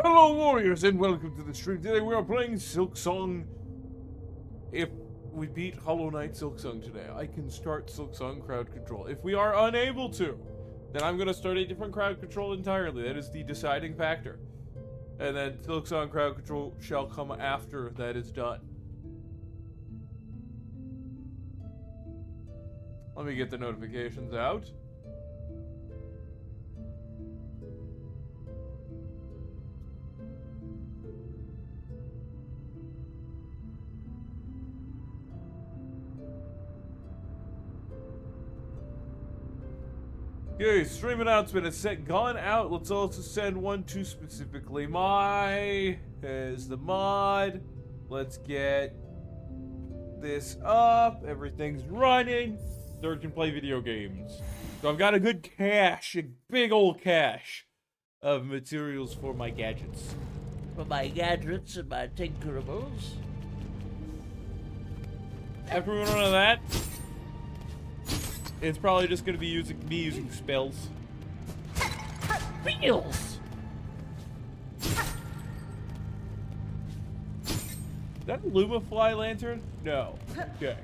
Hello, warriors, and welcome to the stream. Today we are playing Silksong. If we beat Hollow Knight Silksong today, I can start Silksong crowd control. If we are unable to, then I'm going to start a different crowd control entirely. That is the deciding factor. And then Silksong crowd control shall come after that is done. Let me get the notifications out. Okay, stream announcement is gone out. Let's also send one to specifically my as the mod. Let's get this up. Everything's running. Third can play video games. So I've got a good cache, a big old cache of materials for my gadgets. For my gadgets and my tinkerables. After we run out of that, it's probably just going to be me using spells. Wheels! Is that a Lumafly lantern? No. Okay.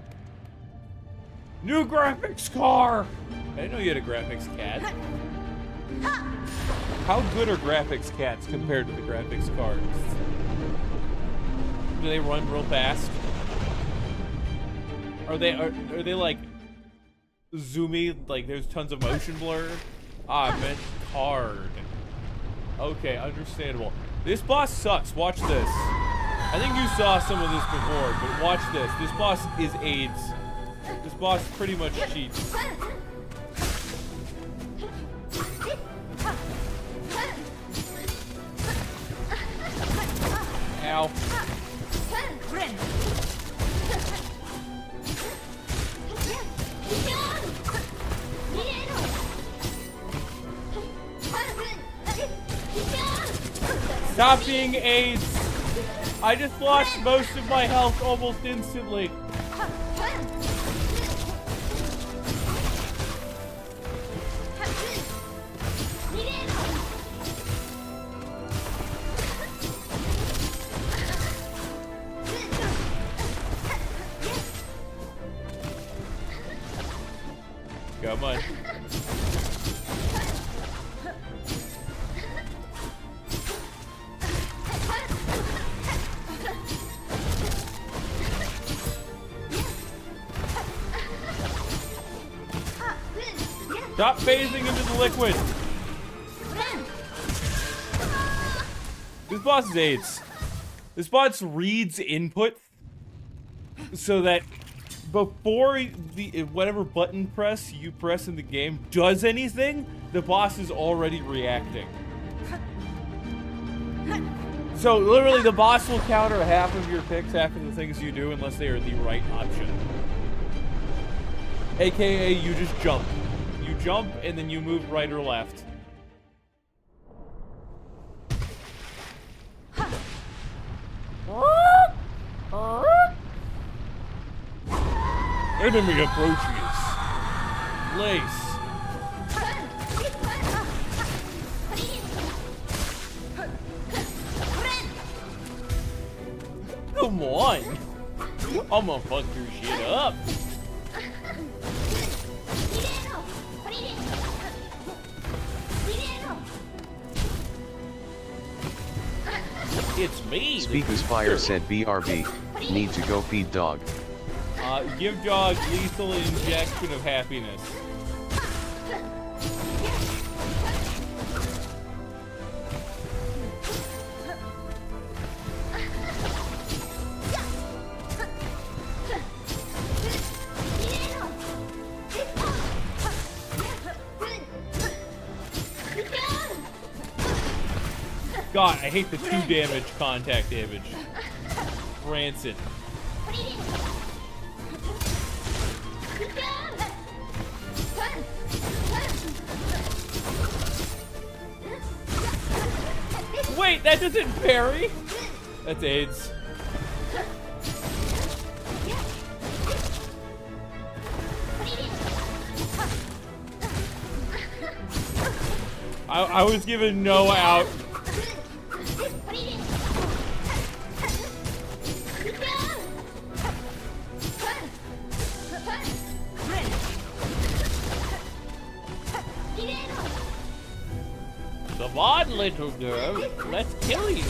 New graphics car! I didn't know you had a graphics cat. How good are graphics cats compared to the graphics cards? Do they run real fast? Are they like zoomy, like there's tons of motion blur? Ah, I meant card. Okay, understandable. This boss sucks. Watch this. I think you saw some of this before, but watch this. This boss is AIDS. This boss pretty much cheats. Ow. Stop being AIDS! I just lost most of my health almost instantly. Come on. Stop phasing into the liquid. This boss is AIDS. This boss reads input so that before the whatever button press you press in the game does anything, the boss is already reacting. So literally the boss will counter half of your picks after the things you do unless they are the right option. AKA you just jump. You jump and then you move right or left. Enemy approaches. Lace. Come on. I'm gonna fuck your shit up. It's me. Speaker's Fire said BRB. Need to go feed dog. Give dog lethal injection of happiness. God, I hate the 2 damage contact damage. Rancid. Wait, that doesn't parry? That's AIDS. I was given no out. Come on, little girl. Let's kill you.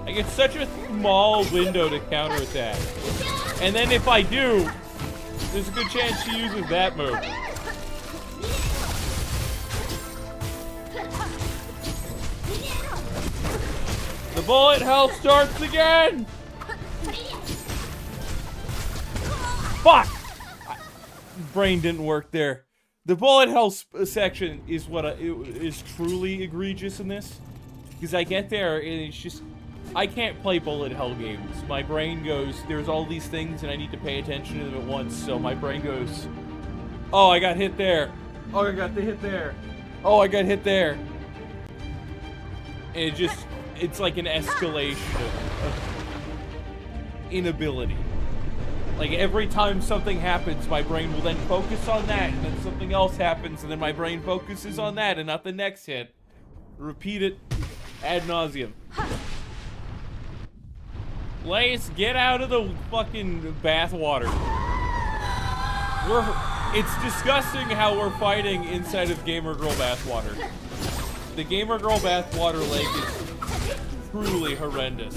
I get such a small window to counterattack. And then if I do, there's a good chance she uses that move. The bullet hell starts again! Fuck! Brain didn't work there. The bullet hell section is what is truly egregious in this. Because I get there and it's just... I can't play bullet hell games. My brain goes, there's all these things and I need to pay attention to them at once. So my brain goes, oh, I got hit there. Oh, I got the hit there. Oh, I got hit there. And it just... It's like an escalation of inability. Like every time something happens, my brain will then focus on that, and then something else happens, and then my brain focuses on that, and not the next hit. Repeat it ad nauseum. Lace, get out of the fucking bathwater. It's disgusting how we're fighting inside of Gamer Girl bathwater. The Gamer Girl bathwater lake is truly horrendous.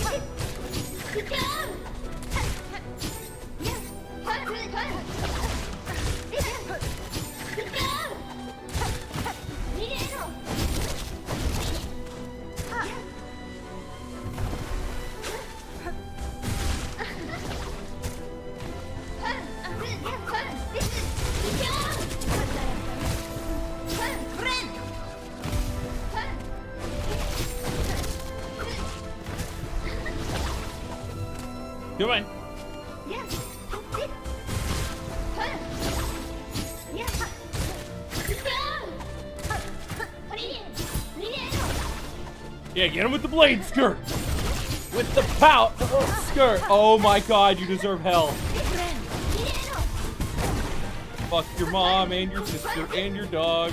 Come on. Yeah, get him with the blade skirt. With the pout skirt. Oh my god, you deserve hell. Fuck your mom and your sister and your dog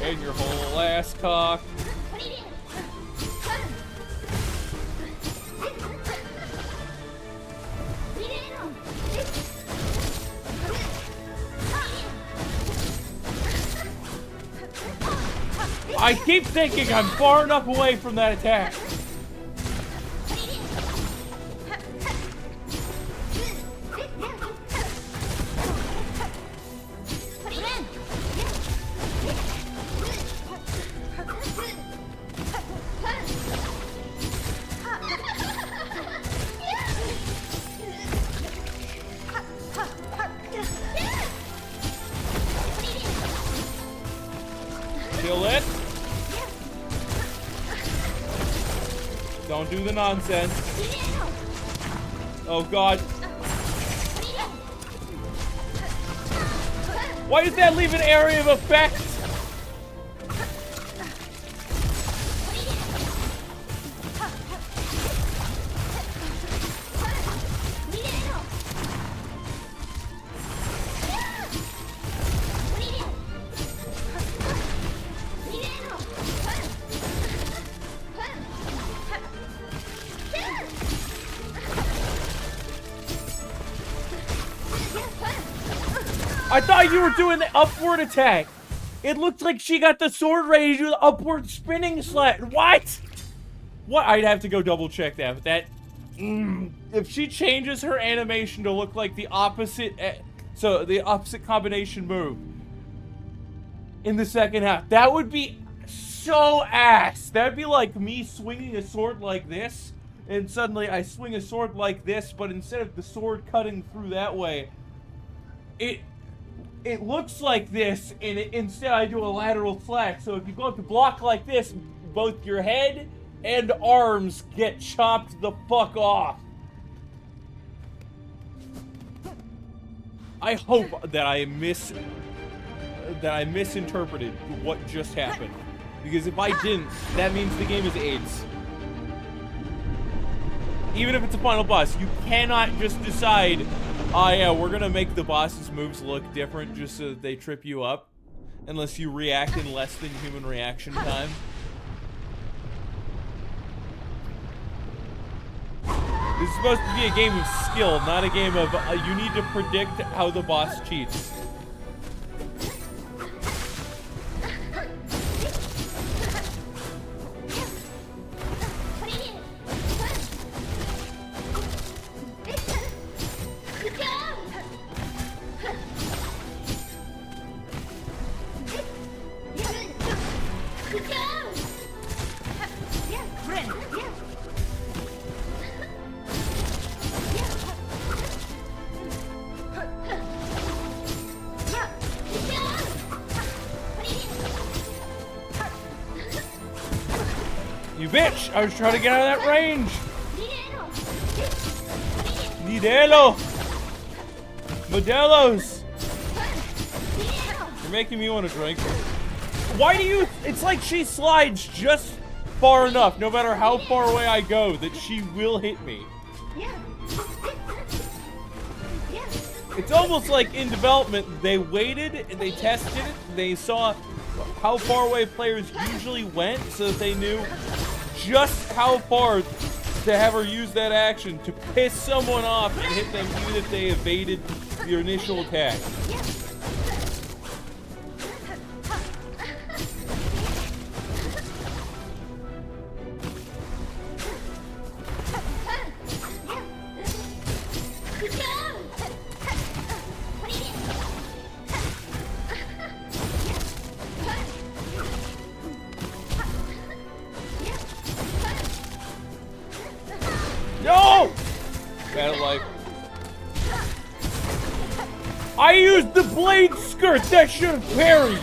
and your whole ass cock. I keep thinking I'm far enough away from that attack. Kill it. Don't do the nonsense. Oh god. Why does that leave an area of effect? I thought you were doing the upward attack. It looked like she got the sword ready to do the upward spinning slat. What? What? I'd have to go double check that. But that, if she changes her animation to look like the opposite, so the opposite combination move in the second half, that would be so ass. That'd be like me swinging a sword like this, and suddenly I swing a sword like this, but instead of the sword cutting through that way, it looks like this, and instead I do a lateral slash. So if you go up to block like this, both your head and arms get chopped the fuck off. I hope that I misinterpreted what just happened. Because if I didn't, that means the game is AIDS. Even if it's a final boss, you cannot just decide, oh yeah, we're gonna make the boss's moves look different just so that they trip you up. Unless you react in less than human reaction time. This is supposed to be a game of skill, not a game of, you need to predict how the boss cheats. You bitch! I was trying to get out of that range! Nidelo! Modelos! You're making me want to drink. Why do you... It's like she slides just far enough, no matter how far away I go, that she will hit me. It's almost like in development, they waited, and they tested it, they saw how far away players usually went so that they knew just how far to have her use that action to piss someone off and hit them even if they evaded your initial attack. No! Bad life. I used the blade skirt! That should have parried!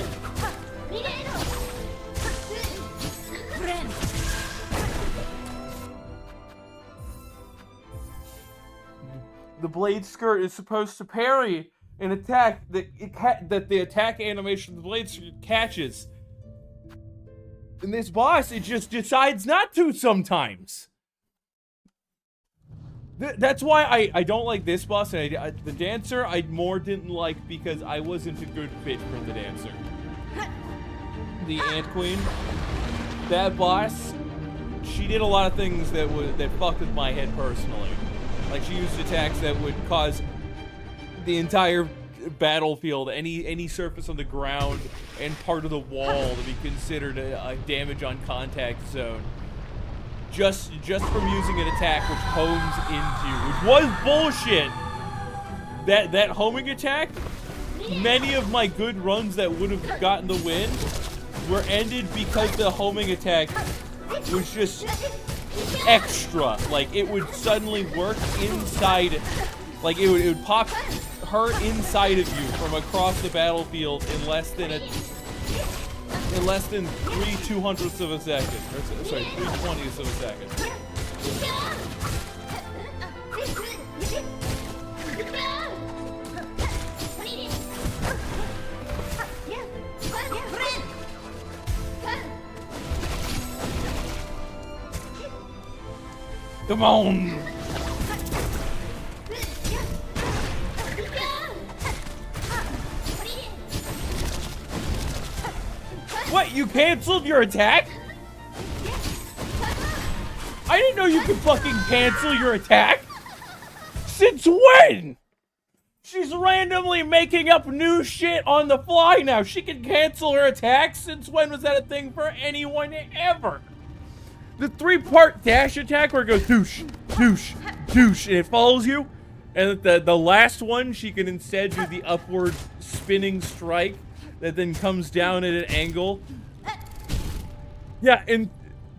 The blade skirt is supposed to parry an attack that the attack animation of the blade skirt catches. And this boss, it just decides not to sometimes. That's why I don't like this boss, and the dancer I more didn't like because I wasn't a good fit for the dancer. The Ant Queen, that boss, she did a lot of things that fucked with my head personally. Like she used attacks that would cause the entire battlefield, any surface on the ground, and part of the wall to be considered a damage on contact zone. Just from using an attack which homes into you, which was bullshit. That homing attack, many of my good runs that would have gotten the win were ended because the homing attack was just extra. Like it would suddenly work inside, like it would pop her inside of you from across the battlefield in less than 3/200ths of a second. Or, sorry, 3/20ths of a second. Come on! What, you canceled your attack? I didn't know you could fucking cancel your attack! Since when? She's randomly making up new shit on the fly now. She can cancel her attack? Since when was that a thing for anyone ever? The 3-part dash attack where it goes douche, douche, douche, and it follows you. And the last one, she can instead do the upward spinning strike that then comes down at an angle. Yeah, and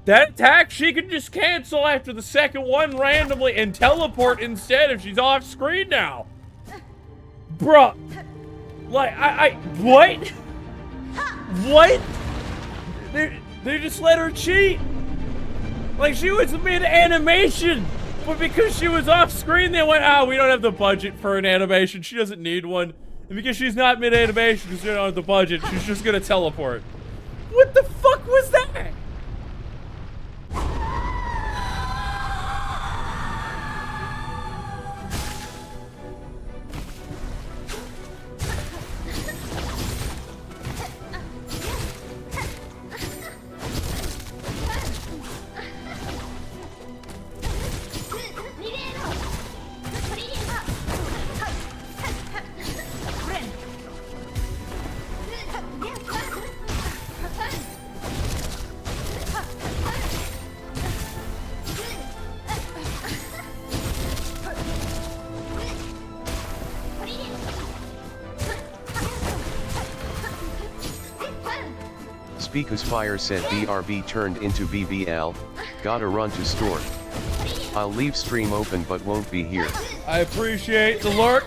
that attack, she can just cancel after the second one randomly and teleport instead if she's off screen now. Bruh. Like, what? What? They just let her cheat. Like, she was mid-animation, but because she was off screen, they went, we don't have the budget for an animation. She doesn't need one. And because she's not mid-animation, because she don't have the budget, she's just gonna teleport. What the fuck was that? Speakus Fire said BRB turned into BBL, gotta run to store. I'll leave stream open but won't be here. I appreciate the lurk.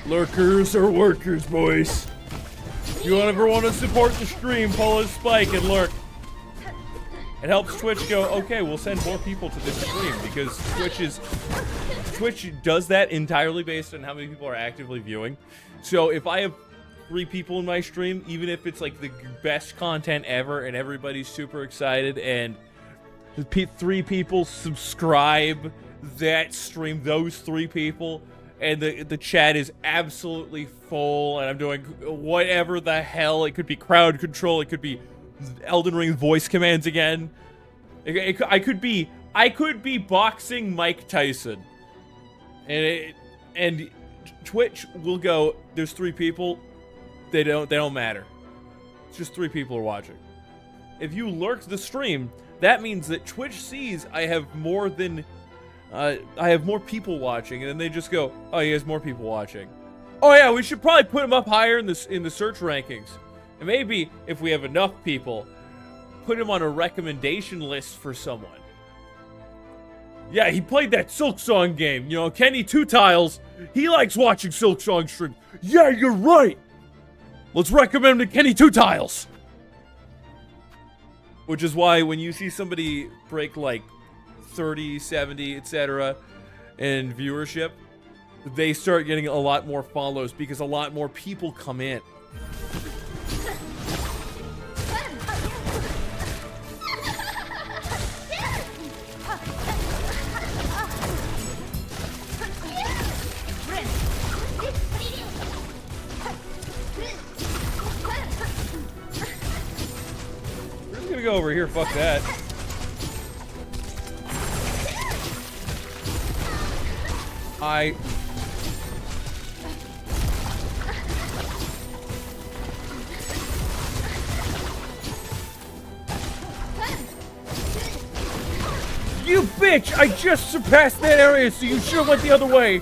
Lurkers are workers, boys. If you ever want to support the stream, pull a spike and lurk. It helps Twitch go, okay, we'll send more people to this stream, because Twitch does that entirely based on how many people are actively viewing. So if I have 3 people in my stream, even if it's like the best content ever and everybody's super excited and 3 people subscribe that stream, those 3 people, and the chat is absolutely full, and I'm doing whatever the hell. It could be crowd control, it could be Elden Ring voice commands again. I could be boxing Mike Tyson, and Twitch will go, there's 3 people, they don't matter. It's just 3 people are watching. If you lurk the stream, that means that Twitch sees I have more people watching, and then they just go, oh, he has more people watching. Oh yeah, we should probably put him up higher in the search rankings. And maybe if we have enough people, put him on a recommendation list for someone. Yeah, he played that Silksong game. You know, Kenny Two Tiles, he likes watching Silksong streams. Yeah, you're right. Let's recommend him to Kenny Two Tiles. Which is why when you see somebody break like 30, 70, etc. in viewership, they start getting a lot more follows because a lot more people come in. We're just gonna go over here, fuck that. You bitch! I just surpassed that area, so you should've went the other way.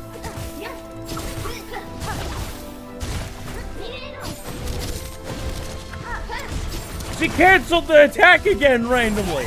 She canceled the attack again randomly.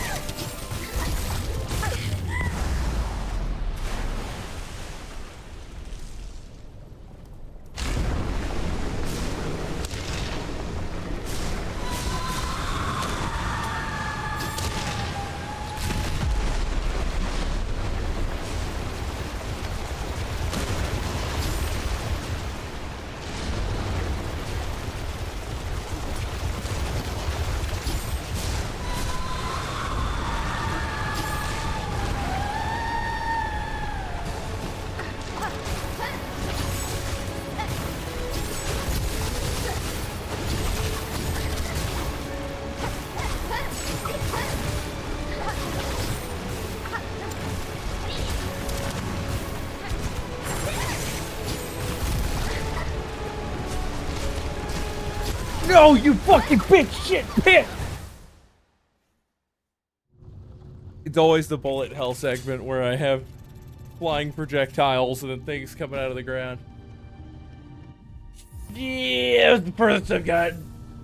No, you fucking bitch shit pit! It's always the bullet hell segment where I have flying projectiles and then things coming out of the ground. Yeah, that's the furthest I've got.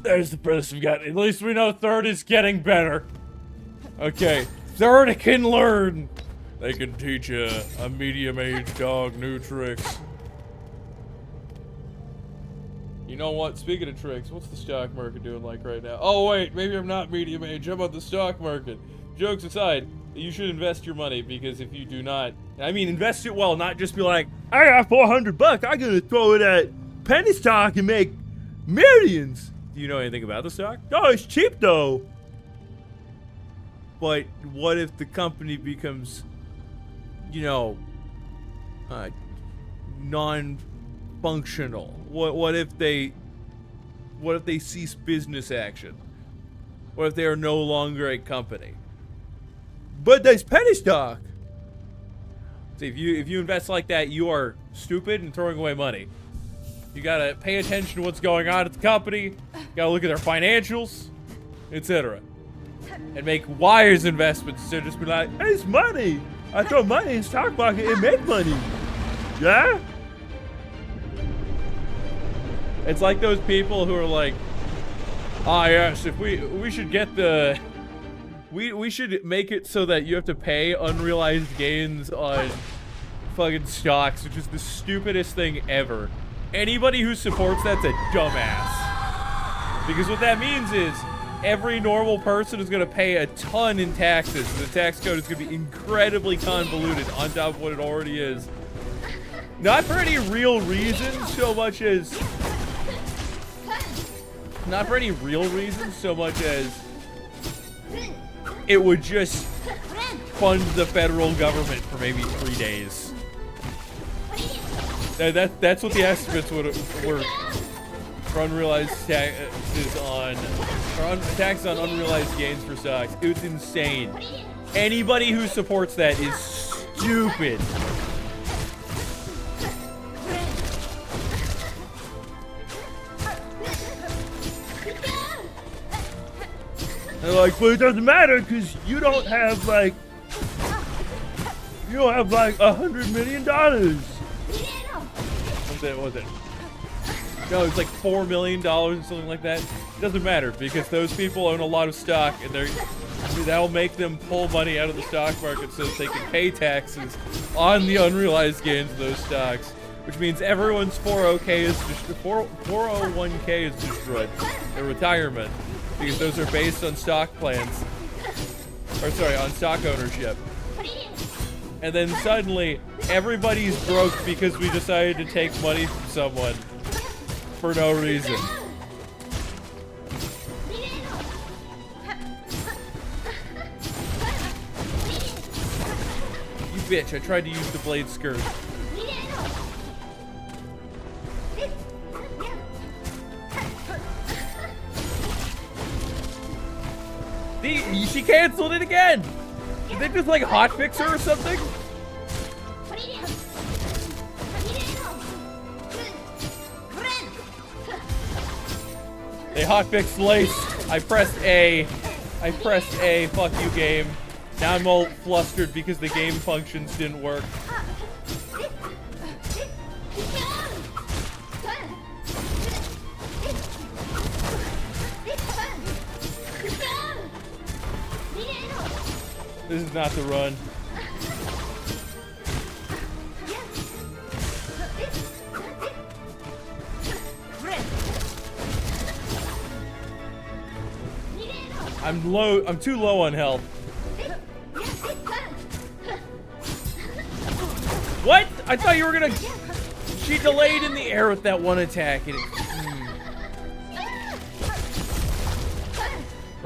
There's the furthest I've got. At least we know third is getting better. Okay, third can learn. They can teach a medium-aged dog new tricks. You know what? Speaking of tricks, what's the stock market doing like right now? Oh wait, maybe I'm not medium age. How about the stock market? Jokes aside, you should invest your money, because if you do not, I mean, invest it well, not just be like, I got $400, I'm gonna throw it at penny stock and make millions. Do you know anything about the stock? Oh, it's cheap though. But what if the company becomes, you know, non-functional? What if they cease business action? What if they are no longer a company? But there's penny stock. So if you invest like that, you are stupid and throwing away money. You gotta pay attention to what's going on at the company. You gotta look at their financials, etc. And make wise investments instead of just be like, hey, it's money. I throw money in the stock market and make money. Yeah? It's like those people who are like, Ah, yes. If we should get the we should make it so that you have to pay unrealized gains on fucking stocks, which is the stupidest thing ever. Anybody who supports that's a dumbass. Because what that means is every normal person is going to pay a ton in taxes. And the tax code is going to be incredibly convoluted on top of what it already is. Not for any real reason so much as... Not for any real reason so much as... It would just fund the federal government for maybe 3 days. That's what the estimates were for unrealized taxes on... tax on unrealized gains for stocks. It was insane. Anybody who supports that is stupid. They're like, but it doesn't matter because you don't have like $100 million. What was it? No, it's like $4 million or something like that. It doesn't matter because those people own a lot of stock and that'll make them pull money out of the stock market so that they can pay taxes on the unrealized gains of those stocks, which means everyone's 401k is destroyed. Their retirement, because those are based on stock plans, or sorry, on stock ownership. And then suddenly everybody's broke because we decided to take money from someone for no reason. You bitch, I tried to use the blade skirt. She canceled it again! Did they just like hotfix her or something? They hotfixed Lace. I pressed A. Fuck you, game. Now I'm all flustered because the game functions didn't work. This is not the run. I'm too low on health. What? I thought you were gonna... She delayed in the air with that one attack. And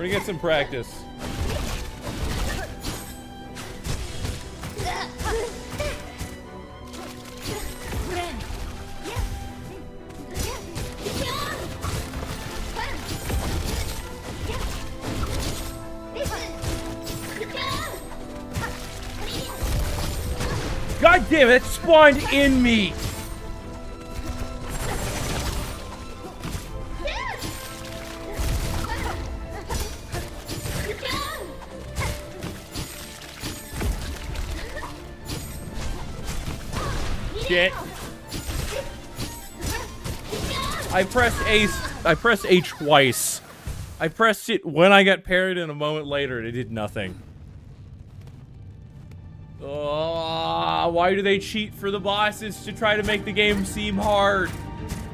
We're gonna get some practice. God damn it, it spawned in me! Shit. I pressed A twice. I pressed it when I got parried and a moment later and it did nothing. Why do they cheat for the bosses to try to make the game seem hard?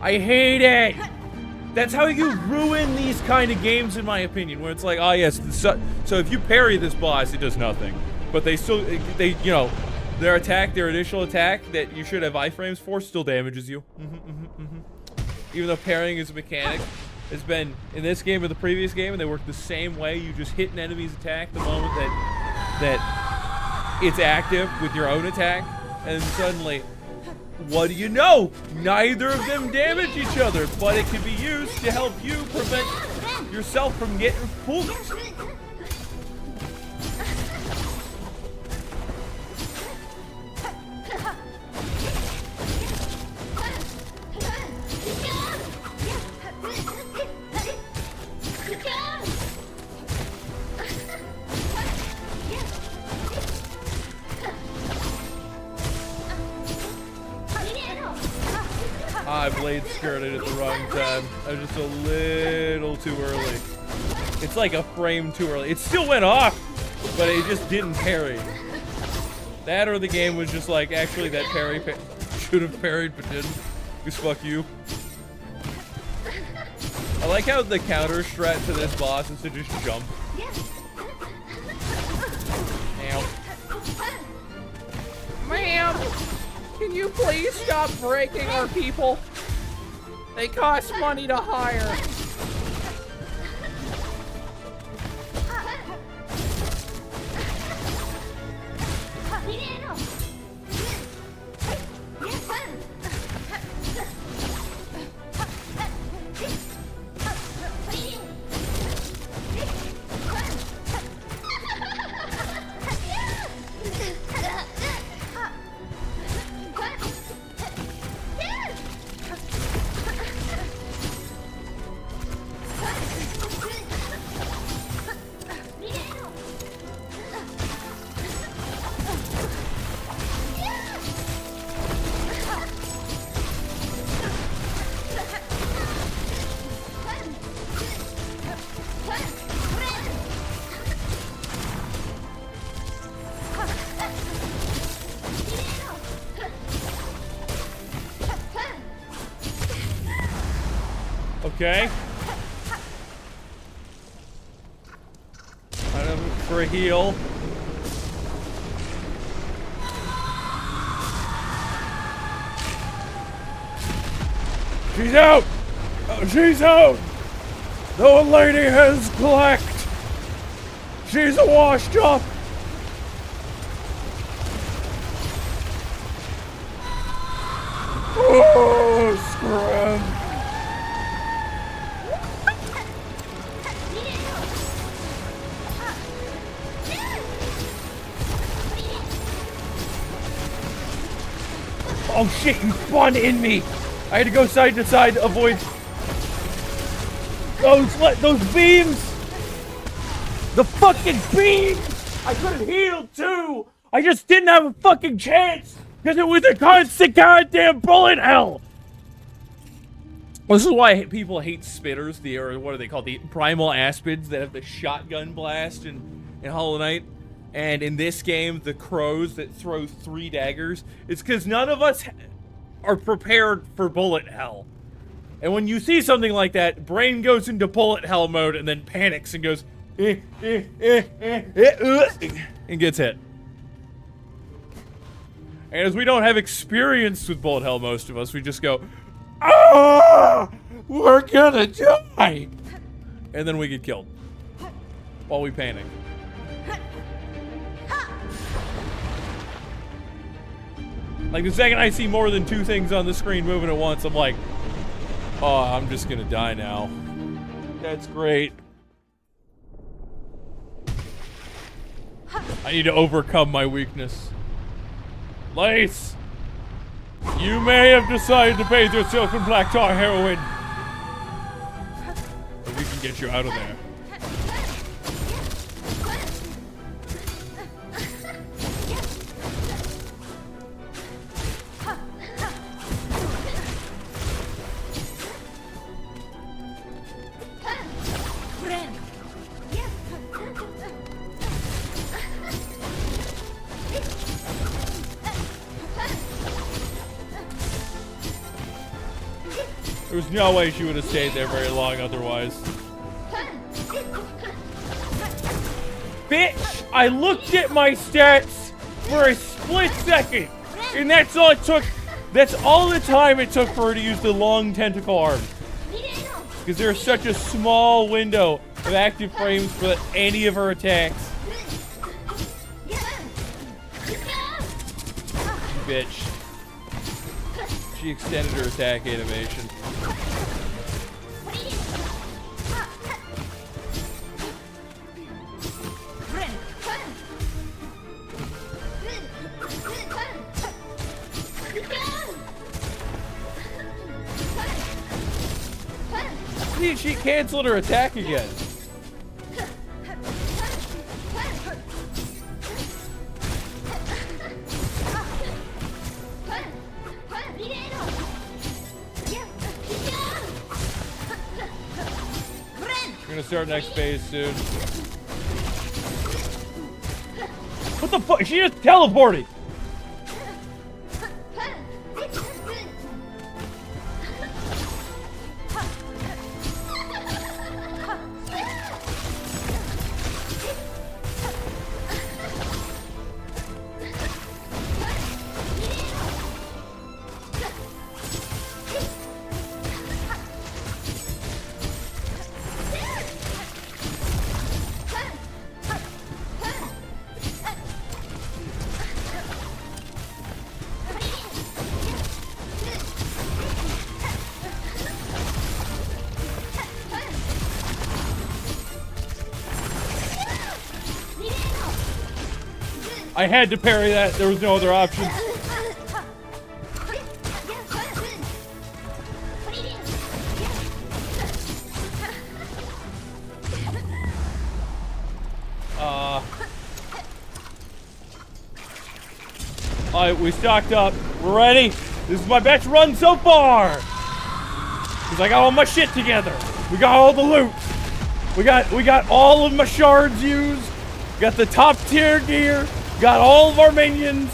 I hate it! That's how you ruin these kind of games, in my opinion, where it's like, oh yes, so if you parry this boss, it does nothing. But they still, you know, their initial attack that you should have iframes for still damages you. Even though parrying is a mechanic, has been in this game or the previous game, and they work the same way. You just hit an enemy's attack the moment that it's active with your own attack, and suddenly, what do you know? Neither of them damage each other, but it can be used to help you prevent yourself from getting pulled. I blade skirted at the wrong time. I was just a little too early. It's like a frame too early. It still went off, but it just didn't parry. That or the game was just like, actually that parry should have parried but didn't. Because fuck you. I like how the counter strat to this boss is to just jump. Ow. Ma'am, can you please stop breaking our people? They cost money to hire. Okay. Item for a heal. She's out! Oh, she's out! The old lady has clacked! She's a washed up! Oh, scram! Oh shit, you spawned in me! I had to go side to side to avoid those beams! The fucking beams! I could have healed too! I just didn't have a fucking chance! Because it was a constant goddamn bullet hell! This is why people hate spitters, or what are they called? The primal aspids that have the shotgun blast in Hollow Knight. And in this game, the crows that throw 3 daggers, it's because none of us are prepared for bullet hell. And when you see something like that, brain goes into bullet hell mode and then panics and goes, and gets hit. And as we don't have experience with bullet hell, most of us, we just go, ah, we're gonna die. And then we get killed while we panic. Like, the second I see more than 2 things on the screen moving at once, I'm like, oh, I'm just gonna die now. That's great. I need to overcome my weakness. Lace! You may have decided to bathe yourself in black tar heroin. But we can get you out of there. There's no way she would have stayed there very long otherwise. Bitch! I looked at my stats for a split second! And that's all it took. That's all the time it took for her to use the long tentacle arm. Because there's such a small window of active frames for any of her attacks. Bitch. She extended her attack animation. She canceled her attack again. gonna start next phase soon. What the fuck? She just teleported! I had to parry that. There was no other option. Alright, we stocked up. We're ready. This is my best run so far. Because I got all my shit together. We got all the loot. We got all of my shards used. Got the top tier gear. Got all of our minions.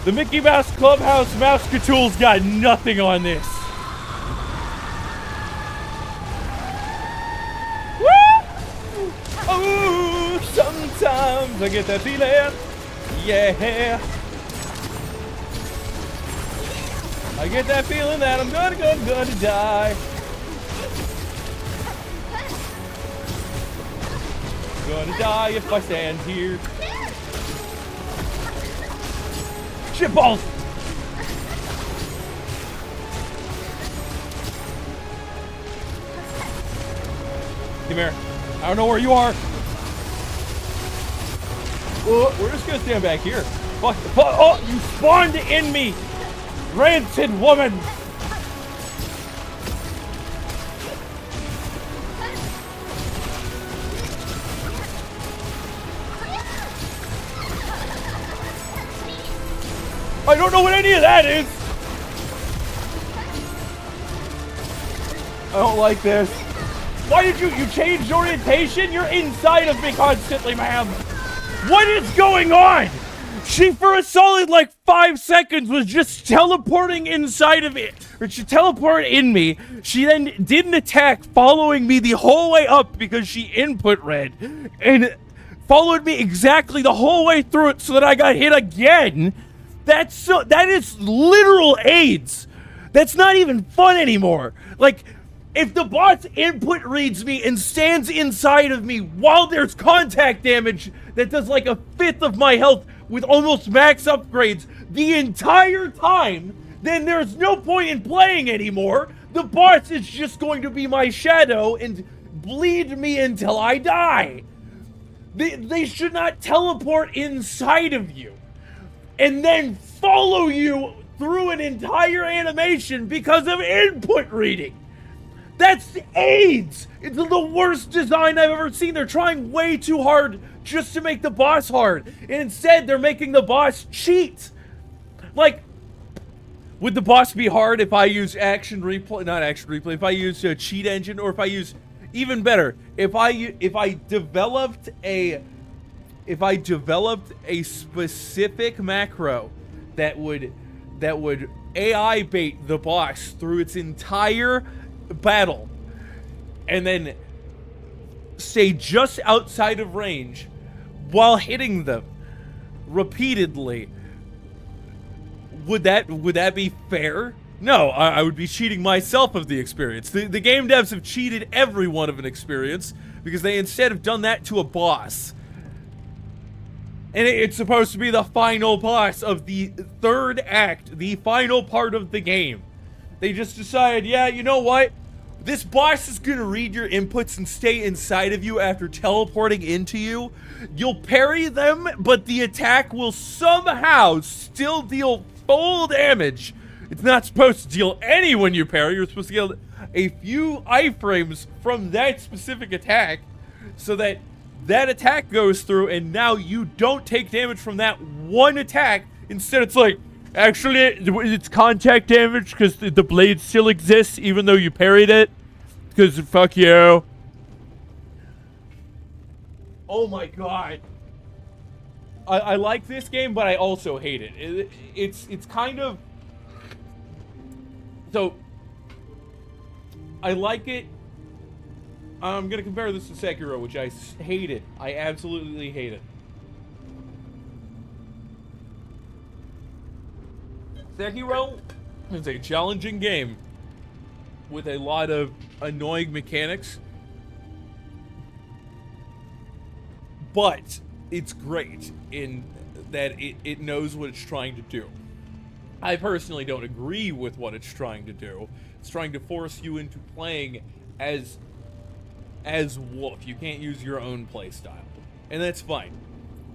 The Mickey Mouse Clubhouse Mousecatool's got nothing on this. Woo! Oh, sometimes I get that feeling. Yeah. I get that feeling that I'm gonna die. Gonna die if I stand here. Shitballs! Come here. I don't know where you are. Oh, we're just gonna stand back here. Fuck. Oh, you spawned in me! Rancid woman! I don't know what any of that is. I don't like this. Why did you changed orientation? You're inside of me constantly, ma'am. What is going on? She, for a solid like 5 seconds, was just teleporting inside of it. Or she teleported in me. She then did an attack following me the whole way up because she input read. And followed me exactly the whole way through it so that I got hit again. That is literal AIDS. That's not even fun anymore. Like, if the boss input reads me and stands inside of me while there's contact damage that does like 1/5 of my health with almost max upgrades the entire time, then there's no point in playing anymore. The boss is just going to be my shadow and bleed me until I die. They should not teleport inside of you and then follow you through an entire animation because of input reading. That's AIDS! It's the worst design I've ever seen. They're trying way too hard just to make the boss hard. And instead, they're making the boss cheat. Like, would the boss be hard if I use action replay? Not action replay. If I use a cheat engine, or if I use, even better, if I developed a specific macro that would AI bait the boss through its entire battle and then stay just outside of range while hitting them repeatedly, would that be fair? No, I would be cheating myself of the experience. The game devs have cheated everyone of an experience because they instead have done that to a boss. And it's supposed to be the final boss of the third act, the final part of the game. They just decided, yeah, you know what? This boss is gonna read your inputs and stay inside of you after teleporting into you. You'll parry them, but the attack will somehow still deal full damage. It's not supposed to deal any when you parry. You're supposed to get a few iframes from that specific attack so that that attack goes through and now you don't take damage from that one attack. Instead, it's like, actually, it's contact damage because the blade still exists even though you parried it. because fuck you. Oh my god. I like this game, but I also hate it. It's kind of... So, I like it. I'm going to compare this to Sekiro, which I hated. I absolutely hate it. Sekiro is a challenging game with a lot of annoying mechanics. But it's great in that it knows what it's trying to do. I personally don't agree with what it's trying to do. It's trying to force you into playing as Wolf. You can't use your own playstyle. And that's fine.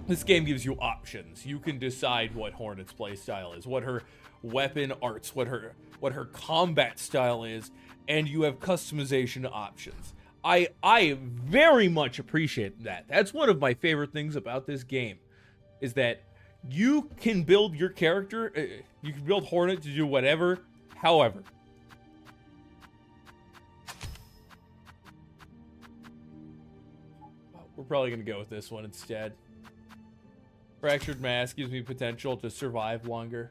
This game gives you options. You can decide what Hornet's playstyle is, what her weapon arts, what her combat style is, and you have customization options. I very much appreciate that. That's one of my favorite things about this game, is that you can build your character, you can build Hornet to do whatever, however. We're probably going to go with this one instead. Fractured Mass gives me potential to survive longer.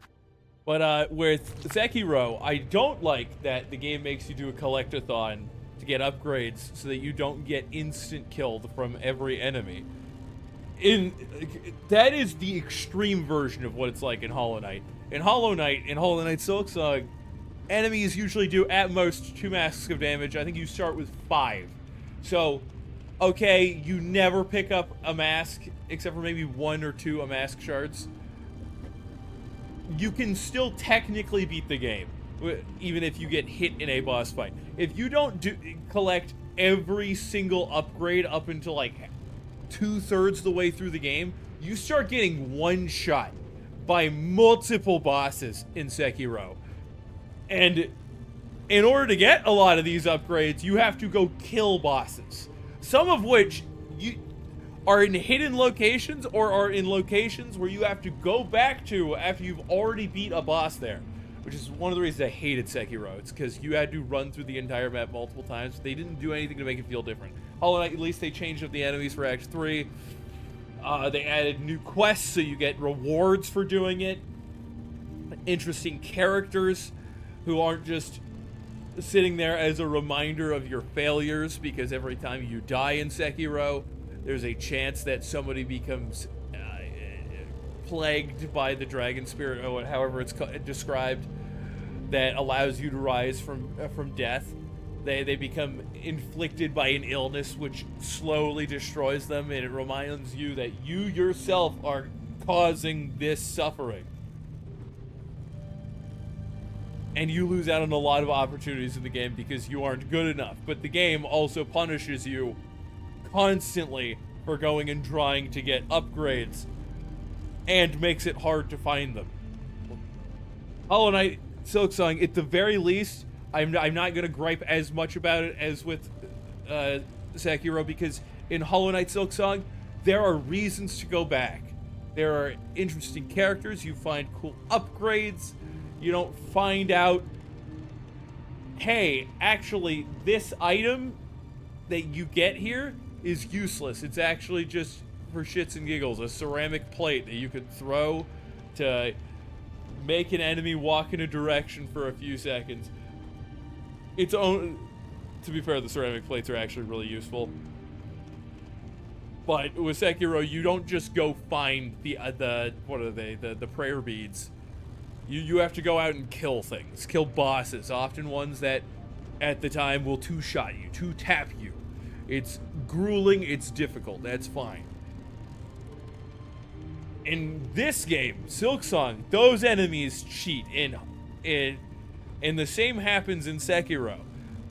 But with Sekiro, I don't like that the game makes you do a collect-a-thon to get upgrades so that you don't get instant killed from every enemy. That is the extreme version of what it's like in Hollow Knight. In Hollow Knight Silksong, enemies usually do at most 2 masks of damage. I think you start with 5. So, okay, you never pick up a mask, except for maybe 1 or 2 a mask shards. You can still technically beat the game, even if you get hit in a boss fight. If you don't collect every single upgrade up until like 2/3 the way through the game, you start getting one shot by multiple bosses in Sekiro. And in order to get a lot of these upgrades, you have to go kill bosses. Some of which are in hidden locations or are in locations where you have to go back to after you've already beat a boss there. Which is one of the reasons I hated Sekiro. It's because you had to run through the entire map multiple times. They didn't do anything to make it feel different. Hollow Knight, at least they changed up the enemies for Act 3. They added new quests, so you get rewards for doing it. Interesting characters who aren't just sitting there as a reminder of your failures, because every time you die in Sekiro, there's a chance that somebody becomes plagued by the dragon spirit, or however it's described, that allows you to rise from death. They become inflicted by an illness which slowly destroys them, and it reminds you that you yourself are causing this suffering. And you lose out on a lot of opportunities in the game because you aren't good enough. But the game also punishes you constantly for going and trying to get upgrades, and makes it hard to find them. Hollow Knight Silksong, at the very least, I'm not going to gripe as much about it as with Sekiro, because in Hollow Knight Silksong, there are reasons to go back. There are interesting characters, you find cool upgrades, you don't find out, hey, actually, this item that you get here is useless. It's actually just, for shits and giggles, a ceramic plate that you could throw to make an enemy walk in a direction for a few seconds. To be fair, the ceramic plates are actually really useful. But with Sekiro, you don't just go find what are they, the prayer beads. You have to go out and kill things, kill bosses, often ones that at the time will two-shot you, two-tap you. It's grueling, it's difficult, that's fine. In this game, Silksong, those enemies cheat, and the same happens in Sekiro.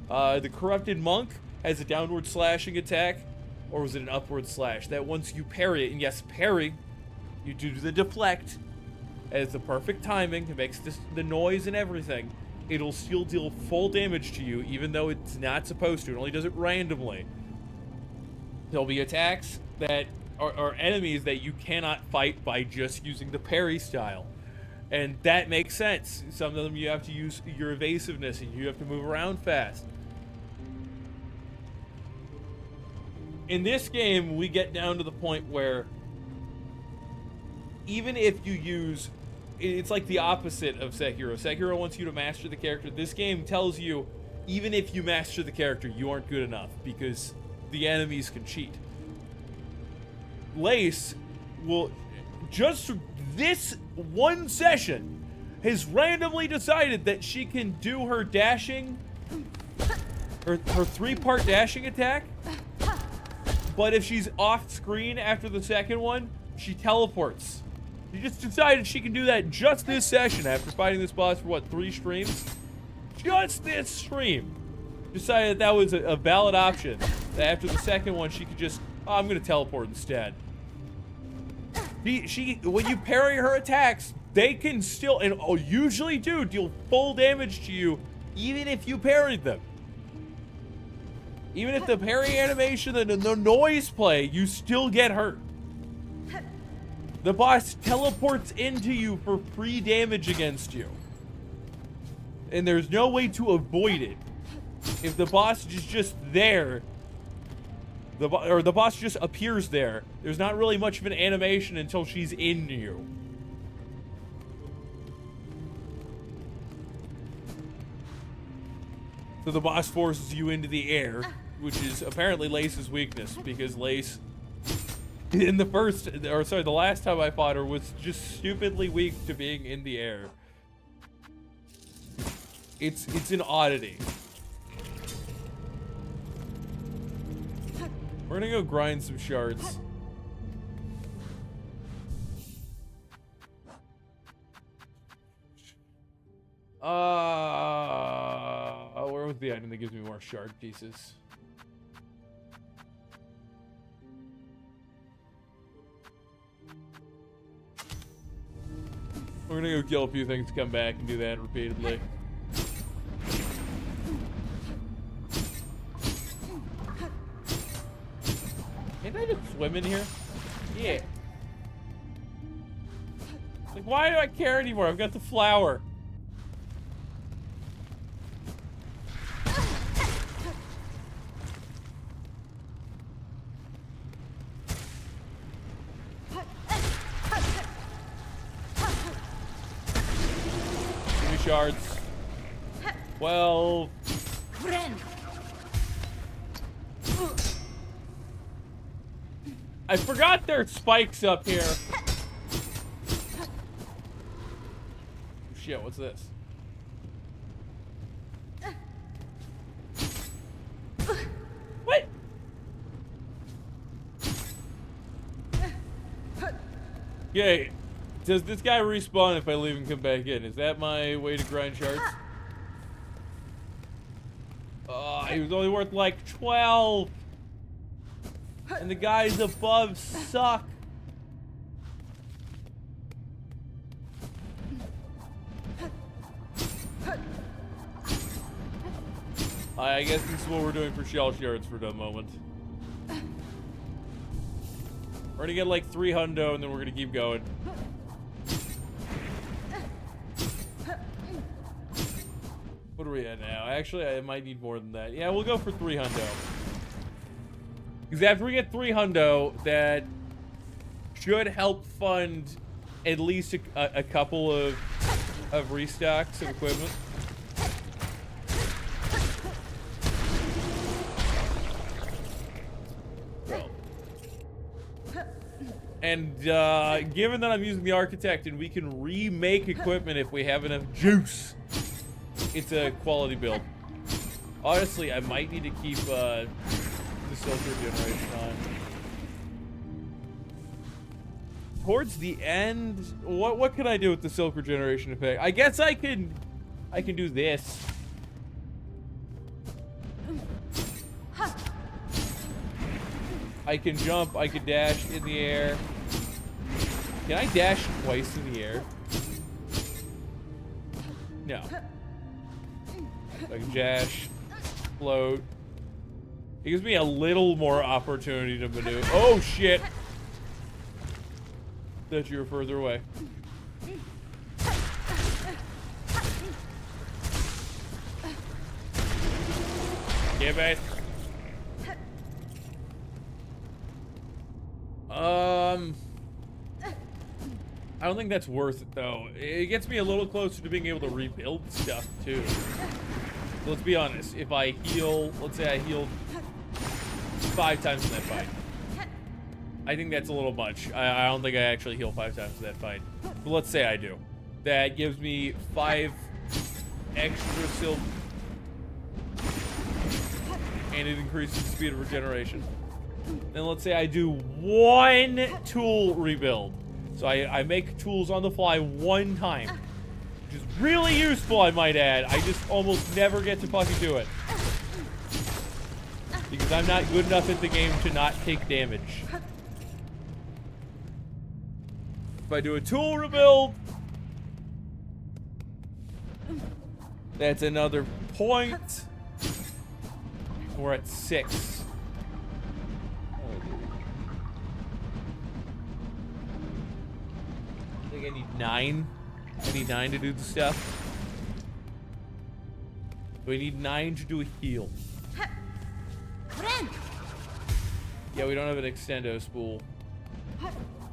The Corrupted Monk has a downward slashing attack, or was it an upward slash? That once you parry it, and yes, parry, you do the deflect, as the perfect timing, it makes the noise and everything, it'll still deal full damage to you, even though it's not supposed to. It only does it randomly. There'll be attacks that are enemies that you cannot fight by just using the parry style. And that makes sense. Some of them you have to use your evasiveness, and you have to move around fast. In this game, we get down to the point where even if you use... It's like the opposite of Sekiro. Sekiro wants you to master the character. This game tells you, even if you master the character, you aren't good enough because the enemies can cheat. Lace will, just this one session, has randomly decided that she can do her dashing, her 3-part dashing attack, but if she's off screen after the second one, she teleports. She just decided she can do that just this session after fighting this boss for, what, 3 streams? Just this stream. Decided that was a valid option. That after the second one, she could just, oh, I'm gonna teleport instead. When you parry her attacks, they can still, and usually do, deal full damage to you, even if you parried them. Even if the parry animation and the noise play, you still get hurt. The boss teleports into you for free damage against you. And there's no way to avoid it. If the boss is just there, the boss just appears there, there's not really much of an animation until she's in you. So the boss forces you into the air, which is apparently Lace's weakness, because Lace, in the last time I fought her, was just stupidly weak to being in the air. It's an oddity. We're gonna go grind some shards. Where was the item that gives me more shard pieces? We're gonna go kill a few things, come back and do that repeatedly. Can't I just swim in here? Yeah. Like, why do I care anymore? I've got the flower. Give me shards. 12. I forgot there's spikes up here. Shit, what's this? What? Yay. Does this guy respawn if I leave and come back in? Is that my way to grind shards? He was only worth like 12. And the guys above suck. I guess this is what we're doing for shell shards for the moment. We're gonna get like 3 hundo and then we're gonna keep going. What are we at now? Actually, I might need more than that. Yeah, we'll go for 3 hundo. Because after we get 3 hundo, that should help fund at least a couple of restocks of equipment. Well. And given that I'm using the Architect and we can remake equipment if we have enough juice, it's a quality build. Honestly, I might need to keep the Silksong generation on. Towards the end, what can I do with the Silksong generation effect? I guess I can do this. I can jump, I can dash in the air. Can I dash twice in the air? No. I can dash, float. It gives me a little more opportunity to maneuver. Oh shit! Thought you were further away. Give it. I don't think that's worth it, though. It gets me a little closer to being able to rebuild stuff, too. So let's be honest. If I heal, let's say I healed 5 times in that fight. I think that's a little much. I don't think I actually heal 5 times in that fight. But let's say I do. That gives me 5 extra silk. And it increases the speed of regeneration. Then let's say I do 1 tool rebuild. So I make tools on the fly 1 time. Which is really useful, I might add. I just almost never get to fucking do it. Because I'm not good enough at the game to not take damage. If I do a tool rebuild, that's another point. We're at 6. I think I need 9. I need 9 to do the stuff. We need 9 to do a heal. Yeah, we don't have an extendo spool.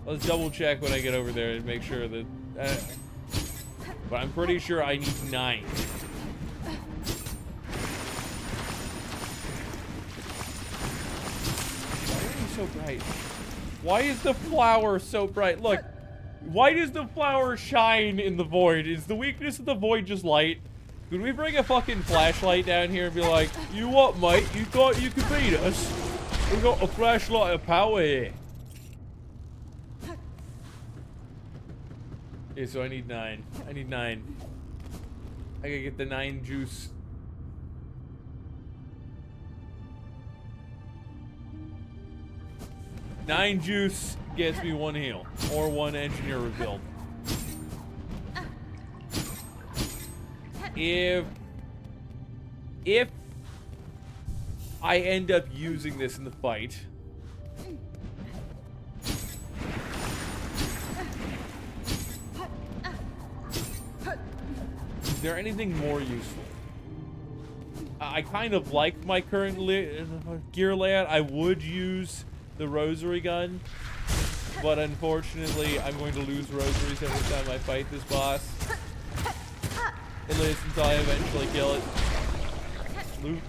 Let's double check when I get over there and make sure that... but I'm pretty sure I need 9. Why are you so bright? Why is the flower so bright? Look, why does the flower shine in the void? Is the weakness of the void just light? Could we bring a fucking flashlight down here and be like, you what, mate? You thought you could beat us? We got a flashlight of power here. Okay, so I need 9. I need 9. I gotta get the 9 juice. Nine juice gets me 1 heal. Or 1 engineer rebuild. If I end up using this in the fight, is there anything more useful? I kind of like my current gear layout. I would use the rosary gun, but unfortunately I'm going to lose rosaries every time I fight this boss. At least until I eventually kill it. Loot.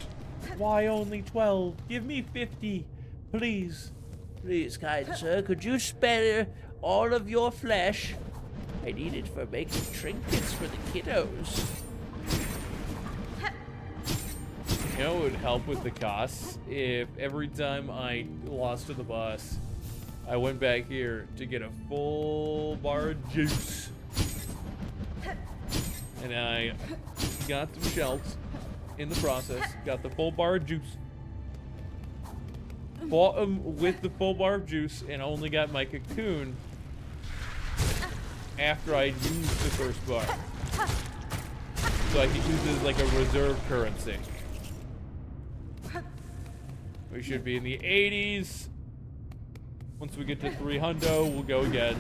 Why only 12? Give me 50, please. Please, kind sir, could you spare all of your flesh? I need it for making trinkets for the kiddos. You know what would help with the costs? If every time I lost to the boss, I went back here to get a full bar of juice. And I got some shells in the process. Got the full bar of juice. Bought them with the full bar of juice and only got my cocoon after I used the first bar. So I could use it as like a reserve currency. We should be in the 80s. Once we get to 300, we'll go again.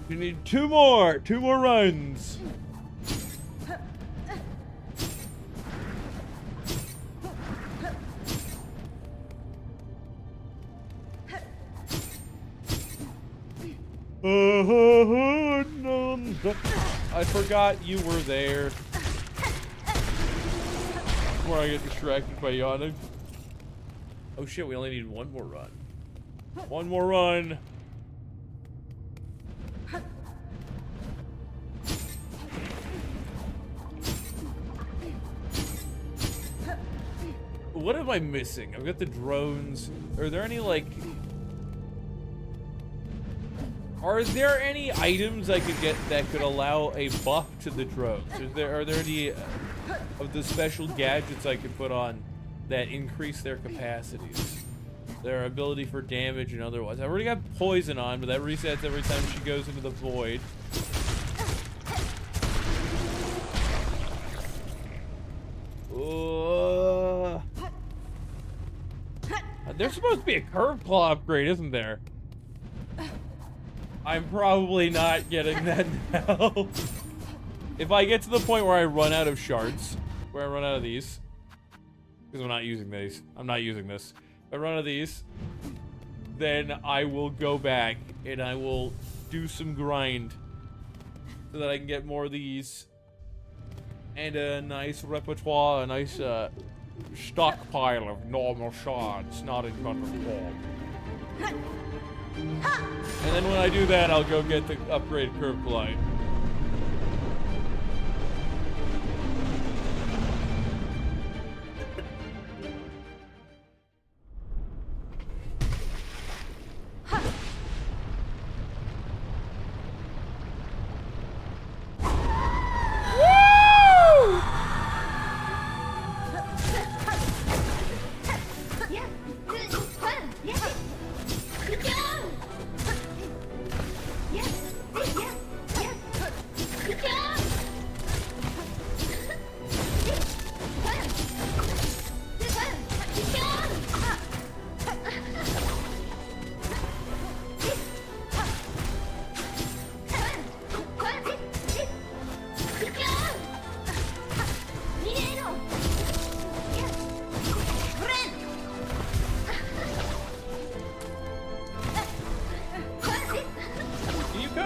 We need 2 more runs. I forgot you were there. Before I get distracted by yawning. Oh shit, we only need 1 more run. 1 more run. What am I missing? I've got the drones. Are there any, like... Are there any items I could get that could allow a buff to the drones? Are there any of the special gadgets I could put on that increase their capacities? Their ability for damage and otherwise. I already got poison on, but that resets every time she goes into the void. There's supposed to be a curve claw upgrade, isn't there? I'm probably not getting that now. If I get to the point where I run out of shards, where I run out of these, Because I'm not using these. I'm not using this. If I run out of these, then I will go back and I will do some grind so that I can get more of these and a nice repertoire, a nice stockpile of normal shards, not in front of form. And then when I do that, I'll go get the upgraded curved glide.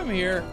Here.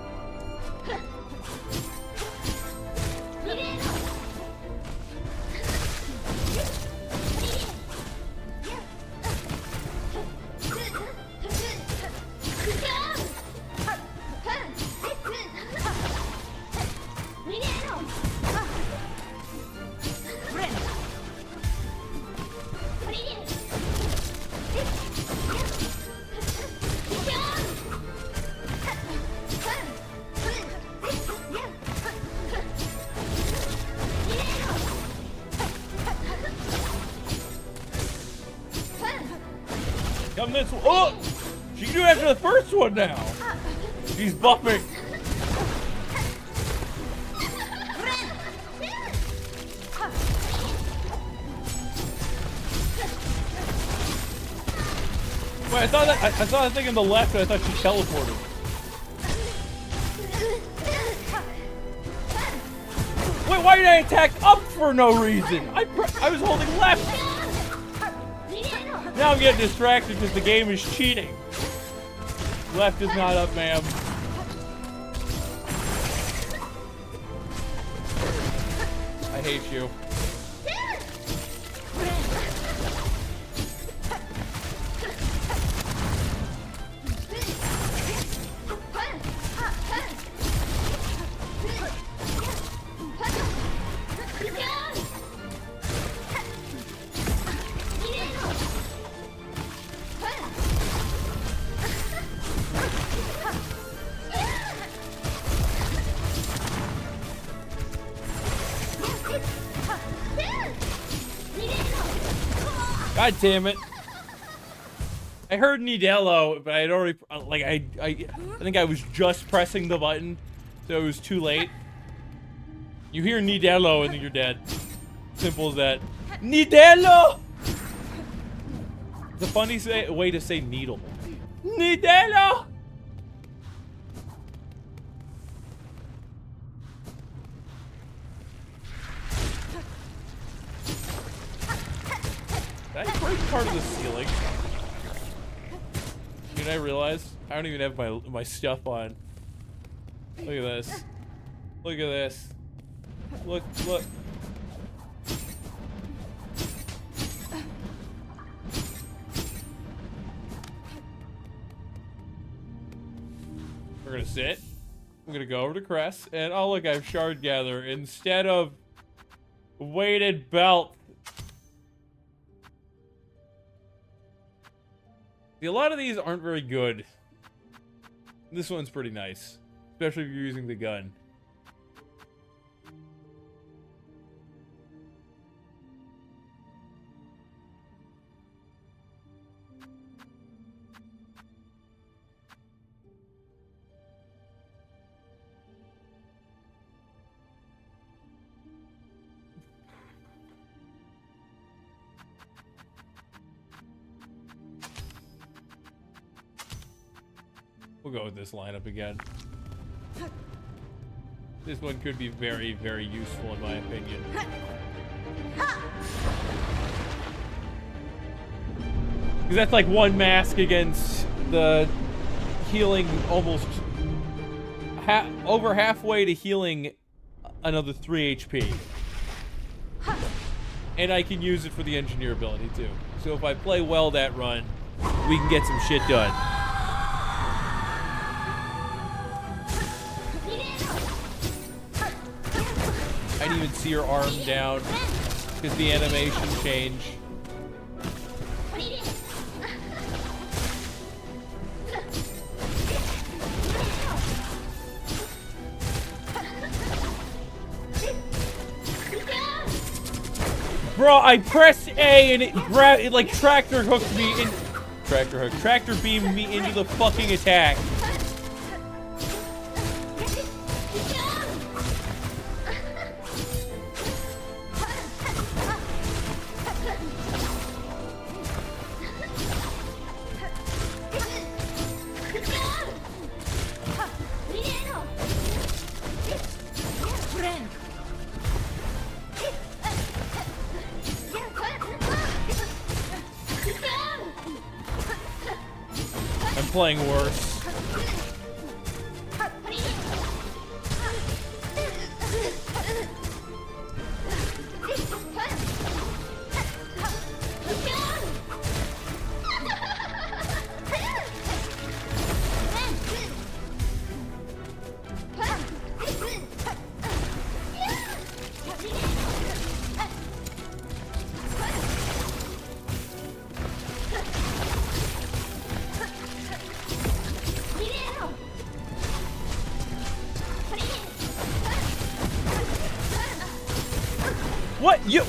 Come this way. Oh! She can do it after the first one now. She's buffing. Wait, I saw that thing on the left and I thought she teleported. Wait, why did I attack up for no reason? I was holding left. Now I'm getting distracted because the game is cheating. Left is not up, ma'am. I hate you. God damn it. I heard Nidello, but I had already, like, I think I was just pressing the button, so it was too late. You hear Nidello and then you're dead. Simple as that. Nidello! It's a funny way to say needle. Nidello! Did I break part of the ceiling? Did I realize? I don't even have my stuff on. Look at this. Look at this. Look. We're gonna sit. I'm gonna go over to Cress, and oh look, I have Shard Gather instead of weighted belt. See, a lot of these aren't very good. This one's pretty nice, especially if you're using the gun. We'll go with this lineup again. This one could be very, very useful in my opinion. Because that's like one mask against the healing almost over halfway to healing another 3 HP. And I can use it for the engineer ability too. So if I play well that run, we can get some shit done. I didn't even see her arm down because the animation changed. Bro, I pressed A and it like tractor hooked me in. Tractor beamed me into the fucking attack. I'm playing worse.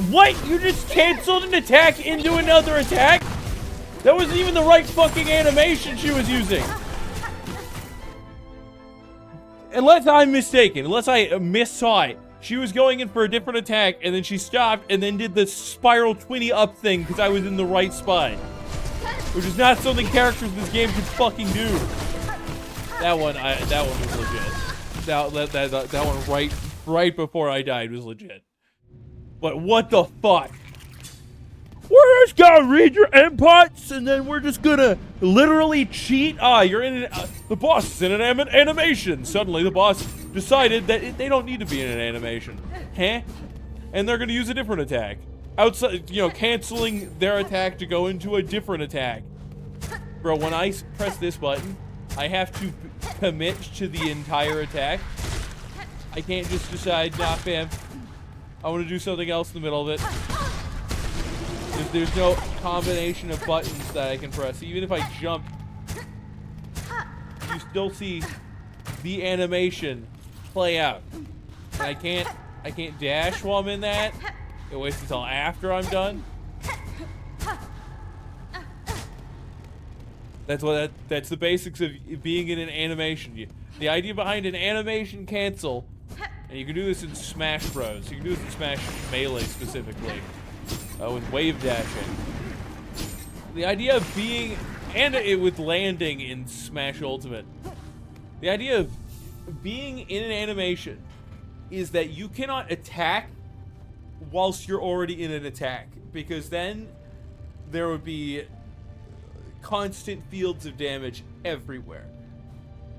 What? You just canceled an attack into another attack? That wasn't even the right fucking animation she was using. Unless I'm mistaken, unless I missaw it. She was going in for a different attack, and then she stopped, and then did the spiral twinny up thing because I was in the right spot. Which is not something characters in this game could fucking do. That one was legit. That one right before I died was legit. But what the fuck? We're just gonna read your inputs and then we're just gonna literally cheat? You're in the boss is in an animation. Suddenly the boss decided that they don't need to be in an animation. Huh? And they're gonna use a different attack. Outside, canceling their attack to go into a different attack. Bro, when I press this button, I have to commit to the entire attack. I can't just decide, nah, fam. I want to do something else in the middle of it. There's no combination of buttons that I can press. Even if I jump, you still see the animation play out. And I can't dash while I'm in that. It waits until after I'm done. That's the basics of being in an animation. The idea behind an animation cancel. And you can do this in Smash Bros. You can do this in Smash Melee specifically. With wave dashing. The idea of being, and with landing in Smash Ultimate. The idea of being in an animation is that you cannot attack whilst you're already in an attack. Because then there would be constant fields of damage everywhere.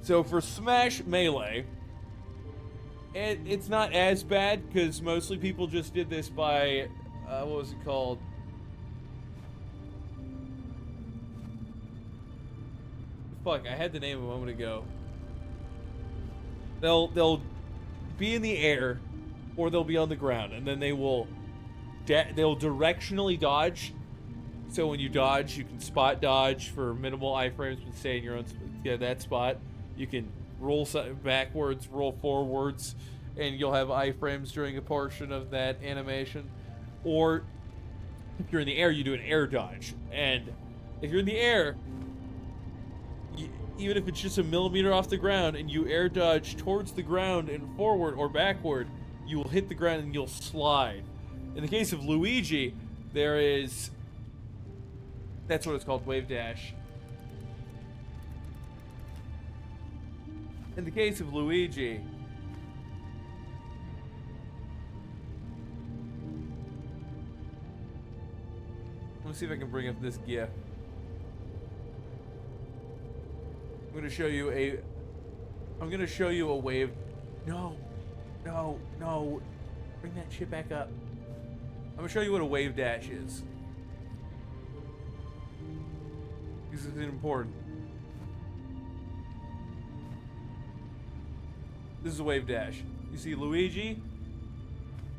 So for Smash Melee, it's not as bad because mostly people just did this by, what was it called? Fuck, I had the name a moment ago. They'll be in the air or they'll be on the ground and then they'll directionally dodge. So when you dodge, you can spot dodge for minimal iframes but stay in your own that spot. You can roll backwards, roll forwards, and you'll have iframes during a portion of that animation. Or if you're in the air, you do an air dodge. And if you're in the air, even if it's just a millimeter off the ground and you air dodge towards the ground and forward or backward, you will hit the ground and you'll slide. In the case of Luigi, that's what it's called, wave dash. In the case of Luigi, let me see if I can bring up this GIF. I'm gonna show you a wave. No. Bring that shit back up. I'm gonna show you what a wave dash is. This is important. This is a wave dash. You see Luigi?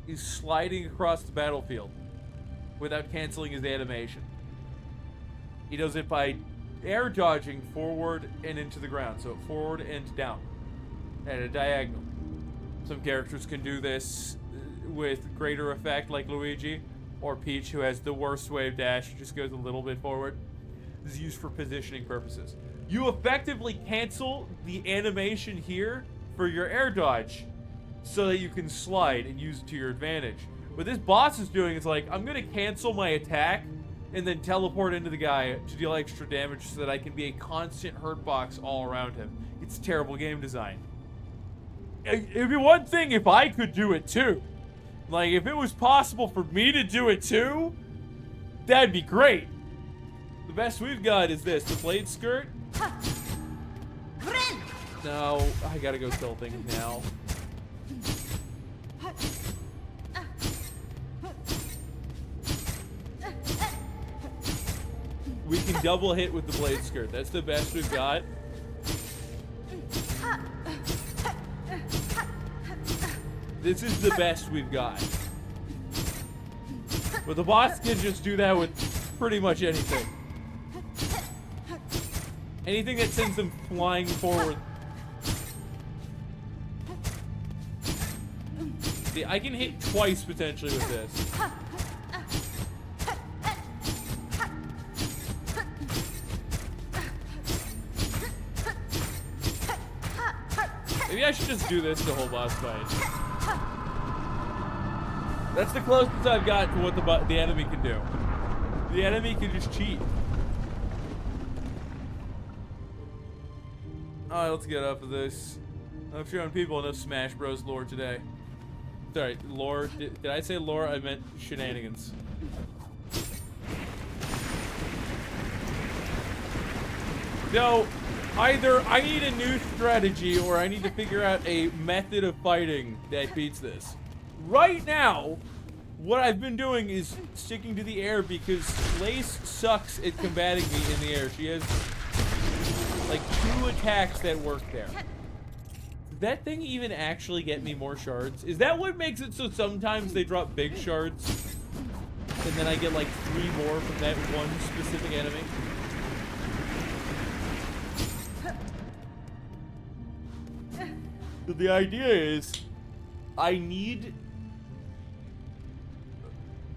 He's sliding across the battlefield without canceling his animation. He does it by air dodging forward and into the ground. So forward and down at a diagonal. Some characters can do this with greater effect, like Luigi, or Peach, who has the worst wave dash, just goes a little bit forward. This is used for positioning purposes. You effectively cancel the animation here for your air dodge so that you can slide and use it to your advantage. What this boss is doing is like, I'm gonna cancel my attack and then teleport into the guy to deal extra damage so that I can be a constant hurt box all around him. It's terrible game design. It'd be one thing if I could do it too. Like, if it was possible for me to do it too, that'd be great. The best we've got is this, the blade skirt. No, I gotta go kill things now. We can double hit with the blade skirt. That's the best we've got. This is the best we've got. But the boss can just do that with pretty much anything. Anything that sends them flying forward. See, I can hit twice potentially with this. Maybe I should just do this the whole boss fight. That's the closest I've got to what the enemy can do. The enemy can just cheat. Alright, let's get off of this. I'm showing people enough Smash Bros. Lore today. Sorry, lore. Did I say lore? I meant shenanigans. So, either I need a new strategy or I need to figure out a method of fighting that beats this. Right now, what I've been doing is sticking to the air because Lace sucks at combating me in the air. She has like 2 attacks that work there. Did that thing even actually get me more shards? Is that what makes it so sometimes they drop big shards and then I get like 3 more from that one specific enemy? So the idea is I need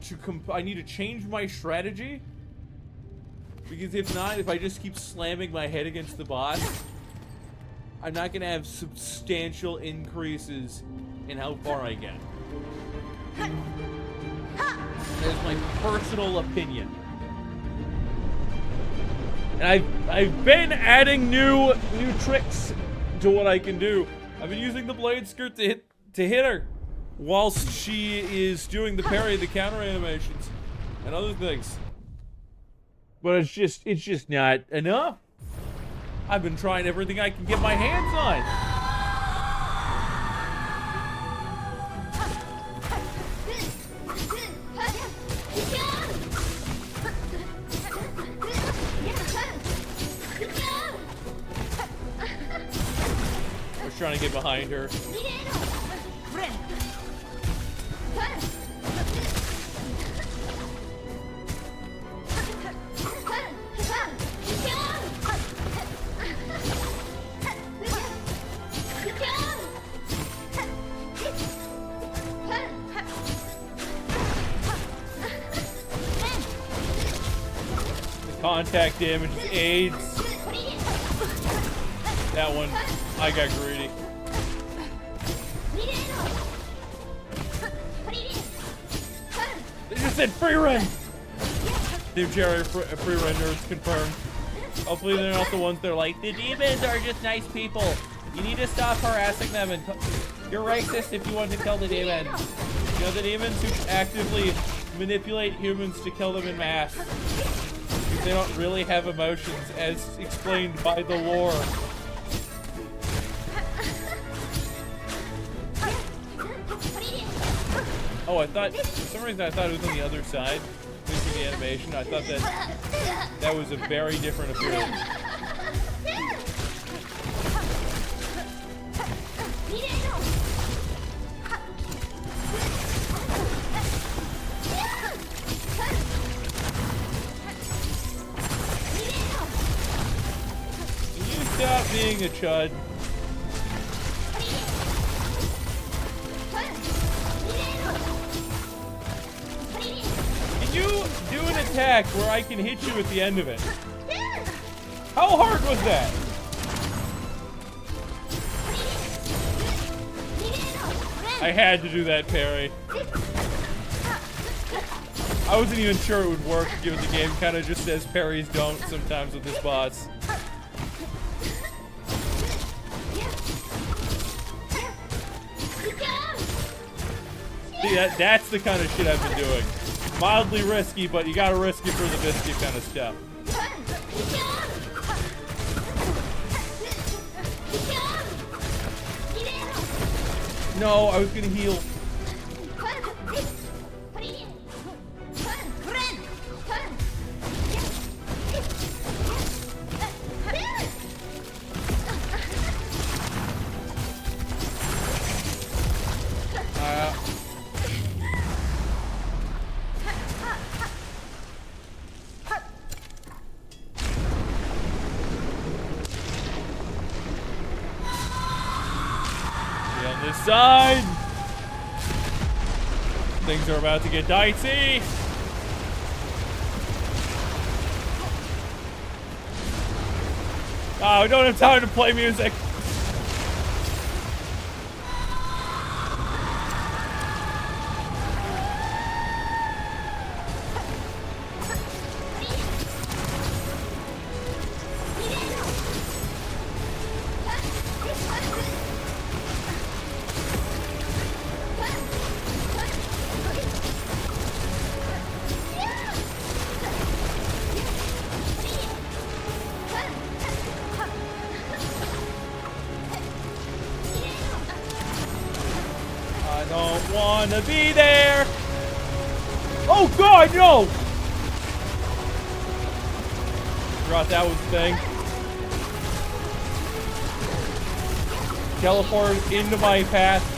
to change my strategy, because if not, if I just keep slamming my head against the boss, I'm not gonna have substantial increases in how far I get. That is my personal opinion. And I've been adding new tricks to what I can do. I've been using the blade skirt to hit her whilst she is doing the parry, the counter animations, and other things. But it's just not enough. I've been trying everything I can get my hands on. I was trying to get behind her. Contact damage aids. That one, I got greedy. They just said free run. Team Cherry free run nerds confirmed. Hopefully they're not the ones that are like, the demons are just nice people. You need to stop harassing them, and you're racist if you want to kill the demons. You know, the demons who actively manipulate humans to kill them in mass. They don't really have emotions, as explained by the lore. Oh, I thought, for some reason I thought it was on the other side. At least with the animation. I thought that was a very different appearance. Can you stop being a chud? Can you do an attack where I can hit you at the end of it? How hard was that? I had to do that parry. I wasn't even sure it would work, given the game kind of just says parries don't sometimes with this boss. See, that's the kind of shit I've been doing. Mildly risky, but you gotta risk it for the biscuit kind of stuff. No, I was gonna heal. On this side. Things are about to get dicey. Oh, we don't have time to play music. I don't wanna be there. Oh God, no! Forgot that was the thing. Teleport into my path.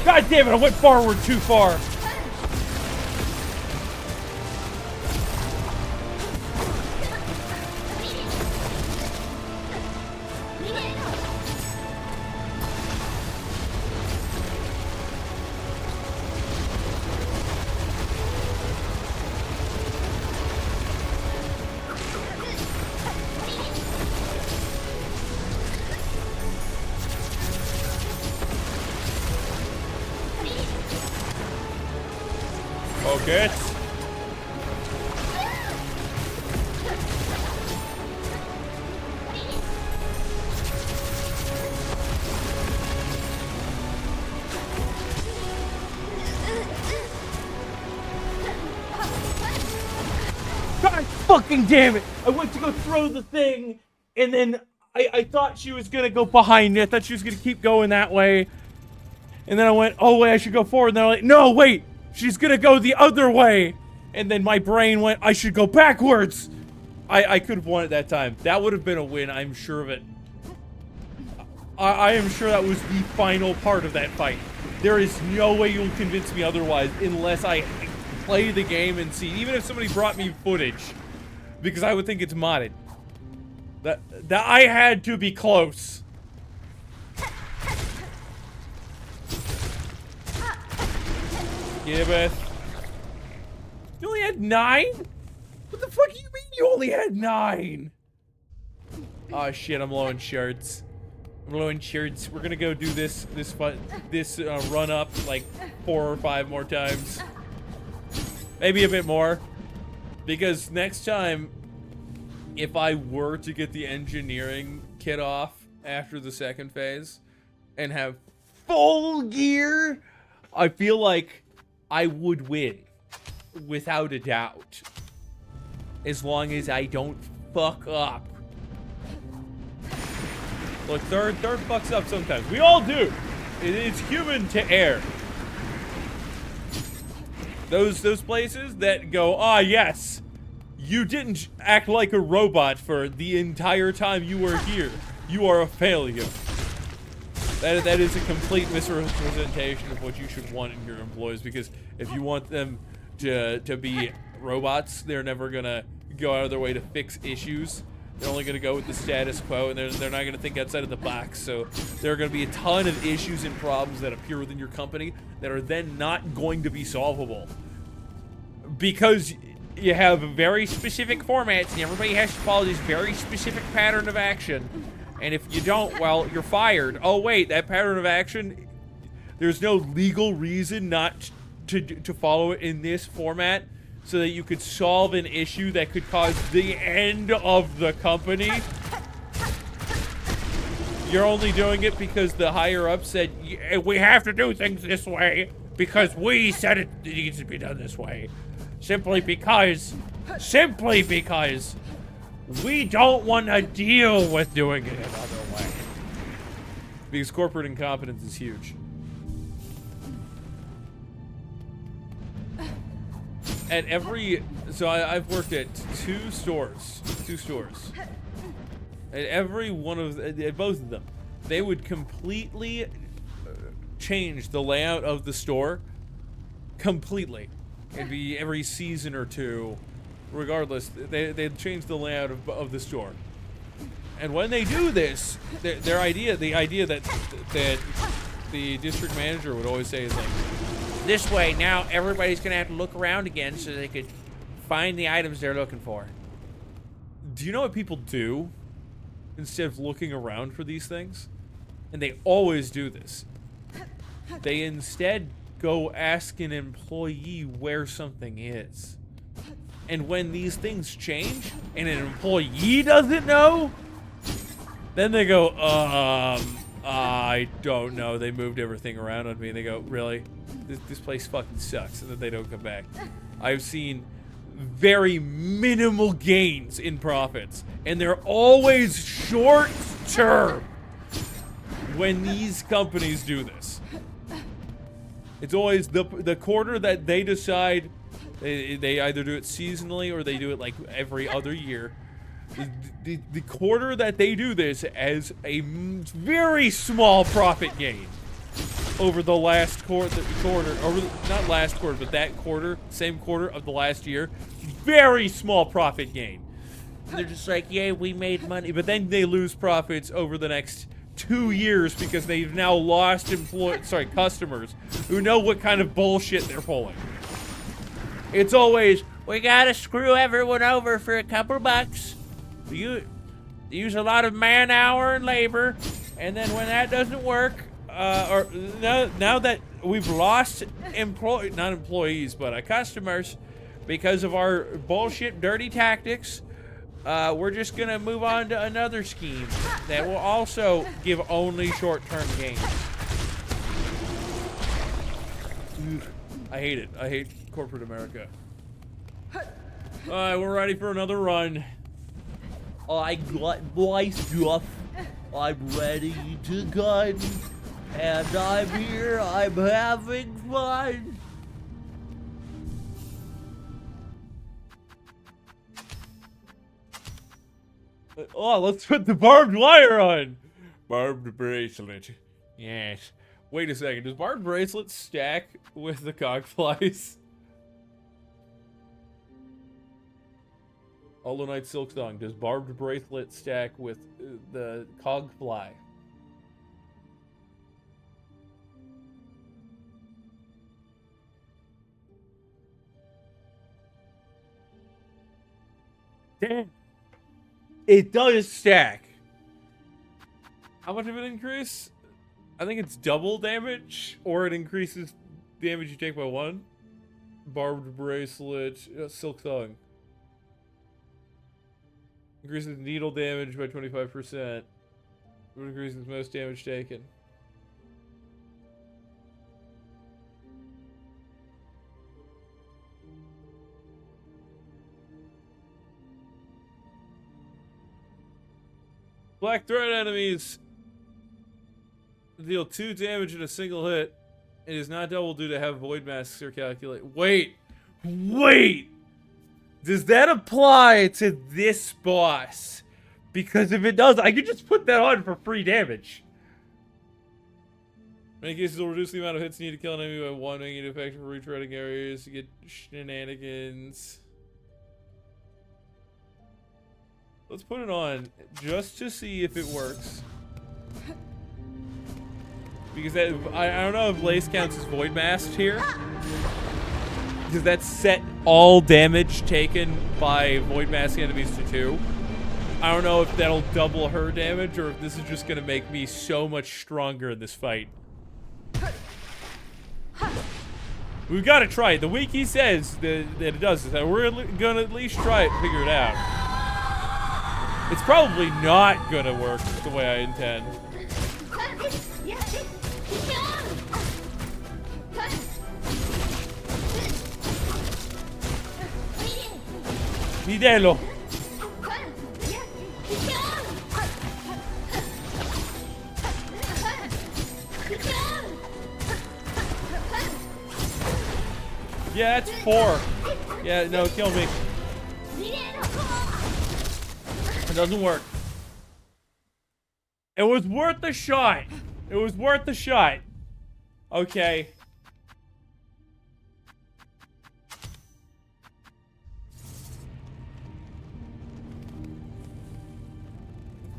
God damn it, I went forward too far. Focus. God fucking damn it! I went to go throw the thing, and then I thought she was gonna go behind it. I thought she was gonna keep going that way. And then I went, oh wait, I should go forward. And then I'm like, no, wait! She's gonna go the other way! And then my brain went, I should go backwards! I could have won at that time. That would have been a win, I'm sure of it. I am sure that was the final part of that fight. There is no way you'll convince me otherwise unless I play the game and see. Even if somebody brought me footage. Because I would think it's modded. That I had to be close. Gibbeth. You only had 9? What the fuck do you mean you only had 9? Oh shit, I'm low in shards. Blue insureds. We're gonna go do this run up like 4 or 5 more times, maybe a bit more, because next time, if I were to get the engineering kit off after the second phase and have full gear, I feel like I would win without a doubt, as long as I don't fuck up. Look, third fucks up sometimes. We all do. It's human to err. Those places that go, ah, yes, you didn't act like a robot for the entire time you were here. You are a failure. That is a complete misrepresentation of what you should want in your employees, because if you want them to be robots, they're never gonna go out of their way to fix issues. They're only gonna go with the status quo, and they're not gonna think outside of the box. So there are gonna be a ton of issues and problems that appear within your company that are then not going to be solvable, because you have very specific formats and everybody has to follow this very specific pattern of action. And if you don't, well, you're fired. Oh wait, that pattern of action, there's no legal reason not to follow it in this format, so that you could solve an issue that could cause the end of the company. You're only doing it because the higher up said, we have to do things this way because we said it needs to be done this way. Simply because we don't want to deal with doing it another way. Because corporate incompetence is huge. At every, so I've worked at two stores. At every one of, at both of them, they would completely change the layout of the store. Completely. It'd be every season or two. Regardless, they'd change the layout of the store. And when they do this, the idea that the district manager would always say is like, this way, now everybody's gonna have to look around again so they could find the items they're looking for. Do you know what people do instead of looking around for these things? And they always do this. They instead go ask an employee where something is. And when these things change and an employee doesn't know, then they go, I don't know. They moved everything around on me. And they go, really? This place fucking sucks. And then they don't come back. I've seen very minimal gains in profits. And they're always short term when these companies do this. It's always the quarter that they decide. They either do it seasonally or they do it like every other year. The quarter that they do this as a very small profit gain over the last quarter, or not last quarter, but that quarter, same quarter of the last year, very small profit gain. And they're just like, yay, we made money, but then they lose profits over the next 2 years because they've now lost customers who know what kind of bullshit they're pulling. It's always, we gotta screw everyone over for a couple bucks. You use a lot of man hour and labor, and then when that doesn't work, or now that we've lost not employees, but customers because of our bullshit, dirty tactics, we're just gonna move on to another scheme that will also give only short-term gains. I hate it. I hate corporate America. Alright, we're ready for another run. I got my stuff. I'm ready to gun. And I'm here. I'm having fun. Oh, let's put the barbed wire on. Barbed bracelet. Yes. Wait a second. Does barbed bracelet stack with the cogflies? Hollow Knight Silksong. Does barbed bracelet stack with the cogfly? Damn. It does stack. How much of an increase? I think it's double damage, or it increases damage you take by 1. Barbed bracelet, Silksong. Increases needle damage by 25%. Increases most damage taken. Black threat enemies deal 2 damage in a single hit. It is not double due to have void masks or calculate. Wait! Does that apply to this boss? Because if it does, I could just put that on for free damage. In many cases, it'll reduce the amount of hits needed to kill an enemy by 1, making it effective for retreading areas to get shenanigans. Let's put it on just to see if it works. Because that, I don't know if Lace counts as void masked here. Because that's set all damage taken by void mask enemies to 2. I don't know if that'll double her damage or if this is just going to make me so much stronger in this fight. We've got to try it. The wiki says that it does this. We're going to at least try it and figure it out. It's probably not going to work the way I intend. Videlo. Yeah, that's 4. Yeah, no, kill me. It doesn't work. It was worth a shot. It was worth a shot. Okay.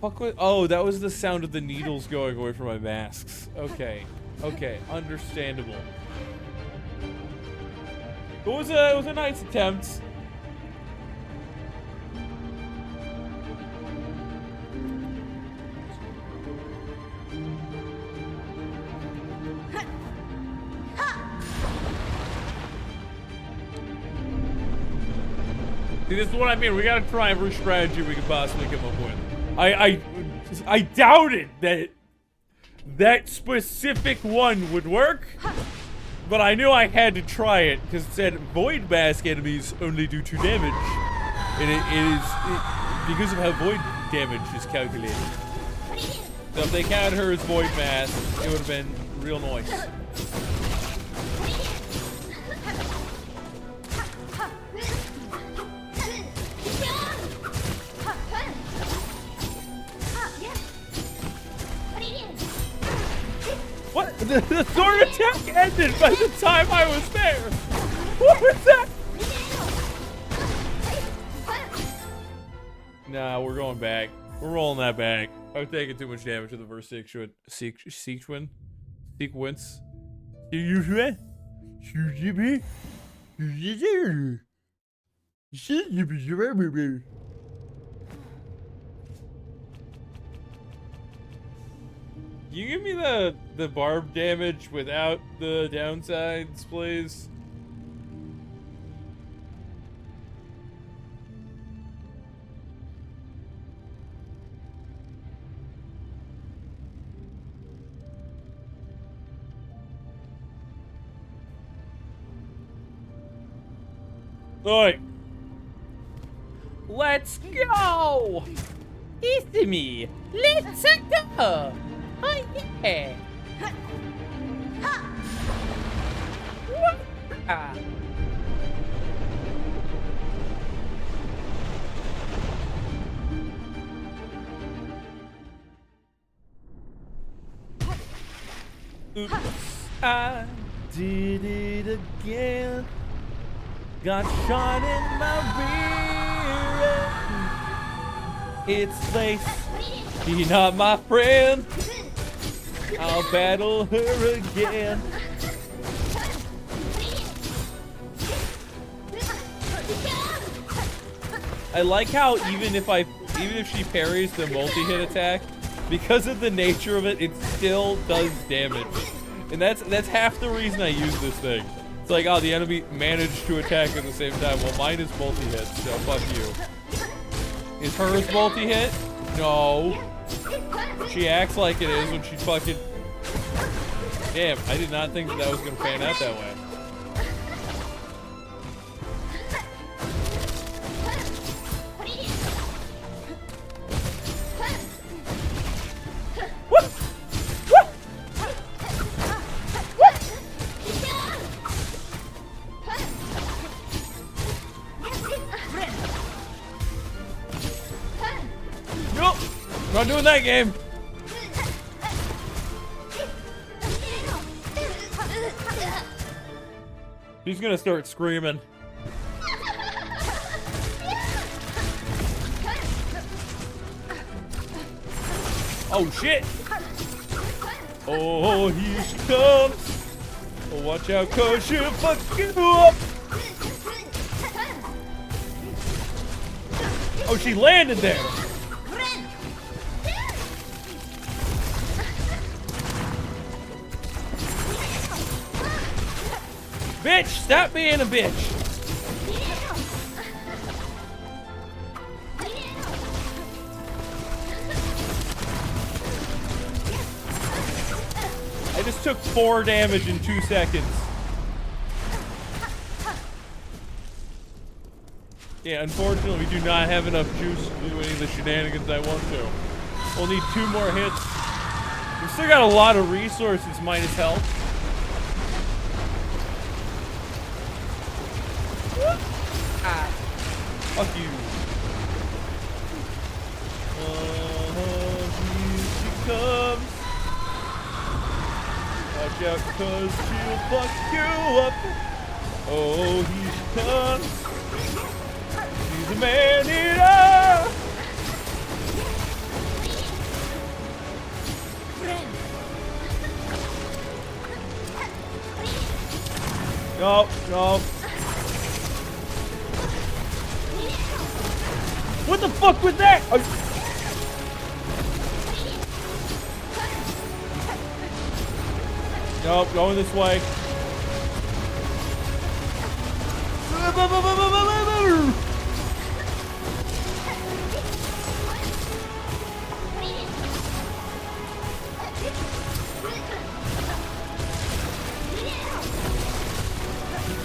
Fuck with, oh, that was the sound of the needles going away from my masks. Okay. Okay, understandable. It was a nice attempt. See, this is what I mean. We gotta try every strategy we can possibly come up with. I doubted that that specific one would work, but I knew I had to try it because it said void mask enemies only do 2 damage, and it is because of how void damage is calculated. So if they counted her as void mask, it would have been real nice. What? The sword attack ended by the time I was there. What was that? Nah, we're going back. We're rolling that back. I was taking too much damage to the first sequence. Can you give me the barb damage without the downsides, please? Alright. Let's go! It's me. Let's go! Oh yeah! Oops, I did it again. Got shot in my rear end. It's Lace. She's not my friend. I'll battle her again. I like how even if she parries the multi-hit attack, Because of the nature of it, it still does damage. And that's half the reason I use this thing. It's like, oh, the enemy managed to attack at the same time. Well, mine is multi-hit, so fuck you. Is hers multi-hit? No. She acts like it is when she fucking... Damn, I did not think that was gonna pan out that way. Not doing that game. He's gonna start screaming. Oh shit! Oh, here she comes. Oh, watch out, cause she'll fuck you up. Oh, she landed there. Bitch, stop being a bitch. I just took 4 damage in 2 seconds. Yeah, unfortunately, we do not have enough juice to do any of the shenanigans I want to. We'll need 2 more hits. We've still got a lot of resources minus health. Ah. Fuck you. Here she comes. Watch out, cause she'll fuck you up. Oh, here she comes. She's a man-eater. No, no. What the fuck was that? Nope, going this way.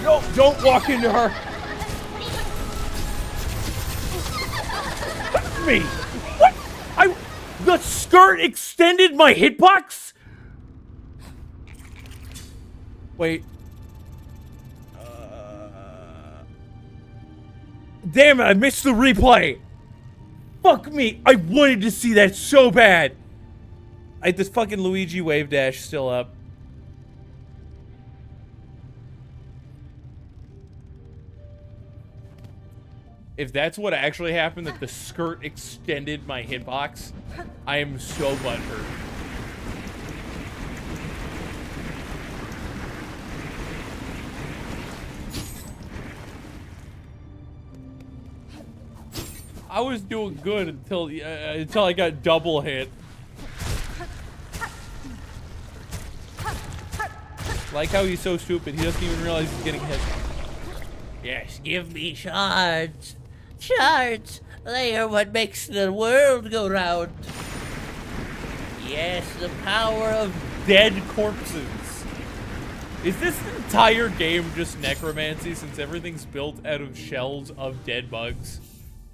No, don't walk into her. Me. What? The skirt extended my hitbox? Wait. Damn it, I missed the replay. Fuck me. I wanted to see that so bad. This fucking Luigi wave dash still up. If that's what actually happened, that the skirt extended my hitbox, I am so butthurt. I was doing good until I got double hit. Like how he's so stupid, he doesn't even realize he's getting hit. Yes, give me shards. Shards, they are what makes the world go round. Yes, the power of dead corpses. Is this entire game just necromancy since everything's built out of shells of dead bugs?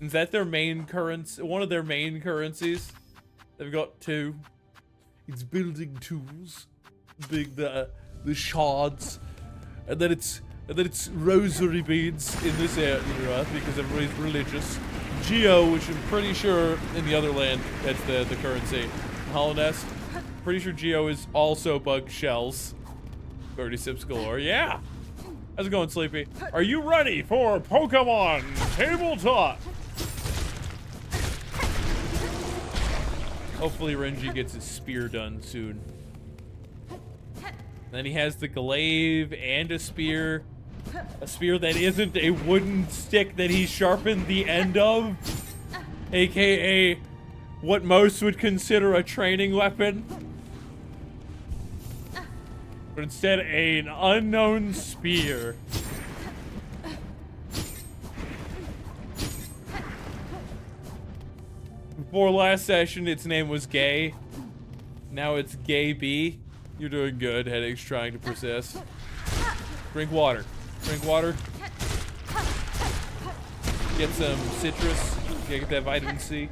Is that their main currency? One of their main currencies? They've got 2. It's building tools. The shards. And then it's rosary beads in this era because everybody's religious. Geo, which I'm pretty sure in the other land, that's the currency. Hollow Nest. Pretty sure Geo is also bug shells. 30 sips galore. Yeah. How's it going, Sleepy? Are you ready for Pokemon Tabletop? Hopefully Renji gets his spear done soon. Then he has the glaive and a spear. A spear that isn't a wooden stick that he sharpened the end of. AKA what most would consider a training weapon. But instead, an unknown spear. Before last session, its name was Gay. Now it's Gay B. You're doing good. Headache's trying to persist. Drink water. Drink water. Get some citrus. Get that vitamin C.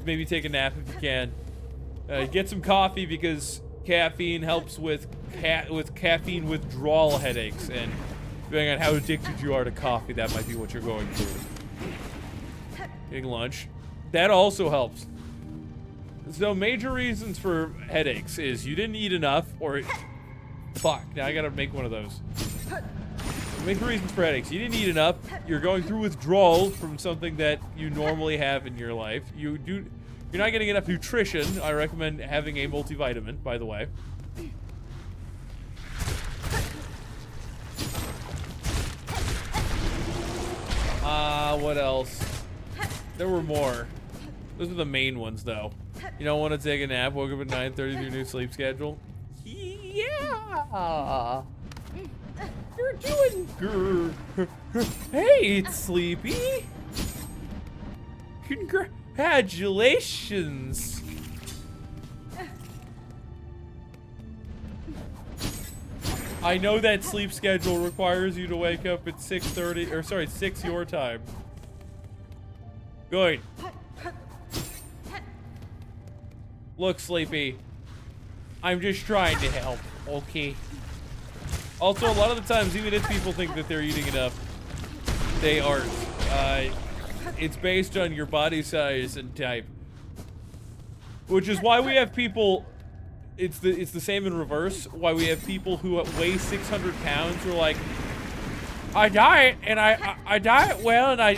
Maybe take a nap if you can. Get some coffee because caffeine helps with caffeine withdrawal headaches, and depending on how addicted you are to coffee, that might be what you're going through. Getting lunch. That also helps. So major reasons for headaches is you didn't eat enough, or fuck, now I gotta make one of those. Major reasons for headaches. You didn't eat enough, you're going through withdrawal from something that you normally have in your life. You're not getting enough nutrition. I recommend having a multivitamin, by the way. What else? There were more. Those are the main ones, though. You don't want to take a nap, woke up at 9:30 with your new sleep schedule? Yeah! You're doing good. Hey, it's Sleepy. Congratulations. I know that sleep schedule requires you to wake up at 6:30, or sorry, 6 your time. Good. Look, Sleepy, I'm just trying to help, okay? Also, a lot of the times, even if people think that they're eating enough, they aren't. It's based on your body size and type. Which is why we have people, it's the same in reverse, why we have people who weigh 600 pounds who are like, I diet, and I diet well, and I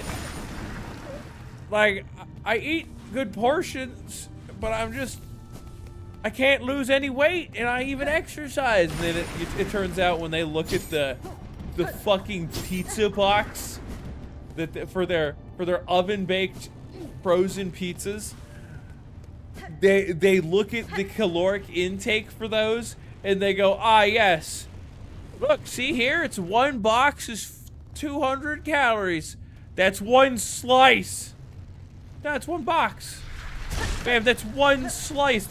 eat good portions, but I can't lose any weight, and I even exercise. And then it turns out when they look at the fucking pizza box that for their oven baked frozen pizzas, they look at the caloric intake for those and they go, ah yes, look, see here, it's one box is 200 calories. That's one slice. That's one box. Man, that's one slice.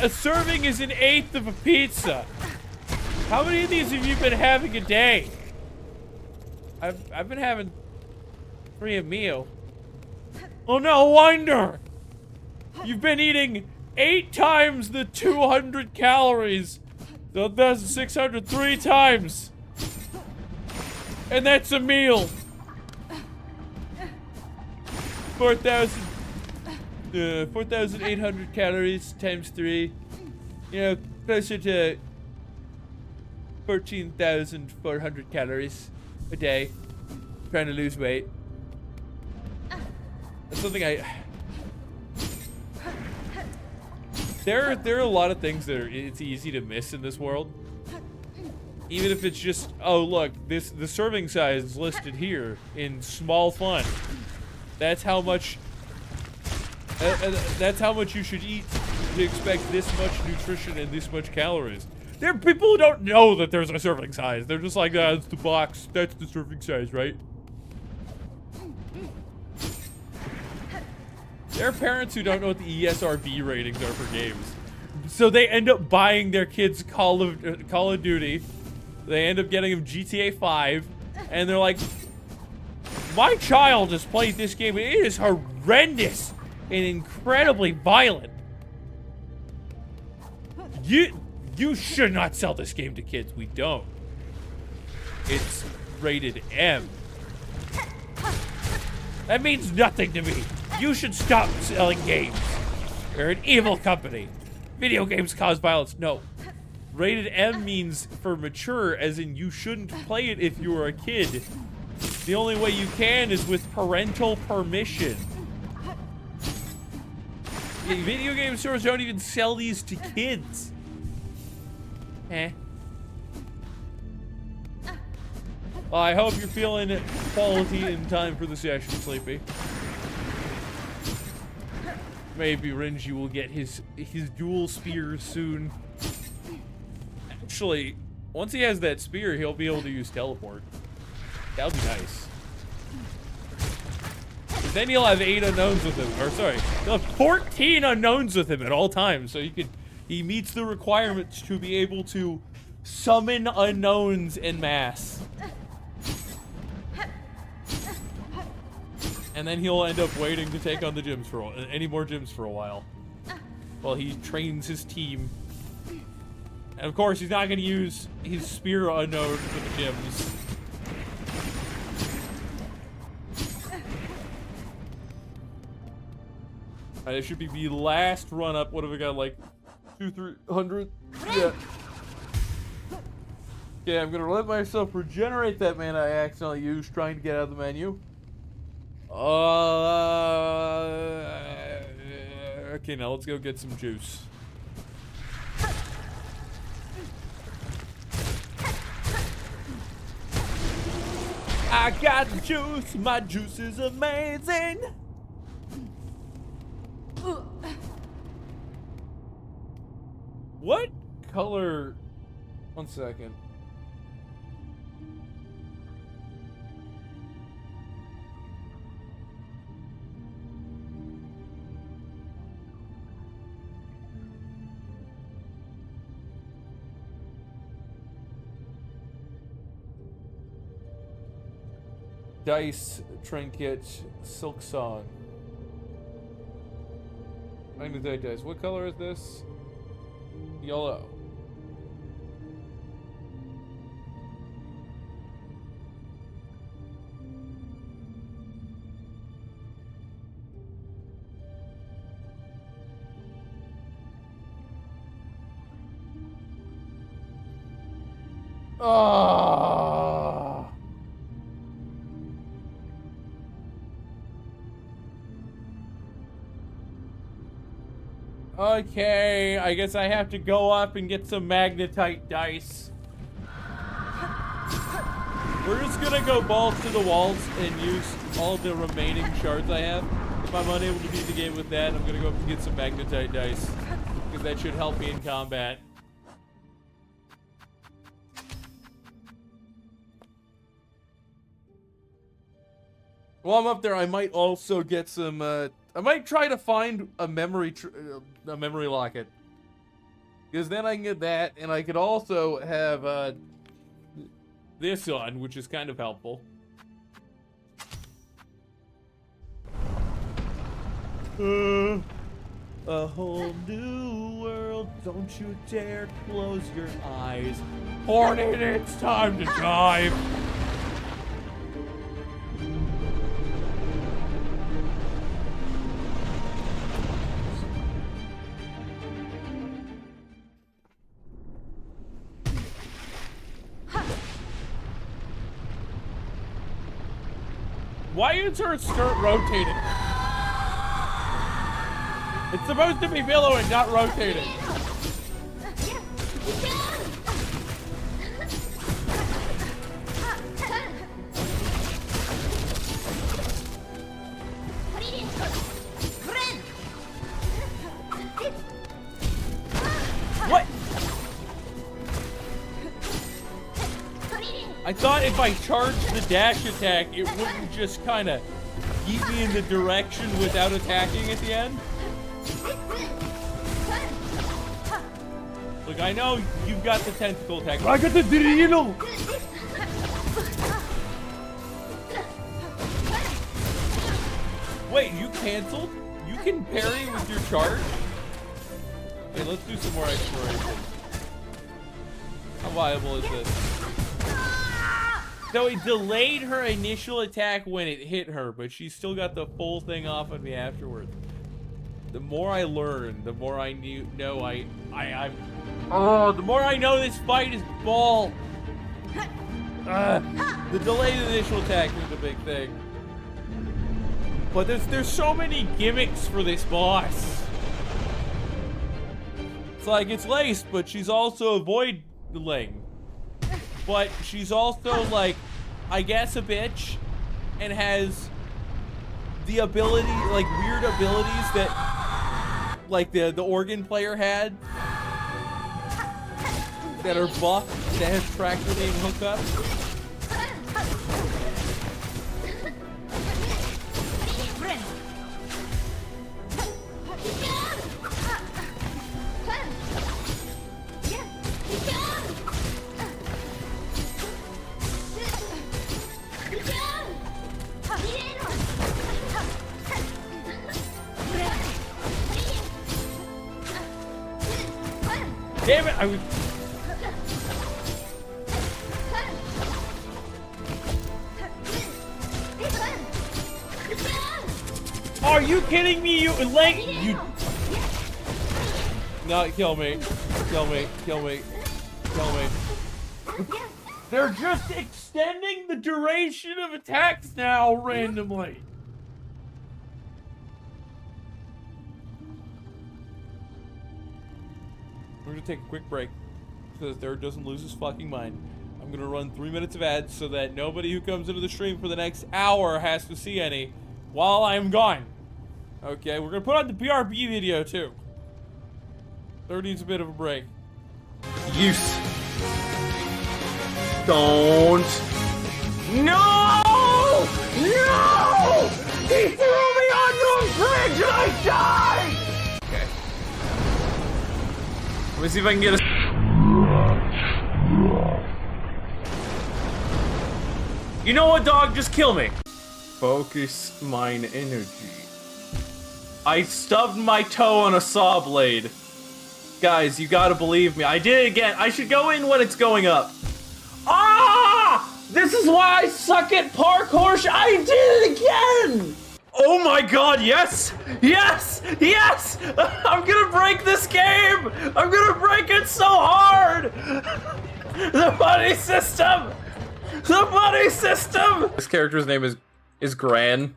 A serving is an eighth of a pizza. How many of these have you been having a day? I've been having 3 a meal. Oh, no wonder. You've been eating 8 times the 200 calories. So that's 603 times. And that's a meal. 4,800 calories times 3. You know, closer to 14,400 calories a day. Trying to lose weight. That's something There are a lot of things that it's easy to miss in this world. Even if it's just, oh look, the serving size is listed here in small font. That's how much you should eat to expect this much nutrition and this much calories. There are people who don't know that there's a serving size. They're just like, ah, it's the box. That's the serving size, right? There are parents who don't know what the ESRB ratings are for games. So they end up buying their kids Call of Duty. They end up getting them GTA 5. And they're like, my child has played this game. It is horrendous and incredibly violent. You should not sell this game to kids. We don't. It's rated M. That means nothing to me. You should stop selling games. You're an evil company. Video games cause violence. No. Rated M means for mature, as in you shouldn't play it if you are a kid. The only way you can is with parental permission. Video game stores don't even sell these to kids. Well, I hope you're feeling quality in time for the session, Sleepy. maybe Renji will get his dual spears soon. Actually, once he has that spear, he'll be able to use teleport. That would be nice. But then he'll have 8 unknowns with him. Or sorry, he'll have 14 unknowns with him at all times. So he meets the requirements to be able to summon unknowns en masse. And then he'll end up waiting to take on the gyms for any more gyms for a while. While he trains his team. And of course, he's not going to use his spear unknown for the gyms. Alright, this should be the last run up. What have we got, like 200-300? Yeah. Okay, I'm gonna let myself regenerate that mana I accidentally used trying to get out of the menu. Okay, now let's go get some juice. I got the juice, my juice is amazing. What color? 1 second. Dice, trinket, Silksong. Magnetite dice. What color is this? Yellow. Ah. Okay, I guess I have to go up and get some magnetite dice. We're just gonna go balls to the walls and use all the remaining shards I have. If I'm unable to beat the game with that, I'm gonna go up and get some magnetite dice. Because that should help me in combat. While I'm up there, I might also get some, I might try to find a memory locket. Because then I can get that, and I could also have, this on, which is kind of helpful. A whole new world, don't you dare close your eyes. Hornet, it's time to dive! Why is her skirt rotating? It's supposed to be billowing, not rotating. What? I thought if I charged the dash attack, it wouldn't just kind of keep me in the direction without attacking at the end. Look, I know you've got the tentacle attack. I got the drill! Wait, you canceled? You can parry with your charge? Okay, let's do some more exploration. How viable is this? So it delayed her initial attack when it hit her, but she still got the full thing off of me afterwards. The more I learn, the more I know the more I know this fight is ball. The delayed initial attack was the big thing. But there's so many gimmicks for this boss. It's like, it's laced, but she's also a voidling. But she's also, like, I guess a bitch, and has the ability, like, weird abilities that like the organ player had that are buff that has tractor name hookups. Damn it! I was. Are you kidding me? You No, kill me. Kill me. Kill me. Kill me. They're just extending the duration of attacks now randomly. We're gonna take a quick break so that Third doesn't lose his fucking mind. I'm gonna run 3 minutes of ads so that nobody who comes into the stream for the next hour has to see any while I'm gone. Okay, we're gonna put on the BRB video too. Third needs a bit of a break. Use. Don't. No! No! He threw me on the bridge and I died! Okay. Let me see if I can get a... You know what, dog? Just kill me. Focus mine energy. I stubbed my toe on a saw blade. Guys, you gotta believe me. I did it again. I should go in when it's going up. Ah! This is why I suck at parkour. I did it again! Oh my god, yes! Yes! Yes! I'm gonna break this game! I'm gonna break it so hard! The buddy system! The buddy system! This character's name is Gran.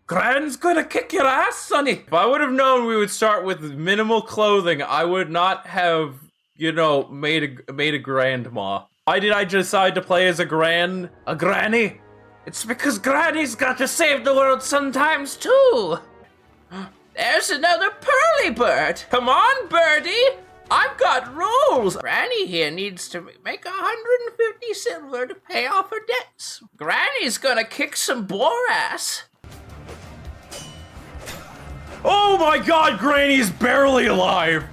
Gran's gonna kick your ass, Sonny! If I would have known we would start with minimal clothing, I would not have, you know, made a grandma. Why did I decide to play as a granny? It's because Granny's got to save the world sometimes, too! There's another pearly bird! Come on, birdie! I've got rules! Granny here needs to make 150 silver to pay off her debts. Granny's gonna kick some boar ass. Oh my god, Granny's barely alive!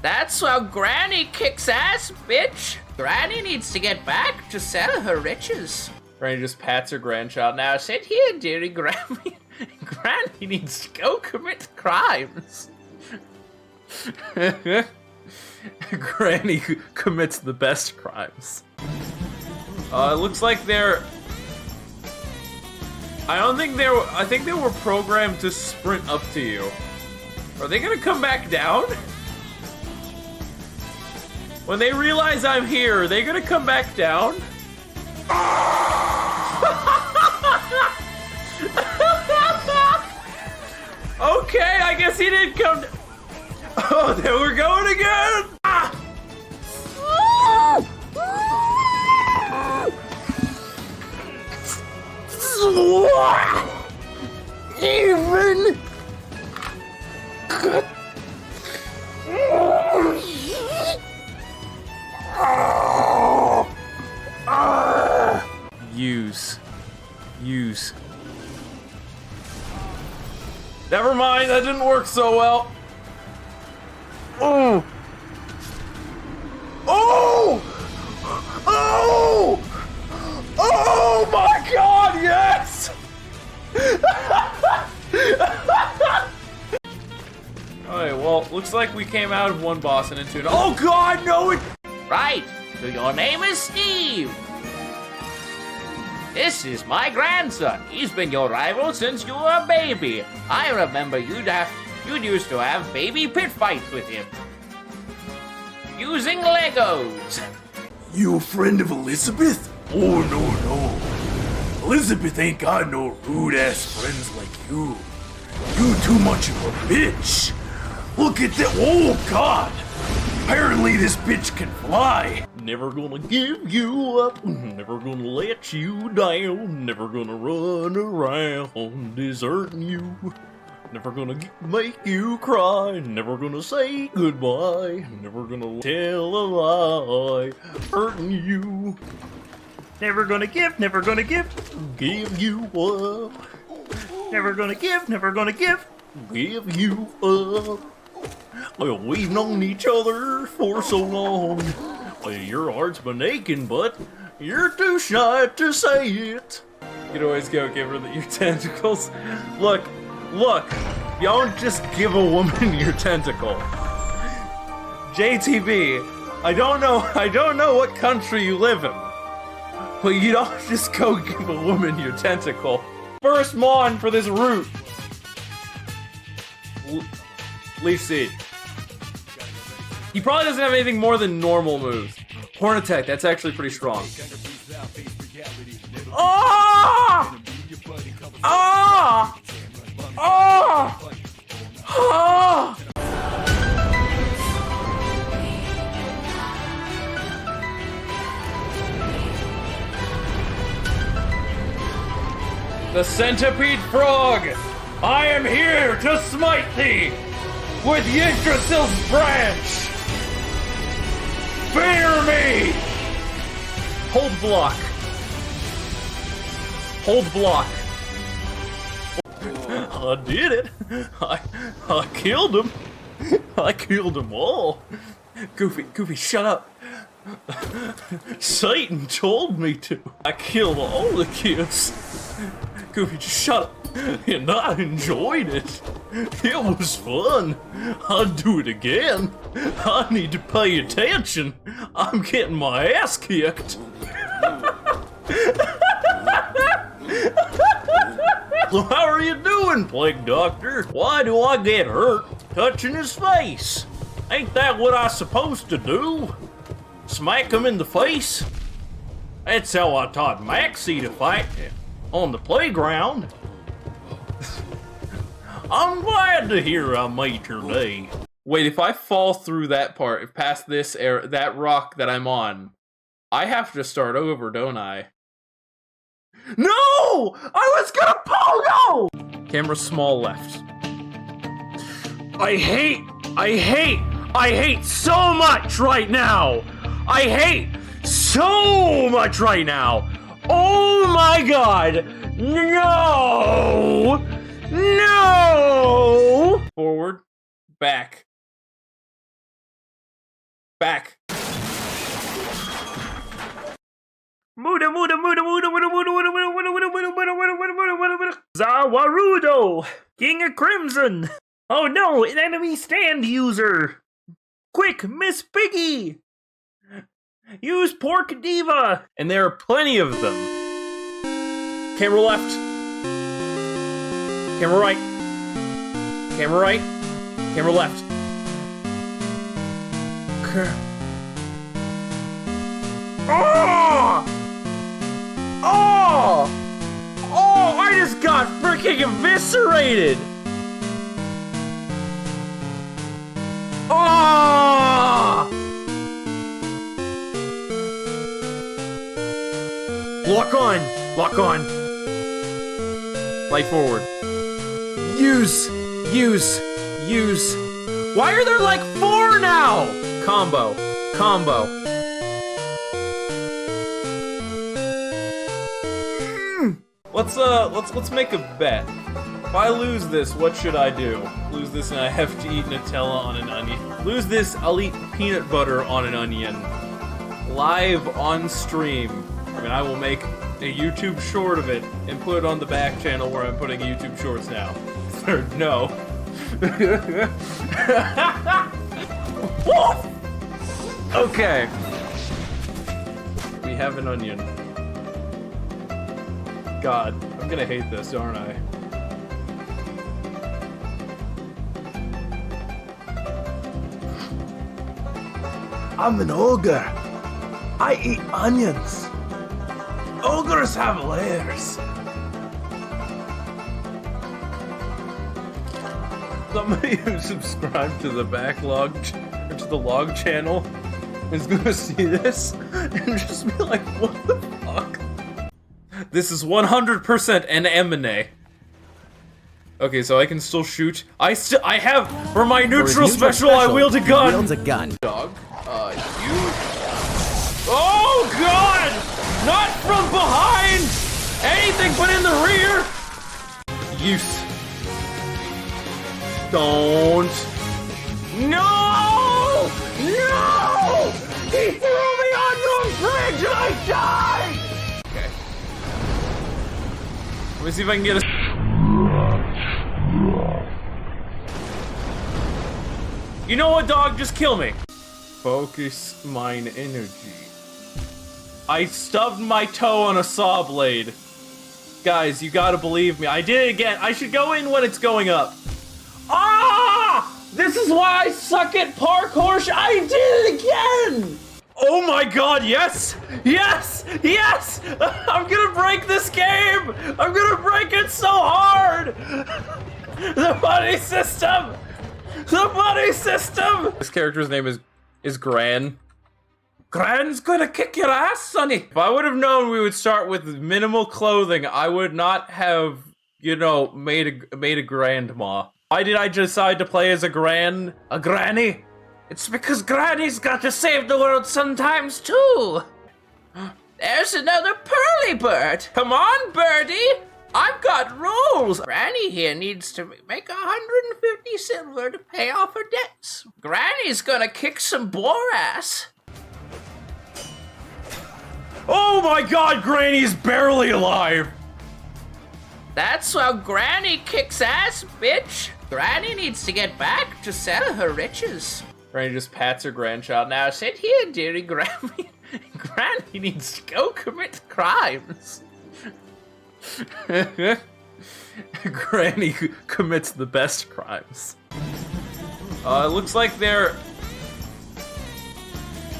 That's how Granny kicks ass, bitch! Granny needs to get back to sell her riches. Granny just pats her grandchild. Now sit here, dearie Granny. Granny needs to go commit crimes. Granny commits the best crimes. It looks like they're... I think they were programmed to sprint up to you. Are they gonna come back down? When they realize I'm here, are they gonna come back down? Okay, I guess he didn't come. Oh, there we're going again! Ah! Even. Use. Never mind, that didn't work so well. Oh! Oh! Oh! Oh my god, yes! Alright, well, looks like we came out of one boss and into an— oh god, no it— Right, so your name is Steve. This is my grandson. He's been your rival since you were a baby. I remember you'd used to have baby pit fights with him. Using Legos. You a friend of Elizabeth? Oh, no. Elizabeth ain't got no rude-ass friends like you. You too much of a bitch. Look at that. Oh, God. Apparently this bitch can fly. Never gonna give you up, never gonna let you down, never gonna run around deserting you. Never gonna make you cry, never gonna say goodbye, never gonna tell a lie, hurting you. Never gonna give you up. Never gonna give you up. Well, we've known each other for so long. Well, your heart's been aching, but you're too shy to say it. You can always go give her your tentacles. Look, you don't just give a woman your tentacle. JTB, I don't know what country you live in, but you don't just go give a woman your tentacle. First mon for this route. Leaf Seed. He probably doesn't have anything more than normal moves. Horn Attack, that's actually pretty strong. Oh! Oh! Oh! Oh! The Centipede Frog! I am here to smite thee with Yggdrasil's branch! Fear me! Hold block. Hold block. I did it. I killed him. I killed them all. Goofy, shut up. Satan told me to. I killed all the kids. Goofy, just shut up. And I enjoyed it. It was fun. I'd do it again. I need to pay attention. I'm getting my ass kicked. So how are you doing, Plague Doctor? Why do I get hurt touching his face? Ain't that what I'm supposed to do? Smack him in the face? That's how I taught Maxie to fight on the playground. I'm glad to hear I made your day. Wait, if I fall through that part, if past this that rock that I'm on, I have to start over, don't I? No! I was gonna pogo! Camera small left. I hate so much right now! I hate so much right now! Oh my god! No! No! Forward. Back. Back. Zawarudo! King of Crimson! Oh no, an enemy stand user! Quick, Miss Piggy! Use Pork Diva! And there are plenty of them. Camera left. Camera right. Camera right. Camera left. Oh! Oh! Oh! I just got freaking eviscerated! Oh! Lock on! Lock on! Light forward. Use! Why are there like 4 now? Combo. Let's make a bet. If I lose this, what should I do? Lose this and I have to eat Nutella on an onion. Lose this, I'll eat peanut butter on an onion. Live on stream. I mean, I will make a YouTube short of it and put it on the back channel where I'm putting YouTube shorts now. Third, no. Okay. We have an onion. God, I'm gonna hate this, aren't I? I'm an ogre. I eat onions. Ogres have layers. Somebody who subscribed to the backlog, or to the log channel, is gonna see this and just be like, what the fuck? This is 100% an M&A. Okay, so I can still shoot. I have, for my neutral special, I wield a gun. Wields a gun. Dog, you. Oh God! Not from behind! Anything but in the rear! Use. Don't. No! No! He threw me on your bridge and I died! Okay. Let me see if I can get a. You know what, dog? Just kill me. Focus mine energy. I stubbed my toe on a saw blade. Guys, you gotta believe me. I did it again. I should go in when it's going up. Ah! This is why I suck at parkour. I did it again! Oh my god, yes! Yes! Yes! I'm gonna break this game! I'm gonna break it so hard! The buddy system! The buddy system! This character's name is Gran. Gran's gonna kick your ass, Sonny! If I would have known we would start with minimal clothing, I would not have, you know, made a grandma. Why did I decide to play as a granny? It's because Granny's got to save the world sometimes, too! There's another pearly bird! Come on, birdie! I've got rules! Granny here needs to make 150 silver to pay off her debts. Granny's gonna kick some boar ass. Oh my god, Granny's barely alive! That's how Granny kicks ass, bitch! Granny needs to get back to sell her riches. Granny just pats her grandchild. Now sit here, dearie Granny. Granny needs to go commit crimes. Granny commits the best crimes. It looks like they're...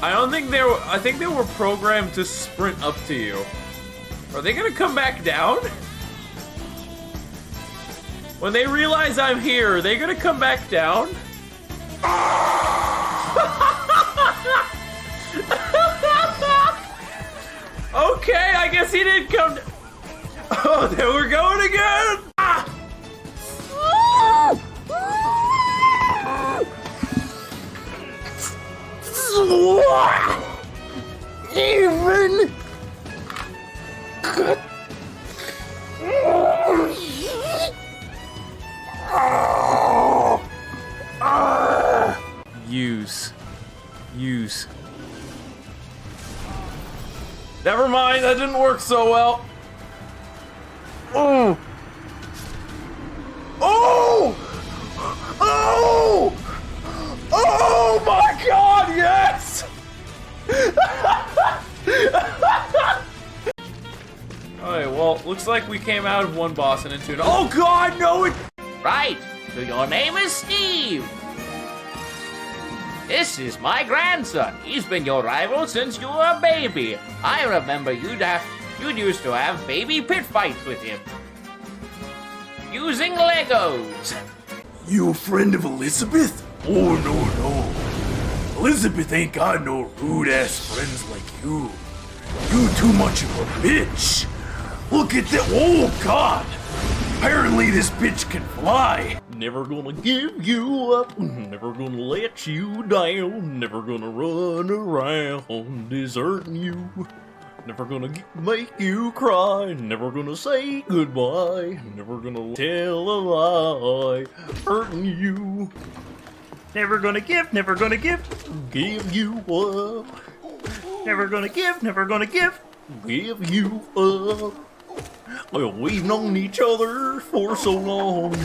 I think they were programmed to sprint up to you. Are they gonna come back down? When they realize I'm here, are they gonna come back down? Okay, I guess he didn't come. Oh, there we're going again! Ah! Even. Use. Never mind, that didn't work so well. Oh! Oh! Oh! Oh my god, yes! Alright, well, looks like we came out of one boss and into another. Oh god, no! Right, so your name is Steve. This is my grandson. He's been your rival since you were a baby. I remember you'd used to have baby pit fights with him. Using Legos. You a friend of Elizabeth? Oh, no. Elizabeth ain't got no rude-ass friends like you. You too much of a bitch. Look at that. Oh, God. Apparently this bitch can fly. Never gonna give you up, never gonna let you down, never gonna run around deserting you, never gonna make you cry, never gonna say goodbye, never gonna tell a lie, hurting you, never gonna give you up, never gonna give you up. Well, we've known each other for so long.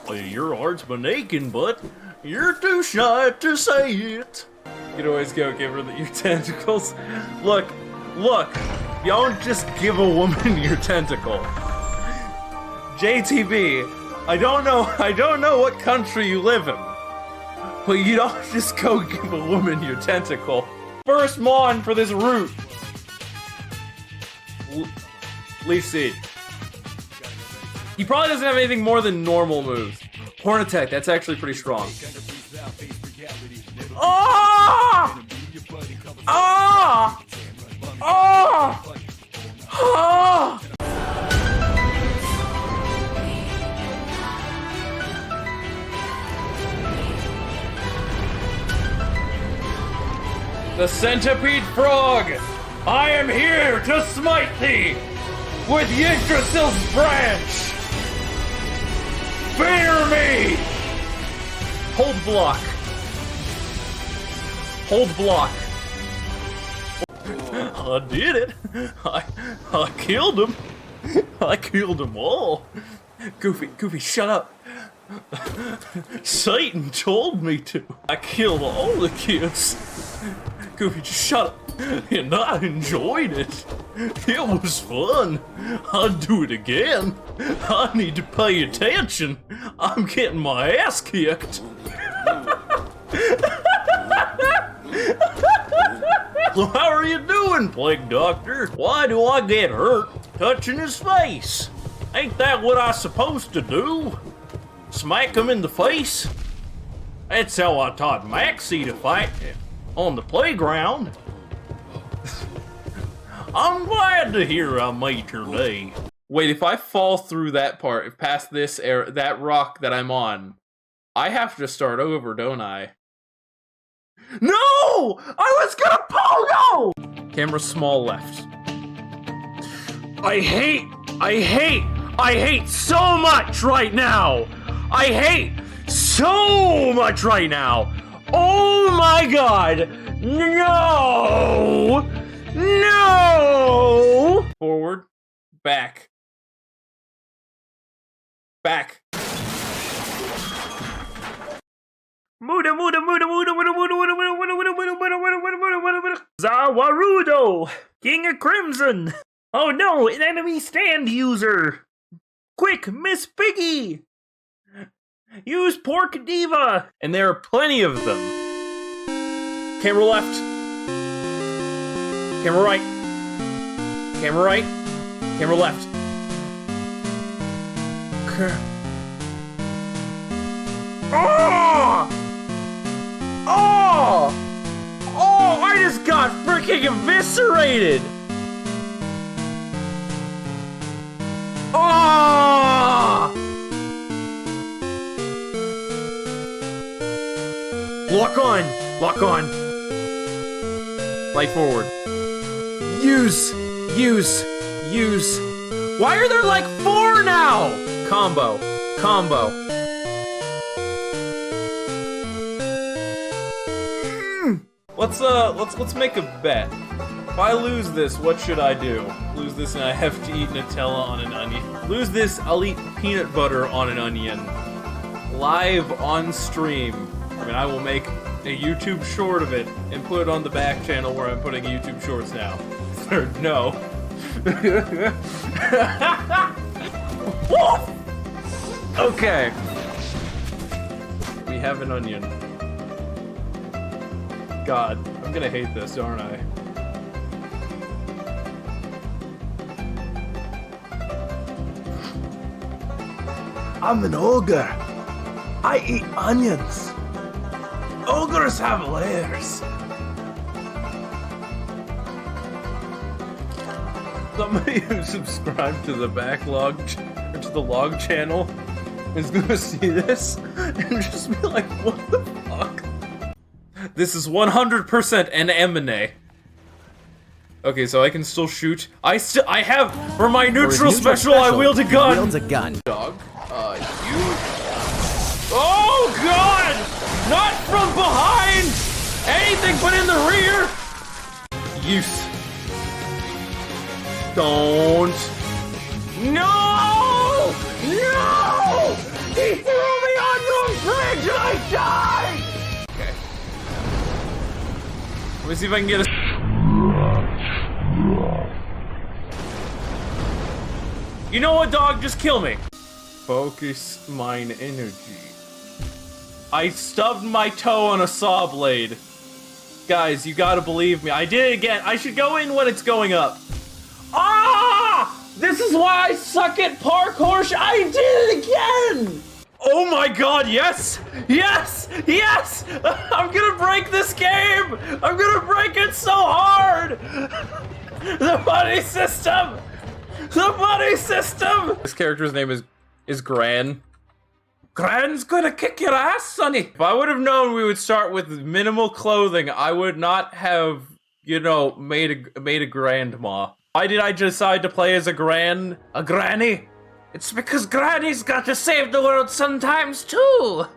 Well, your heart's been aching, but you're too shy to say it. You can always go give her your tentacles. Look, you don't just give a woman your tentacle. JTB, I don't know what country you live in, but you don't just go give a woman your tentacle. First mon for this route. Leaf Seed. He probably doesn't have anything more than normal moves. Horn Attack, that's actually pretty strong. Oh! Oh! Oh! Oh! The centipede frog! I am here to smite thee with Yggdrasil's branch! Fear me! Hold block. Hold block. I did it. I killed him. I killed them all. Goofy, shut up. Satan told me to. I killed all the kids. Goofy, just shut up. And I enjoyed it. It was fun. I'd do it again. I need to pay attention. I'm getting my ass kicked. So how are you doing, Plague Doctor? Why do I get hurt touching his face? Ain't that what I supposed to do? Smack him in the face? That's how I taught Maxie to fight on the playground. I'm glad to hear I made your day. Wait, if I fall through that part, if past this that rock that I'm on, I have to start over, don't I? No! I was gonna pogo! Camera small left. I hate so much right now. I hate so much right now. Oh my god. No. No. Forward. Back. Back. Zawarudo, King of Crimson. Oh no, an enemy stand user. Quick, Miss Piggy. Use Pork Diva. And there are plenty of them. Camera left. Camera right. Camera right. Camera left. Oh! Oh! Oh, I just got freaking eviscerated! Oh! Lock on! Lock on! Light forward. Use! Why are there like 4 now? Combo. Let's make a bet. If I lose this, what should I do? Lose this and I have to eat Nutella on an onion. Lose this, I'll eat peanut butter on an onion. Live on stream. I mean, I will make a YouTube short of it and put it on the back channel where I'm putting YouTube shorts now. Third, no. Okay. We have an onion. God, I'm gonna hate this, aren't I? I'm an ogre. I eat onions. Ogres have layers. Somebody who subscribed to the backlog, or to the log channel, is gonna see this and just be like, what the fuck? This is 100% an M&A. Okay, so I can still shoot. I have, for my neutral special, I wield a gun! Wields a gun. Dog, you... Oh, God! Not from behind! Anything but in the rear! Use. Don't. No! No! He threw me on your bridge and I died! Okay. Let me see if I can get a... You know what, dog? Just kill me. Focus mine energy. I stubbed my toe on a saw blade. Guys, you gotta believe me. I did it again. I should go in when it's going up. Ah! This is why I suck at parkour. I did it again! Oh my god, yes! Yes! Yes! I'm gonna break this game! I'm gonna break it so hard! The buddy system! The buddy system! This character's name is Gran. Gran's gonna kick your ass, sonny. If I would have known we would start with minimal clothing, I would not have, you know, made a grandma. Why did I decide to play as a granny? It's because granny's got to save the world sometimes too.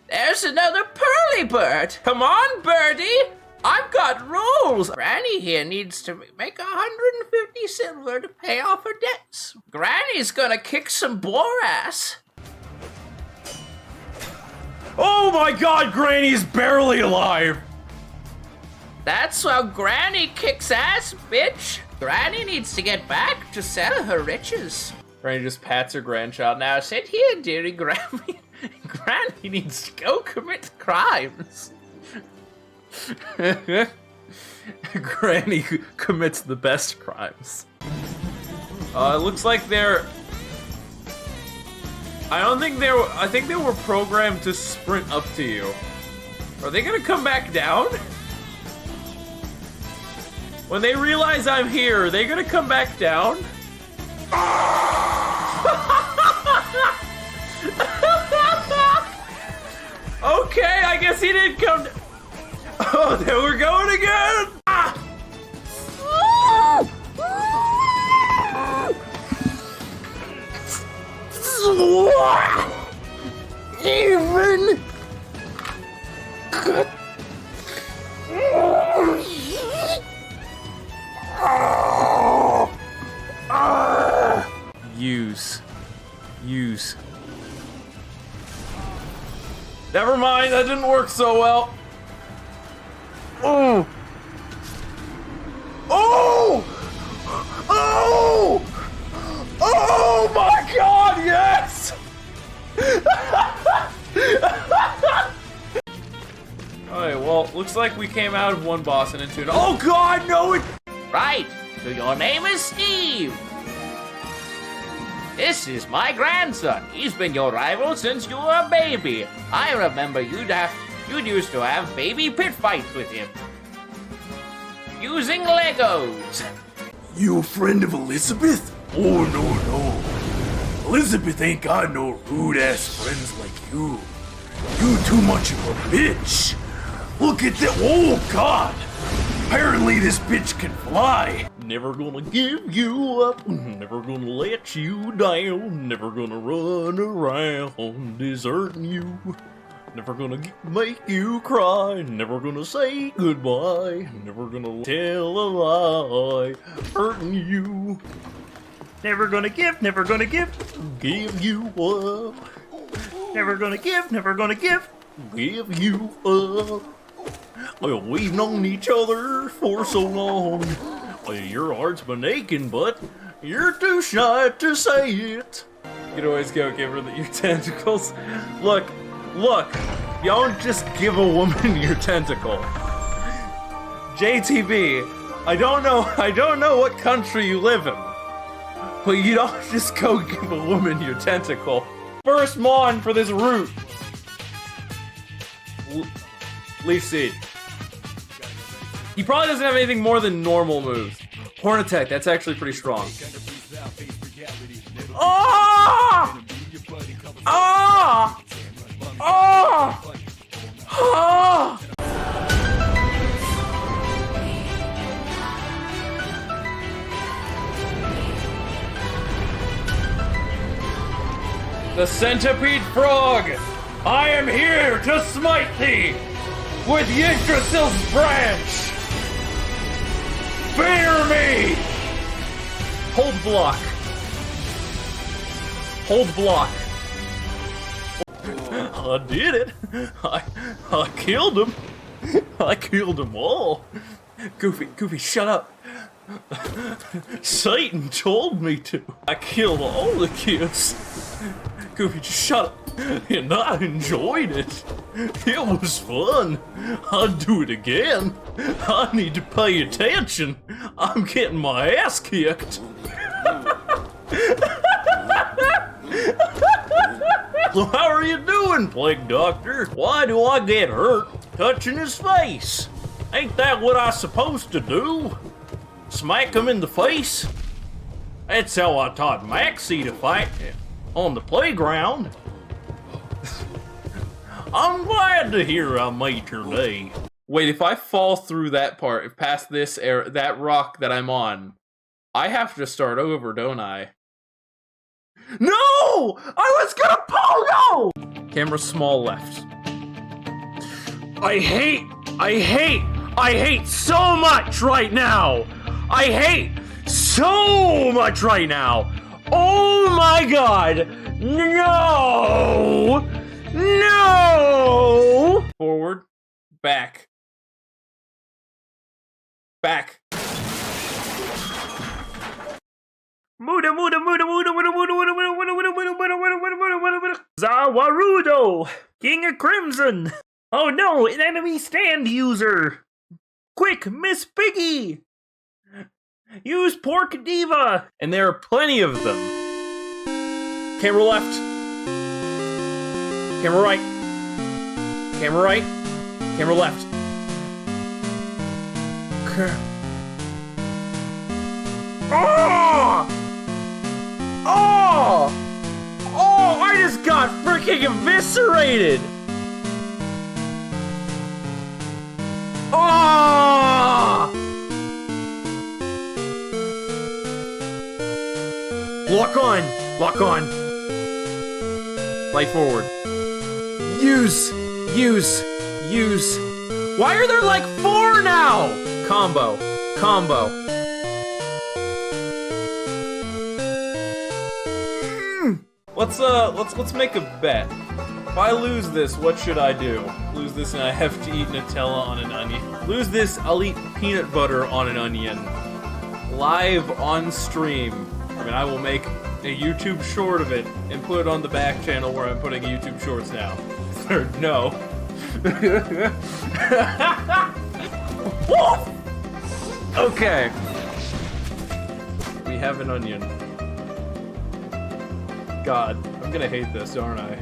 There's another pearly bird. Come on, birdie. I've got rules. Granny here needs to make 150 silver to pay off her debts. Granny's gonna kick some boar ass. Oh my god, Granny's barely alive! That's how Granny kicks ass, bitch. Granny needs to get back to sell her riches. Granny just pats her grandchild. Now sit here, dearie Granny. Granny needs to go commit crimes. Granny commits the best crimes. It looks like they're... I think they were programmed to sprint up to you. Are they gonna come back down? When they realize I'm here, are they gonna come back down? Okay, I guess he didn't come. Oh, there we're going again! Ah! Even use. Never mind, that didn't work so well. Oh! Oh! Oh! Oh my god, yes! Alright, well, looks like we came out of one boss and into an— oh god, no it— Right, so your name is Steve. This is my grandson. He's been your rival since you were a baby. I remember you'd used to have baby pit fights with him. Using Legos. You a friend of Elizabeth? Oh, no. Elizabeth ain't got no rude-ass friends like you. You too much of a bitch. Look at that. Oh, God. Apparently this bitch can fly. Never gonna give you up, never gonna let you down, never gonna run around deserting you, never gonna make you cry, never gonna say goodbye, never gonna tell a lie, hurting you, never gonna give you up, never gonna give you up. Well, we've known each other for so long. Well, your heart's been aching, but you're too shy to say it. You can always go give her your tentacles. Look, you don't just give a woman your tentacle. JTB, I don't know what country you live in, but you don't just go give a woman your tentacle. First mon for this route. Leaf Seed. He probably doesn't have anything more than normal moves. Horn Attack, that's actually pretty strong. Oh! Oh! Oh! Oh! The Centipede Frog! I am here to smite thee with Yggdrasil's branch! Fear me! Hold block. Hold block. I did it. I killed him. I killed them all. Goofy, shut up. Satan told me to. I killed all the kids. Goofy, just shut up. And I enjoyed it. It was fun. I'd do it again. I need to pay attention. I'm getting my ass kicked. So how are you doing, Plague Doctor? Why do I get hurt touching his face? Ain't that what I'm supposed to do? Smack him in the face? That's how I taught Maxie to fight on the playground. I'm glad to hear I made your day. Wait, if I fall through that part, past this air, that rock that I'm on, I have to start over, don't I? No! I was gonna pull no! Camera small left. I hate so much right now! I hate so much right now! Oh my god! No! No! Forward. Back. Back. Zawarudo! King of Crimson! Oh no, an enemy stand user! Quick, Miss Piggy! Use Pork Diva! And there are plenty of them. Camera left. Camera right. Camera right. Camera left. Oh! Oh! Oh, I just got freaking eviscerated! Oh! Lock on! Lock on! Light forward. Use! Why are there like 4 now? Combo. Combo. Let's make a bet. If I lose this, what should I do? Lose this and I have to eat Nutella on an onion. Lose this, I'll eat peanut butter on an onion. Live on stream. I mean, I will make a YouTube short of it and put it on the back channel where I'm putting YouTube shorts now. Third, no. Okay. We have an onion. God, I'm gonna hate this, aren't I?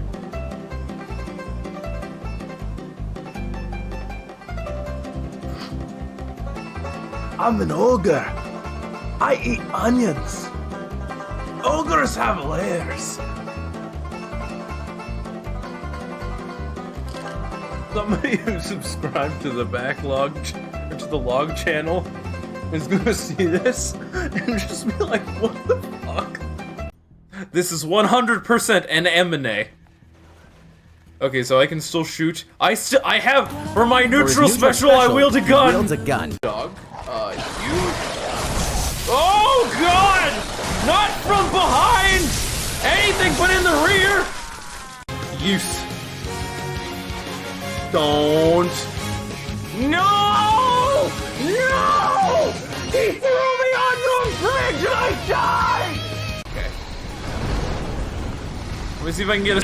I'm an ogre. I eat onions. Ogres have layers. Somebody who subscribed to the backlog, or to the log channel, is gonna see this and just be like, what the fuck? This is 100% an M&A. Okay, so I can still shoot. I have, for my neutral special, I wield a gun! Wields a gun. Dog, you... Oh, God! Not from behind! Anything but in the rear! Use. Don't. No! No! He threw me onto a bridge and I died! Okay. Let me see if I can get a...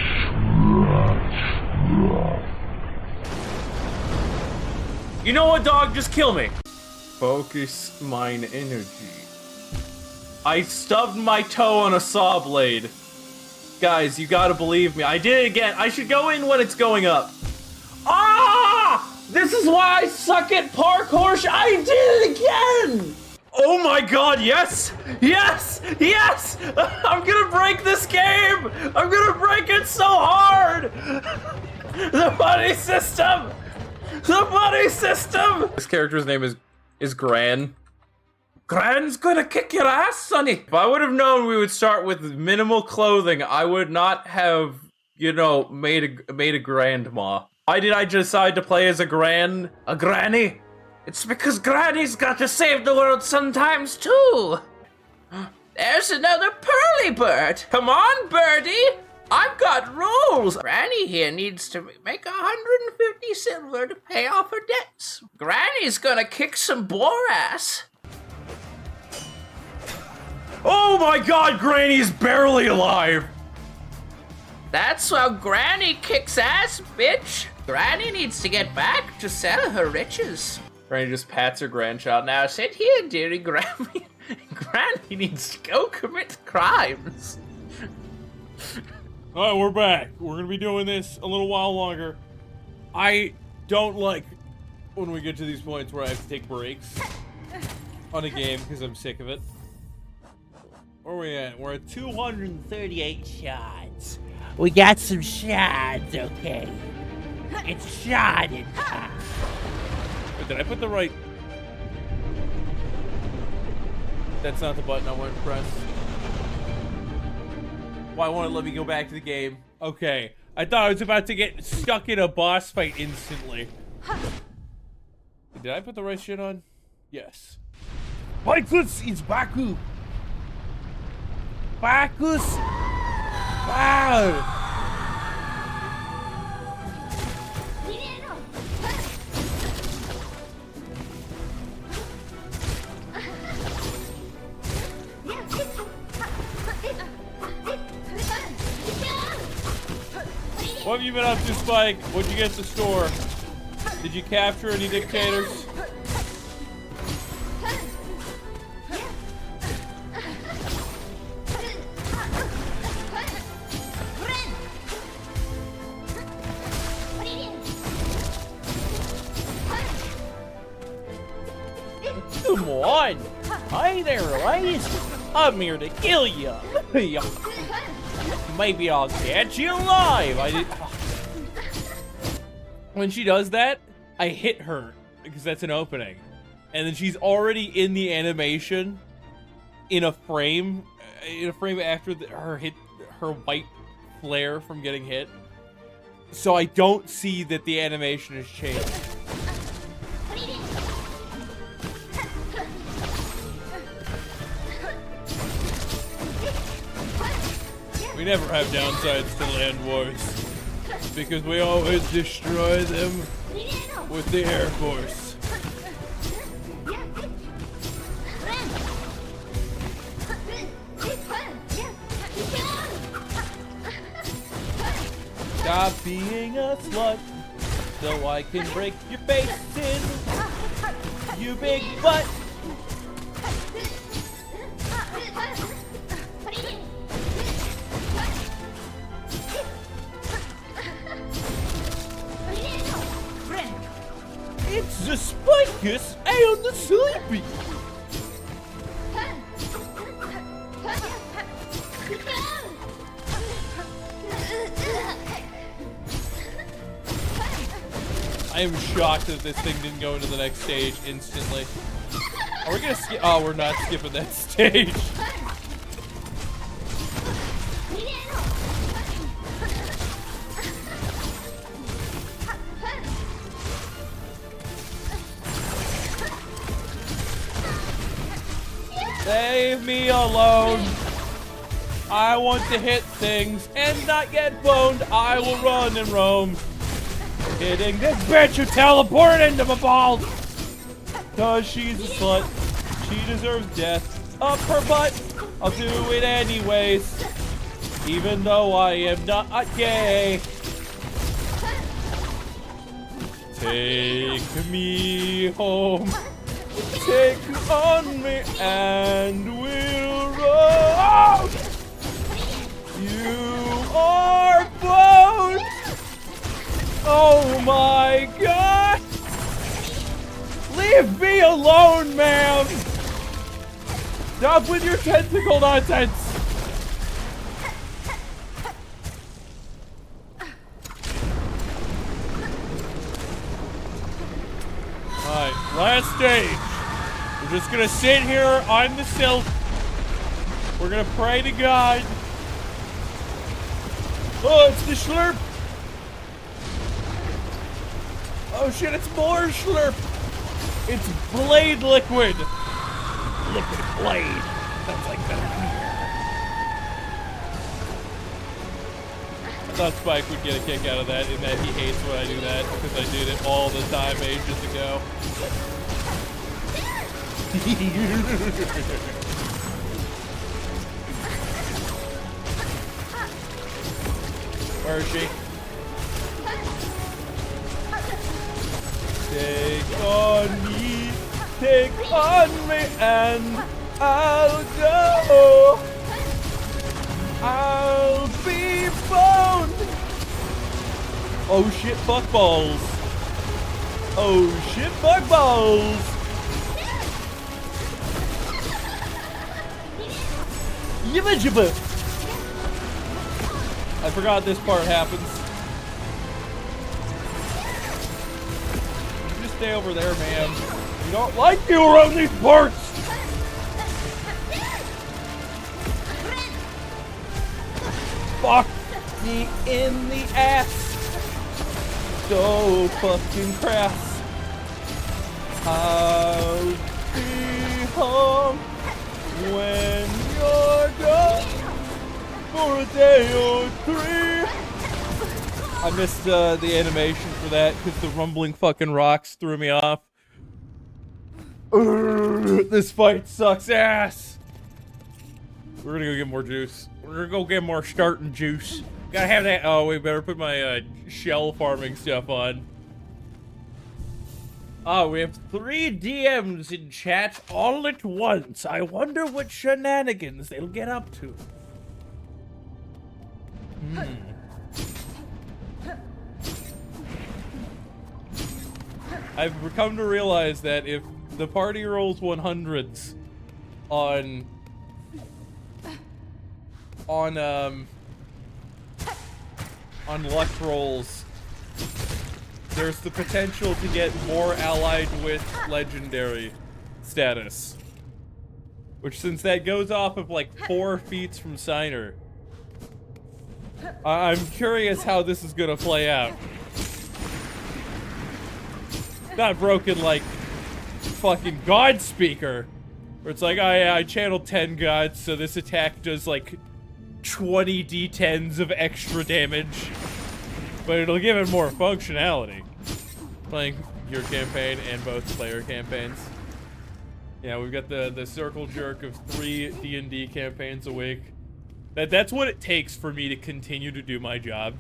You know what, dog? Just kill me. Focus mine energy. I stubbed my toe on a saw blade. Guys, you gotta believe me. I did it again. I should go in when it's going up. Ah! This is why I suck at parkour. I did it again! Oh my god, yes! Yes! Yes! I'm gonna break this game! I'm gonna break it so hard! The buddy system! The buddy system! This character's name is Gran. Gran's gonna kick your ass, sonny! If I would have known we would start with minimal clothing, I would not have, you know, made a grandma. Why did I decide to play as a granny? It's because granny's got to save the world sometimes, too! There's another pearly bird! Come on, birdie! I've got rules! Granny here needs to make 150 silver to pay off her debts. Granny's gonna kick some boar ass. Oh my god, Granny's barely alive! That's how Granny kicks ass, bitch! Granny needs to get back to sell her riches. Granny just pats her grandchild. Now sit here, dearie Granny. Granny needs to go commit crimes. Alright, we're back. We're gonna be doing this a little while longer. I don't like when we get to these points where I have to take breaks on a game because I'm sick of it. Where are we at? We're at 238 shots. We got some shots, okay. It's shining. Wait, did I put the right... That's not the button I wanted to press. Why won't it let me go back to the game? Okay. I thought I was about to get stuck in a boss fight instantly. Did I put the right shit on? Yes. Bacchus is Baku. Bacchus. Wow. What have you been up to, Spike? What'd you get at the store? Did you capture any dictators? Come on! Hi there, Elias! I'm here to kill you! Maybe I'll catch you alive! When she does that, I hit her, because that's an opening. And then she's already in the animation, in a frame after her white flare from getting hit. So I don't see that the animation has changed. We never have downsides to land wars, because we always destroy them with the Air Force. Stop being a slut, so I can break your face in, you big butt. It's the Spikus and the Sleepy. I am shocked that this thing didn't go into the next stage instantly. Are we gonna skip? Oh, we're not skipping that stage. Leave me alone. I want to hit things and not get boned. I will run and roam. Hitting this bitch who teleported into my balls. Cause she's a slut. She deserves death. Up her butt. I'll do it anyways. Even though I am not gay. Take me home. Take on me and we'll roll. You are both. Oh my God. Leave me alone, ma'am. Stop with your tentacle nonsense. Alright, last stage. We're just gonna sit here on the silk. We're gonna pray to God. Oh, it's the slurp. Oh shit, it's more slurp. It's blade liquid. Liquid blade. Sounds like better beer. I thought Spike would get a kick out of that, in that he hates when I do that, because I did it all the time ages ago. Where is she? Take on me, and I'll go. I'll be boned. Oh shit, fuck balls. Oh shit, fuck balls. Yibba jibba. I forgot this part happens. stay over there, ma'am. We don't like you around these parts! Fuck me in the ass! So fucking crass. I'll be home when you're gone for a day or three. I missed the animation for that because the rumbling fucking rocks threw me off. This fight sucks ass. We're gonna go get more juice. We're gonna go get more starting juice. Gotta have that. Oh, we better put my shell farming stuff on. Oh, we have 3 DMs in chat all at once. I wonder what shenanigans they'll get up to. I've come to realize that if the party rolls 100s on luck rolls, there's the potential to get more allied with legendary status. Which, since that goes off of like 4 feats from Signer, I'm curious how this is gonna play out. Not broken like fucking God Speaker, where it's like, oh yeah, I channeled 10 gods, so this attack does like 20 d10s of extra damage. But it'll give it more functionality. Playing your campaign and both player campaigns. Yeah, we've got the circle jerk of 3 D&D campaigns a week. That's what it takes for me to continue to do my job.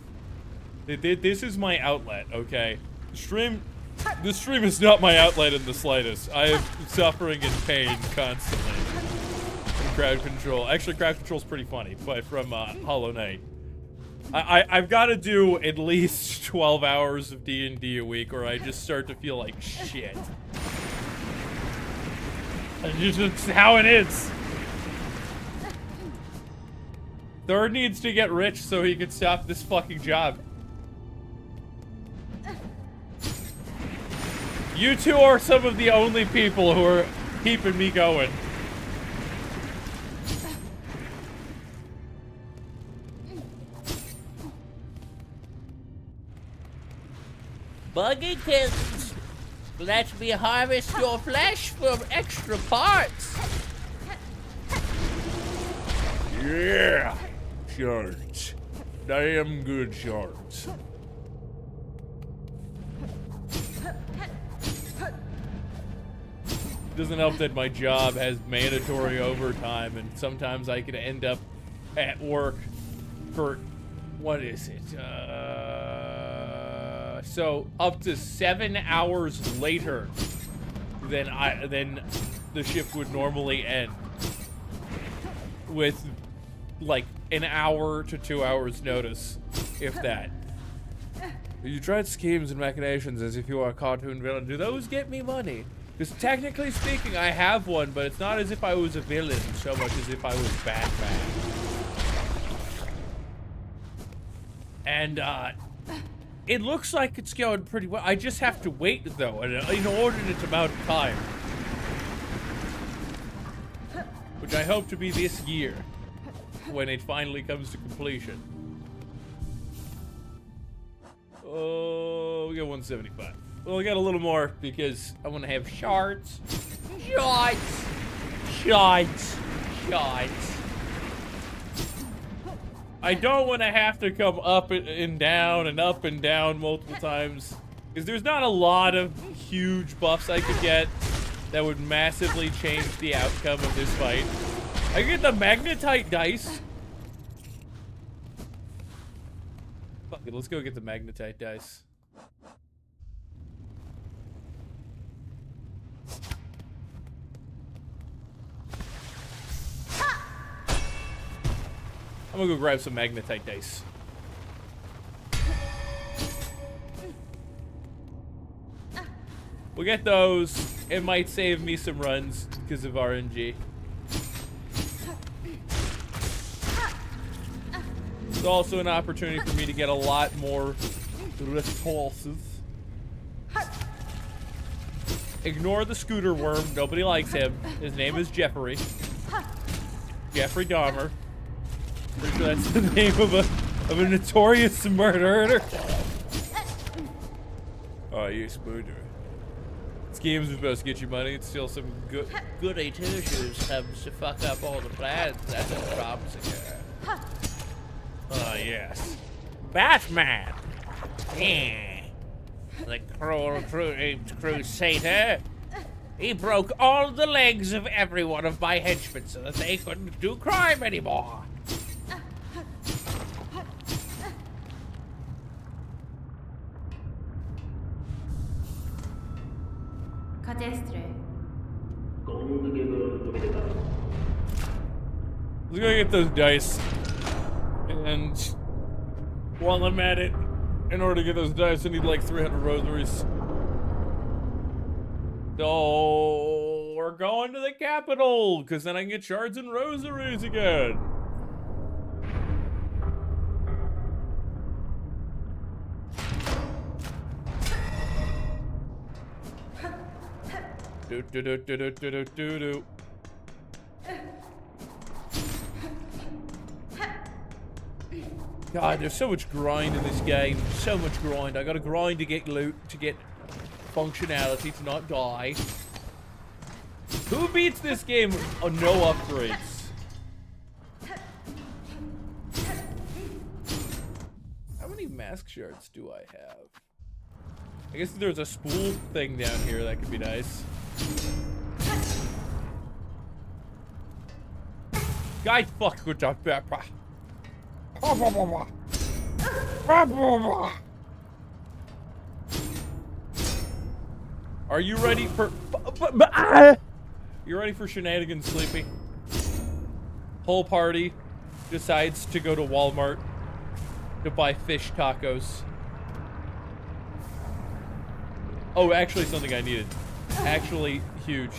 This is my outlet, okay? The stream is not my outlet in the slightest. I am suffering in pain constantly. From crowd control. Actually, crowd control is pretty funny, but from Hollow Knight. I've got to do at least 12 hours of D&D a week, or I just start to feel like shit. It's how it is. Third needs to get rich so he can stop this fucking job. You two are some of the only people who are keeping me going. Buggy kittens, let me harvest your flesh for extra parts. Yeah, shards. Damn good shards. Doesn't help that my job has mandatory overtime, and sometimes I could end up at work for, what is it? So up to 7 hours later than the shift would normally end, with like an hour to 2 hours notice, if that. You tried schemes and machinations as if you were a cartoon villain. Do those get me money? Because technically speaking, I have one, but it's not as if I was a villain so much as if I was Batman. And, it looks like it's going pretty well. I just have to wait, though, an inordinate amount of time. Which I hope to be this year, when it finally comes to completion. Oh, we got 175. Well, we got a little more because I want to have shards. Shards. Shards. Shards. I don't want to have to come up and down multiple times, because there's not a lot of huge buffs I could get that would massively change the outcome of this fight. I get the magnetite dice. Fuck it, let's go get the magnetite dice. I'm gonna go grab some magnetite dice. We'll get those. It might save me some runs because of RNG. It's also an opportunity for me to get a lot more resources. Ignore the scooter worm. Nobody likes him. His name is Jeffrey. Jeffrey Dahmer. Pretty sure that's the name of a notorious murderer. Oh, you spooder. Schemes are supposed to get you money and steal some Goody two-shoes comes to fuck up all the plans. That's what the problems are. Oh, yes. Batman! Yeah. The cruel crusader. He broke all the legs of every one of my henchmen so that they couldn't do crime anymore. Let's go get those dice. And while I'm at it, in order to get those dice, I need like 300 rosaries. So we're going to the capital, because then I can get shards and rosaries again. Do do do do do do do do do. God, there's so much grind in this game. So much grind. I gotta grind to get loot, to get functionality, to not die. Who beats this game on no upgrades? How many mask shards do I have? I guess there's a spool thing down here that could be nice. Guy, fuck with that pepper. Are you ready for? You ready for shenanigans, Sleepy? Whole party decides to go to Walmart to buy fish tacos. Oh, actually, something I needed. Actually, huge.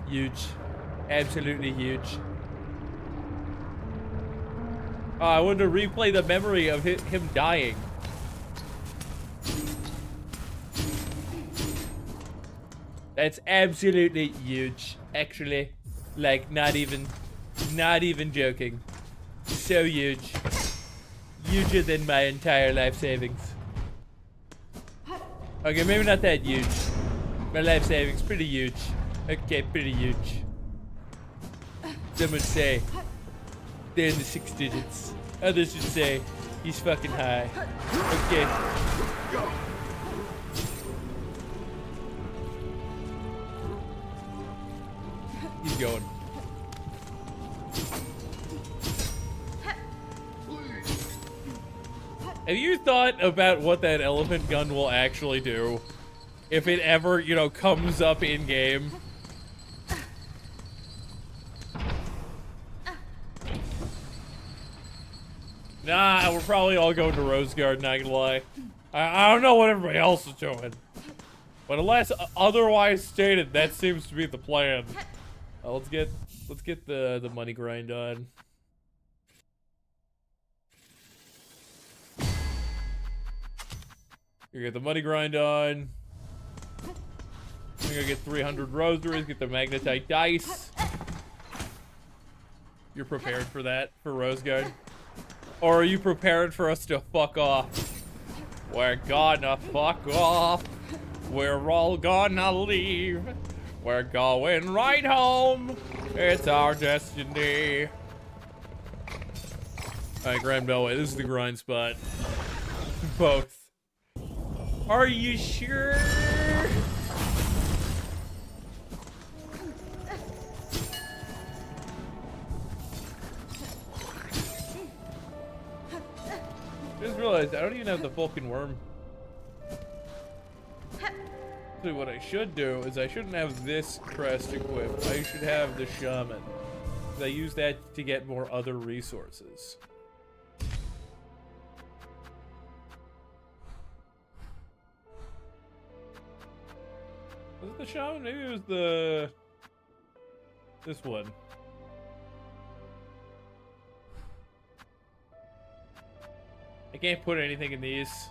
Huge. Absolutely huge. I wanted to replay the memory of him dying. That's absolutely huge. Actually, like, not even joking. So huge. Huger than my entire life savings. Okay, maybe not that huge. My life savings, pretty huge. Okay, pretty huge. Some would say they're in the 6 digits. Others would say he's fucking high. Okay. He's going. Have you thought about what that elephant gun will actually do? If it ever, you know, comes up in game? Nah, we're probably all going to Rose Garden, not gonna lie. I don't know what everybody else is doing. But unless otherwise stated, that seems to be the plan. Let's get the money grind on. You get the money grind on. We're gonna get 300 rosaries, get the magnetite dice. You're prepared for that, for Rose Garden? Or are you prepared for us to fuck off? We're gonna fuck off. We're all gonna leave. We're going right home. It's our destiny. Alright, Grand Bellway, this is the grind spot. Both. Are you sure? Just realized I don't even have the fucking worm. So what I should do is I shouldn't have this crest equipped. I should have the shaman. I use that to get more other resources. Was it the shaman? Maybe it was this one. I can't put anything in these.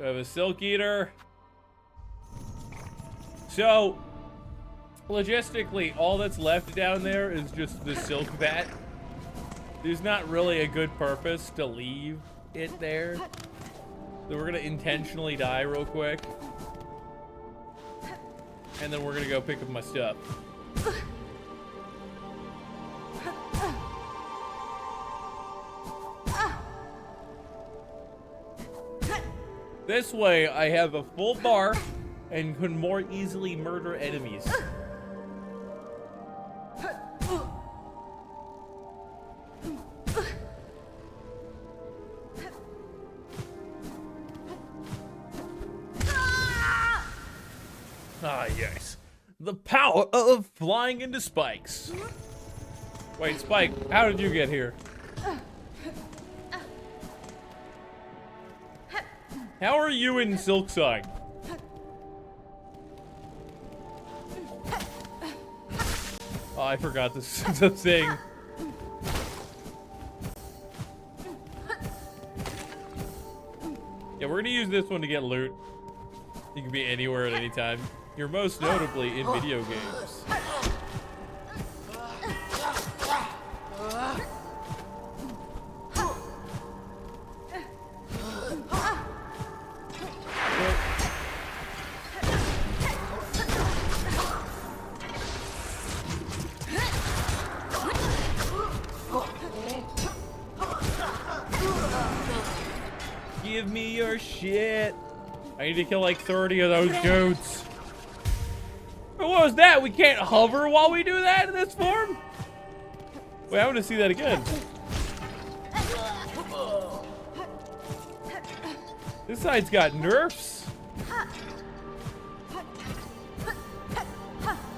We have a Silk Eater. So, logistically, all that's left down there is just the Silk Vat. There's not really a good purpose to leave it there. So we're gonna intentionally die real quick. And then we're gonna go pick up my stuff. This way, I have a full bar and can more easily murder enemies. Ah, yes. The power of flying into spikes. Wait, Spike, how did you get here? How are you in Silksong? Oh, I forgot this thing. Yeah, we're gonna use this one to get loot. You can be anywhere at any time. You're most notably in video games. Give me your shit. I need to kill like 30 of those dudes. What was that? We can't hover while we do that in this form? Wait, I want to see that again. This side's got nerfs.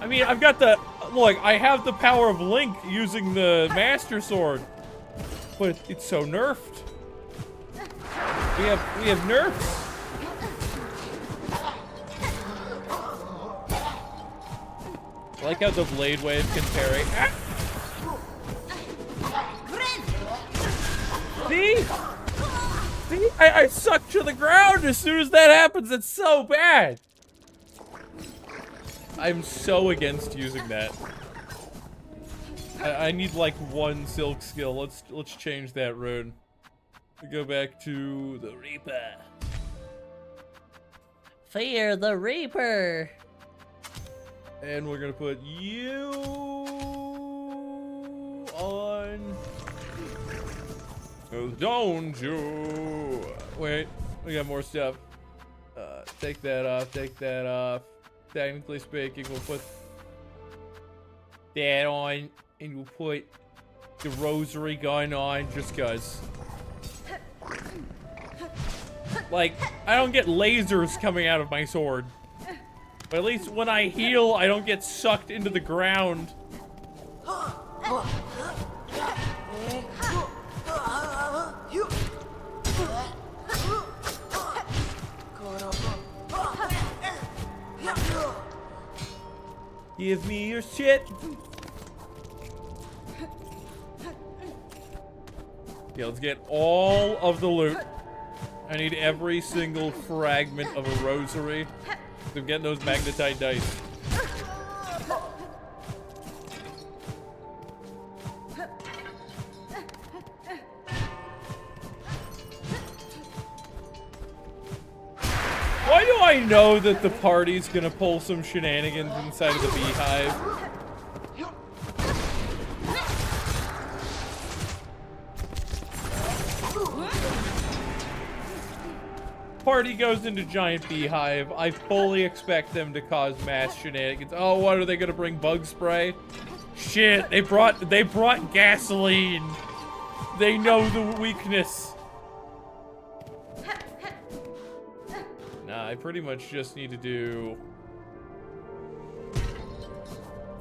I mean, I've got the... Look, I have the power of Link using the Master Sword. But it's so nerfed. We have nerfs. I like how the blade wave can parry. Ah! See? See? I suck to the ground as soon as that happens. It's so bad. I'm so against using that. I need like one silk skill. Let's change that rune. We go back to the Reaper. Fear the Reaper. And we're gonna put you on. Oh, don't you? Wait, we got more stuff. Take that off. Take that off. Technically speaking, we'll put that on, and we'll put the rosary gun on, just cause. Like, I don't get lasers coming out of my sword. But at least when I heal, I don't get sucked into the ground. Give me your shit. Yeah, let's get all of the loot. I need every single fragment of a rosary. I'm getting those magnetite dice. Why do I know that the party's gonna pull some shenanigans inside of the beehive? Party goes into giant beehive. I fully expect them to cause mass shenanigans. Oh, what are they gonna bring? Bug spray? Shit, they brought gasoline. They know the weakness. Nah, I pretty much just need to do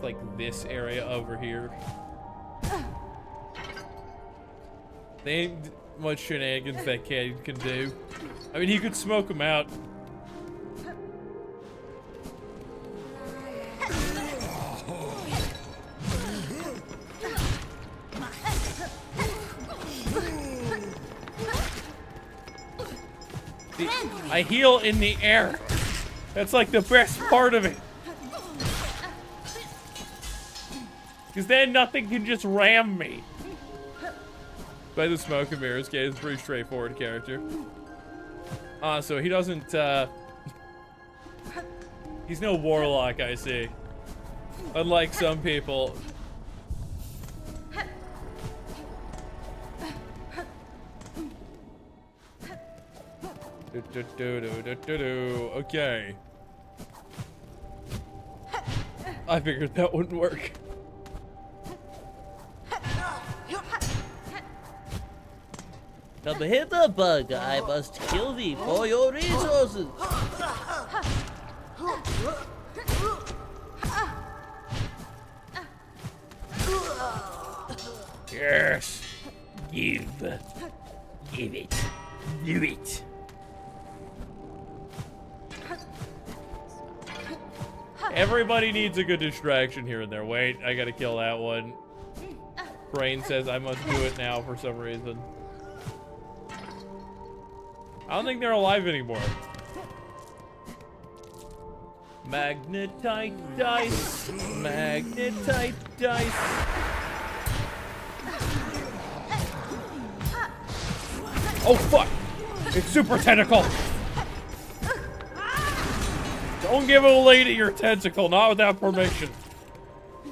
like this area over here. They ain't much shenanigans that kid can do. I mean, he could smoke them out. I heal in the air. That's like the best part of it. Because then nothing can just ram me. By the smoke and mirrors, Kate is a pretty straightforward character. So he doesn't, he's no warlock, I see. Unlike some people. Okay. I figured that wouldn't work. Come hither, bug. I must kill thee for your resources. Yes. Give it. Do it. Everybody needs a good distraction here and there. Wait, I gotta kill that one. Brain says I must do it now for some reason. I don't think they're alive anymore. Magnetite dice. Magnetite dice. Oh fuck! It's super tentacle! Don't give a lady your tentacle, not without permission.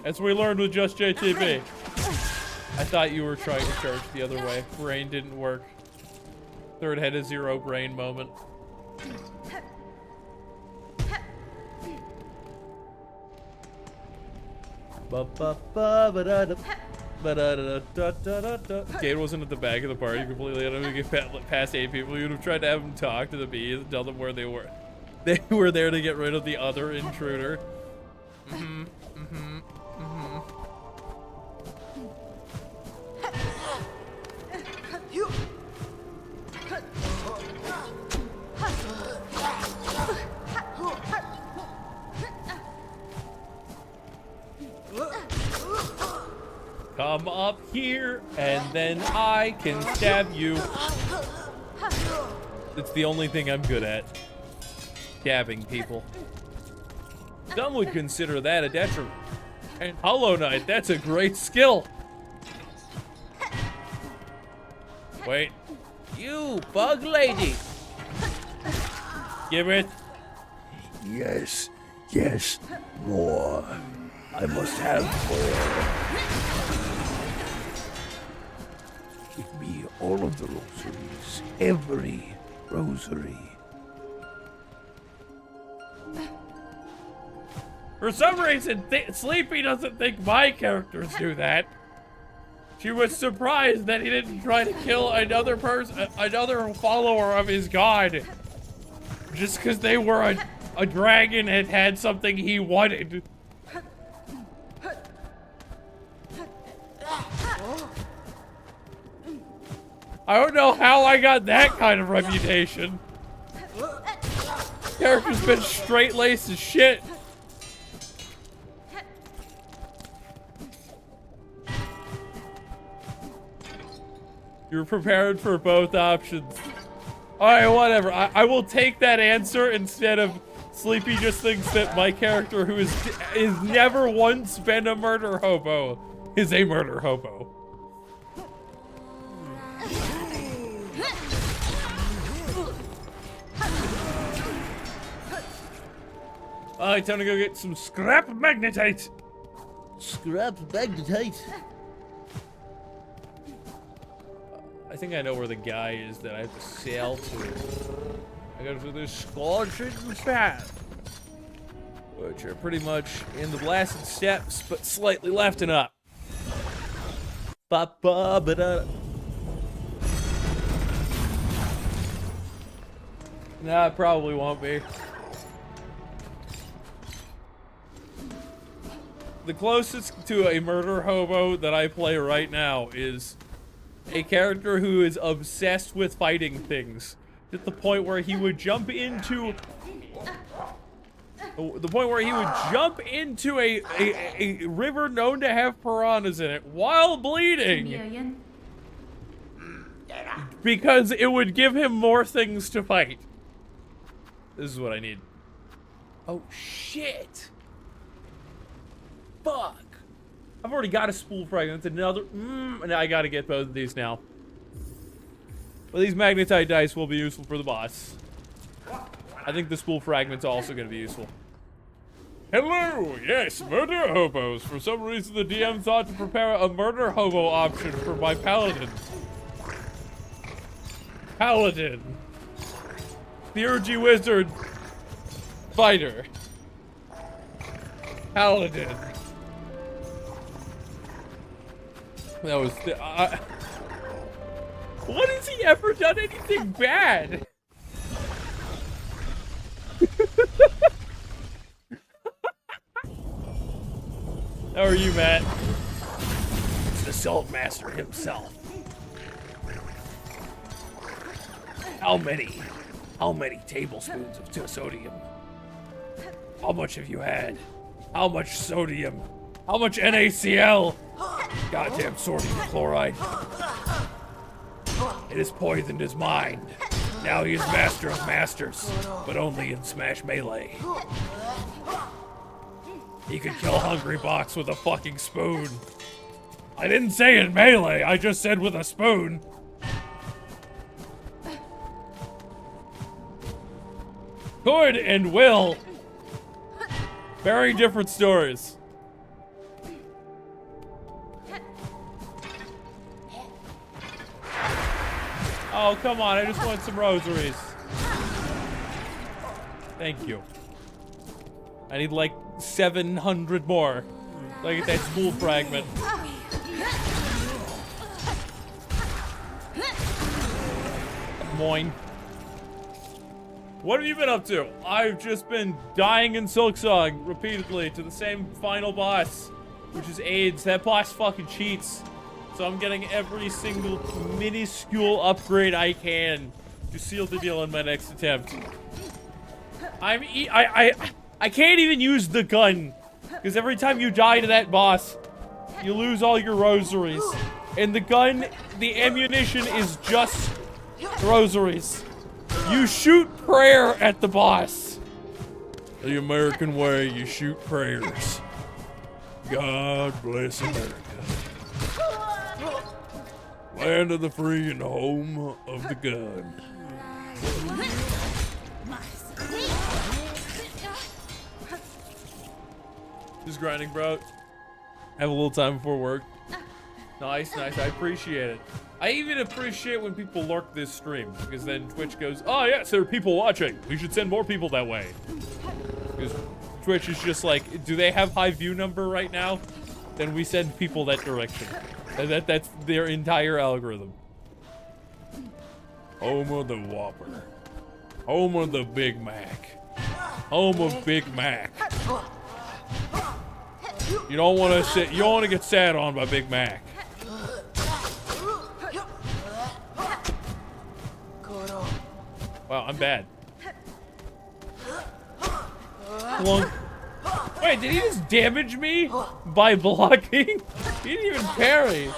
As we learned with Just JTB. I thought you were trying to charge the other way. Brain didn't work. Third head is zero brain moment. Gade wasn't at the back of the party completely. I don't even get past 8 people. You'd have tried to have him talk to the bees and tell them where they were. They were there to get rid of the other intruder. Come up here, and then I can stab you. It's the only thing I'm good at. Stabbing people. Some would consider that a detriment. And Hollow Knight, that's a great skill. Wait. You, bug lady. Give it. Yes, yes, more. I must have more. Give me all of the rosaries, every rosary. For some reason, Sleepy doesn't think my characters do that. She was surprised that he didn't try to kill another person, another follower of his god. Just because they were a dragon and had something he wanted. I don't know how I got that kind of reputation. Character's been straight-laced as shit. You're prepared for both options. Alright, whatever. I will take that answer instead of Sleepy just thinks that my character, who is never once been a murder hobo, is a murder hobo. Alright, time to go get some scrap magnetite. Scrap magnetite. I think I know where the guy is that I have to sail to. I gotta do this scorching path, which are pretty much in the blasted steps, but slightly left and up. Ba-ba-ba-da. Nah, it probably won't be. The closest to a murder hobo that I play right now is a character who is obsessed with fighting things. At the point where he would jump into... The point where he would jump into a river known to have piranhas in it while bleeding. Because it would give him more things to fight. This is what I need. Oh, shit. Fuck. I've already got a spool fragment. Another. And I gotta get both of these now. Well, these magnetite dice will be useful for the boss. I think the spool fragment's also gonna be useful. Hello! Yes, murder hobos. For some reason, the DM thought to prepare a murder hobo option for my paladin. Paladin. Theurgy wizard. Fighter. Paladin. That was what has he ever done anything bad? How are you, Matt? It's the Salt Master himself. How many tablespoons of sodium? How much have you had? How much sodium? How much NaCl? Goddamn sodium chloride. It has poisoned his mind. Now he is master of masters, but only in Smash Melee. He could kill Hungry Box with a fucking spoon. I didn't say in Melee, I just said with a spoon. Could and will. Very different stories. Oh, come on. I just want some rosaries. Thank you. I need like 700 more. So I get that spool fragment. Moin. What have you been up to? I've just been dying in Silksong repeatedly to the same final boss, which is AIDS. That boss fucking cheats. So I'm getting every single minuscule upgrade I can to seal the deal in my next attempt. I can't even use the gun, because every time you die to that boss, you lose all your rosaries. And the gun, the ammunition is just rosaries. You shoot prayer at the boss. The American way, you shoot prayers. God bless America. Land of the free and home of the gun. Just grinding, bro. Have a little time before work. Nice, nice. I appreciate it. I even appreciate when people lurk this stream, because then Twitch goes, oh yes, there are people watching. We should send more people that way. Because Twitch is just like, do they have high view number right now? Then we send people that direction. And that's their entire algorithm. Home of the Whopper. Home of the Big Mac. Home of Big Mac. You don't want to sit. You don't want to get sat on by Big Mac. Wow, I'm bad. Clunk. Wait, did he just damage me by blocking? He didn't even parry.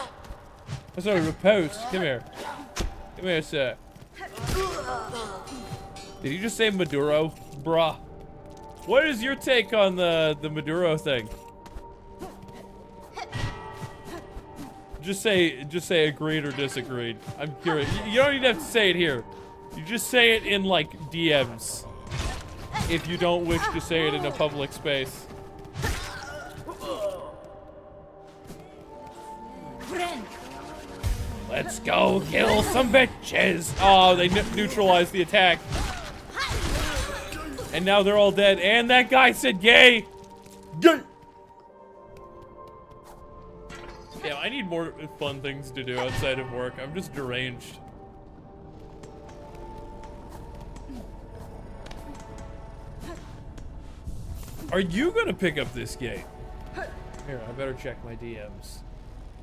Oh, sorry, riposte. Come here. Come here, sir. Did you just say Maduro? Bruh. What is your take on the Maduro thing? Just say agreed or disagreed. I'm curious. You don't even have to say it here. You just say it in like DMs. If you don't wish to say it in a public space. Let's go kill some bitches. Oh, they neutralized the attack. And now they're all dead. And that guy said gay. Gay. Yeah, I need more fun things to do outside of work. I'm just deranged. Are you gonna pick up this game? Here, I better check my DMs.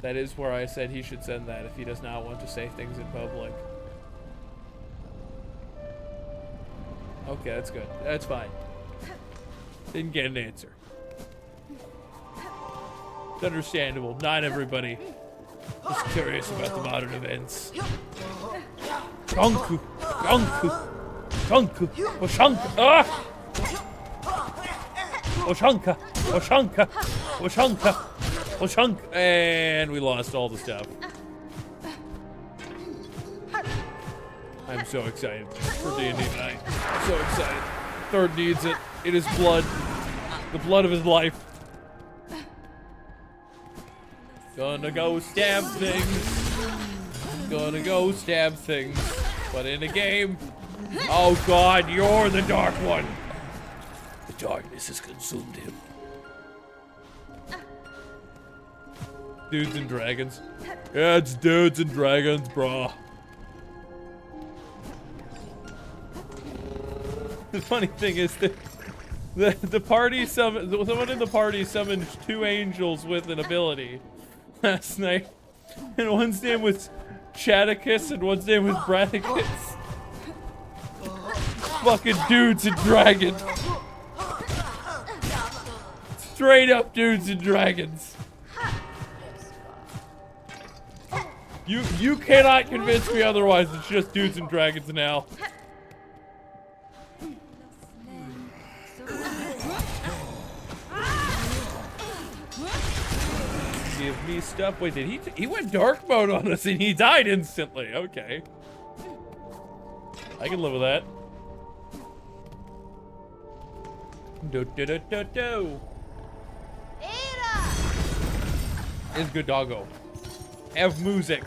That is where I said he should send that if he does not want to say things in public. Okay, that's good. That's fine. Didn't get an answer. It's understandable. Not everybody is curious about the modern events. Gonku! Gonku! Shunk! Oshunk! Ah! Oshanka! Oshanka! Oshanka! Oshunk! And we lost all the stuff. I'm so excited for D&D tonight. So excited. Third needs it. It is blood. The blood of his life. Gonna go stab things. Gonna go stab things. But in a game. Oh God, you're the dark one. The darkness has consumed him. Dudes and dragons. Yeah, it's dudes and dragons, bro. The funny thing is that the party someone in the party summoned 2 angels with an ability last night, and one's name was Chaticus and one's name was Braticus. Fucking dudes and dragons. Straight up dudes and dragons. You cannot convince me otherwise. It's just dudes and dragons now. Give me stuff. Wait, did he went dark mode on us and he died instantly. Okay. I can live with that. Do. It's good doggo. Have music.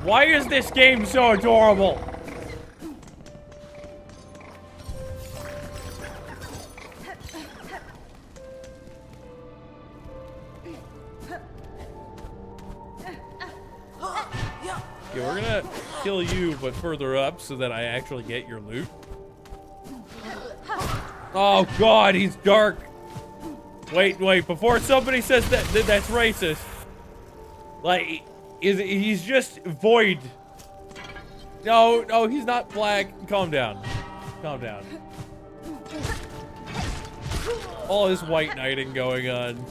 Why is this game so adorable? Yeah, we're gonna kill you, but further up so that I actually get your loot. Oh God, he's dark. Wait, before somebody says that's racist. Like, he's just void. No, he's not black. Calm down. Calm down. All this white knighting going on.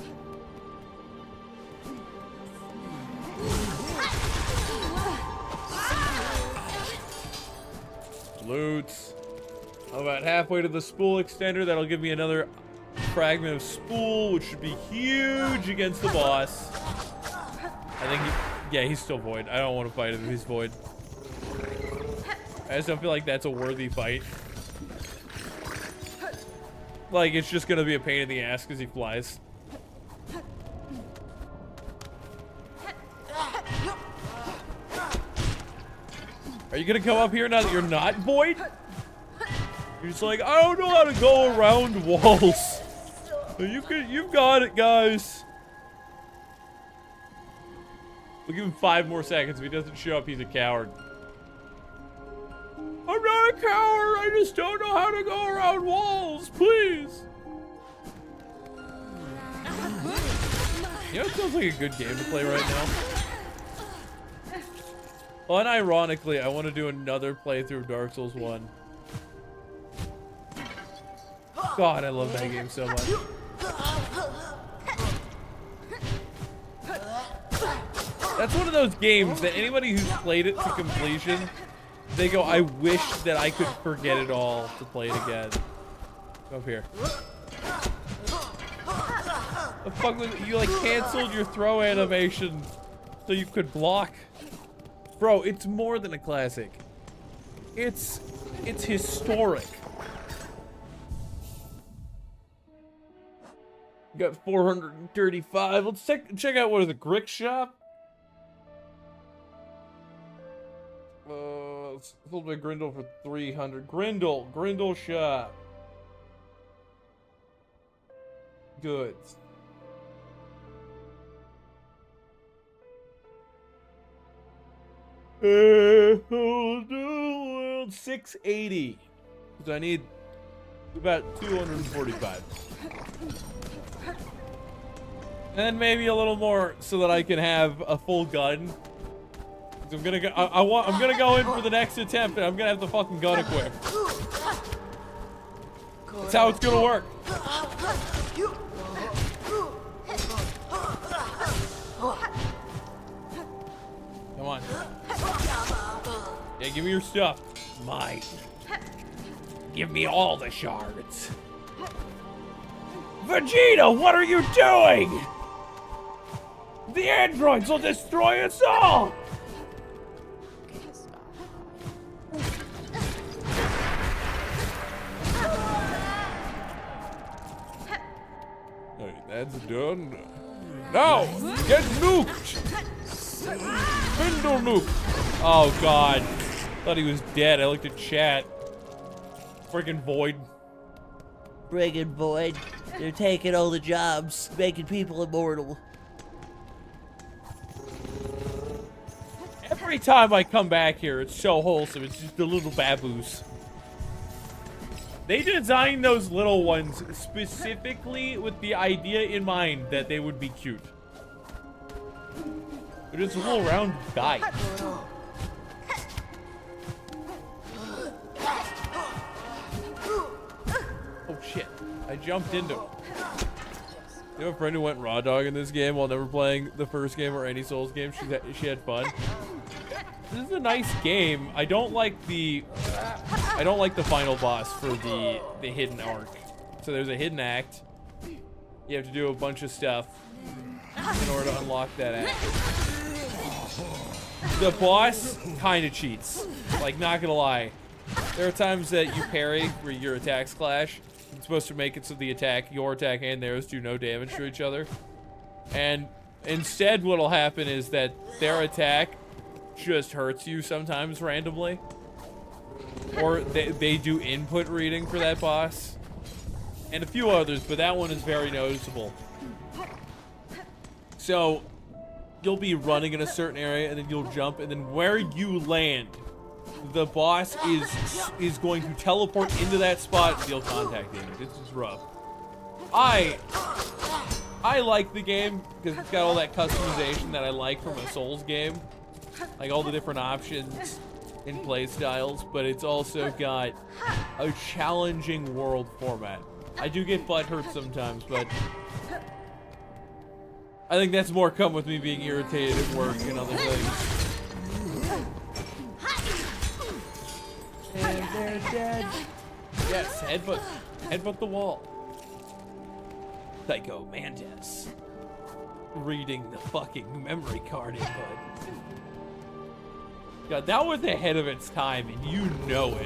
Loots. I'm about halfway to the spool extender. That'll give me another fragment of spool, which should be huge against the boss. I think yeah, he's still void. I don't want to fight him if he's void. I just don't feel like that's a worthy fight. Like, it's just gonna be a pain in the ass because he flies. Are you gonna come up here now that you're not void? You're just like, I don't know how to go around walls. You've got it, guys. We'll give him 5 more seconds. If he doesn't show up, he's a coward. I'm not a coward. I just don't know how to go around walls. Please. You know, it sounds like a good game to play right now. Unironically, I want to do another playthrough of Dark Souls 1. God, I love that game so much. That's one of those games that anybody who's played it to completion, they go, I wish that I could forget it all to play it again. Go up here. The fuck was it? You like canceled your throw animation so you could block. Bro, it's more than a classic. It's historic. Got 435. Let's check out what is it, Grick Shop? Sold by Grindle for 300. Grindle Shop. Goods. We'll do 680. Because I need about 245. And maybe a little more so that I can have a full gun. I'm gonna go. I'm gonna go in for the next attempt, and I'm gonna have the fucking gun equipped. That's how it's gonna work. Come on. Yeah, give me your stuff. Mine. Give me all the shards. Vegeta, what are you doing? The androids will destroy us all! Hey, that's done. No! Get nuked! Spindle nuke! Oh, God. Thought he was dead. I looked at chat. Freaking Void. Friggin' Void. They're taking all the jobs, making people immortal. Every time I come back here, it's so wholesome. It's just the little baboos. They designed those little ones specifically with the idea in mind that they would be cute. They're just little round guys. Oh shit, I jumped into him. You have a friend who went raw dog in this game while never playing the first game or any Souls game. She had fun. This is a nice game. I don't like the final boss for the hidden arc. So there's a hidden act. You have to do a bunch of stuff in order to unlock that act. The boss kind of cheats. Like, not gonna lie. There are times that you parry where your attacks clash. It's supposed to make it so the attack, your attack and theirs, do no damage to each other. And instead what'll happen is that their attack just hurts you sometimes randomly. Or they do input reading for that boss. And a few others, but that one is very noticeable. So, you'll be running in a certain area and then you'll jump, and then where you land, the boss is going to teleport into that spot and deal contact damage. It's just rough. I like the game because it's got all that customization that I like from a Souls game. Like all the different options and play styles, but it's also got a challenging world format. I do get butthurt sometimes, but I think that's more come with me being irritated at work and other things. And they're dead. Yes, headbutt the wall. Psycho Mantis. Reading the fucking memory card input. God, that was ahead of its time, and you know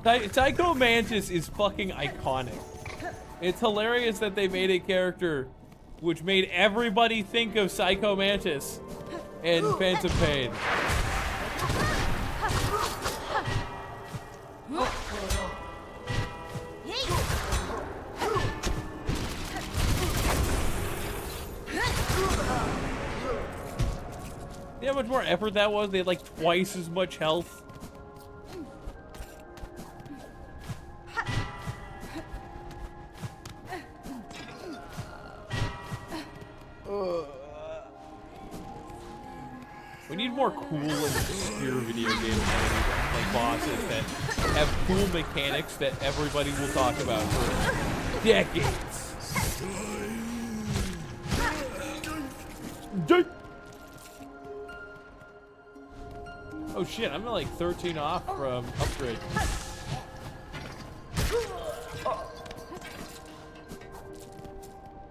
it. Psycho Mantis is fucking iconic. It's hilarious that they made a character which made everybody think of Psycho Mantis and Phantom Pain. See how much more effort that was? They had like twice as much health. We need more cool and obscure video games like bosses that have cool mechanics that everybody will talk about for decades. Oh shit, I'm like 13 off from upgrade.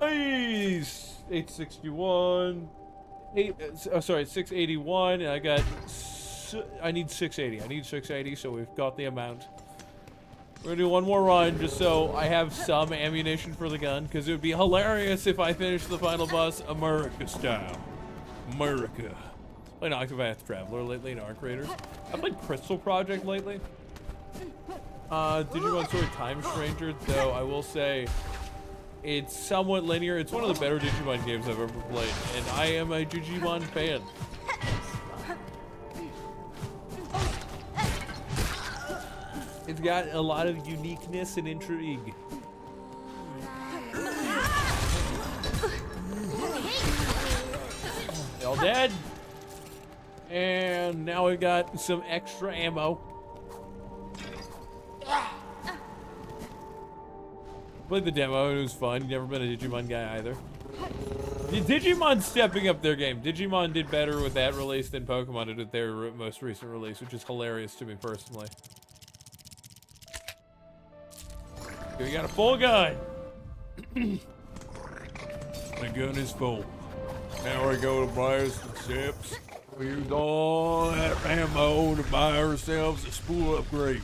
Hey, 861. 681, and I need 680. I need 680, so we've got the amount. We're gonna do one more run just so I have some ammunition for the gun, because it would be hilarious if I finish the final boss America style. America. Playing Octopath Traveler lately in Arc Raiders. I've played Crystal Project lately. Digimon Story Time Stranger, though I will say it's somewhat linear. It's one of the better Digimon games I've ever played, and I am a Digimon fan. It's got a lot of uniqueness and intrigue. They all dead. And now we got some extra ammo. Played the demo, it was fun. Never been a Digimon guy either. Digimon's stepping up their game. Digimon did better with that release than Pokemon did with their most recent release, which is hilarious to me personally. We got a full gun. The gun is full. Now we go to buy some chips. We use all that ammo to buy ourselves a spool upgrade.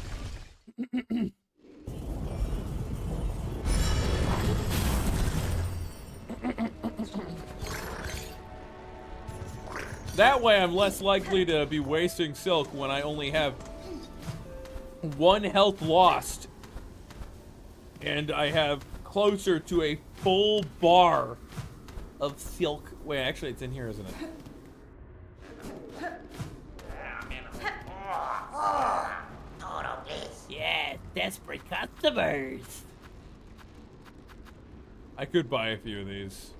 That way I'm less likely to be wasting Silk when I only have 1 health lost. And I have closer to a full bar of Silk. Wait, actually it's in here, isn't it? Yeah, desperate customers. I could buy a few of these.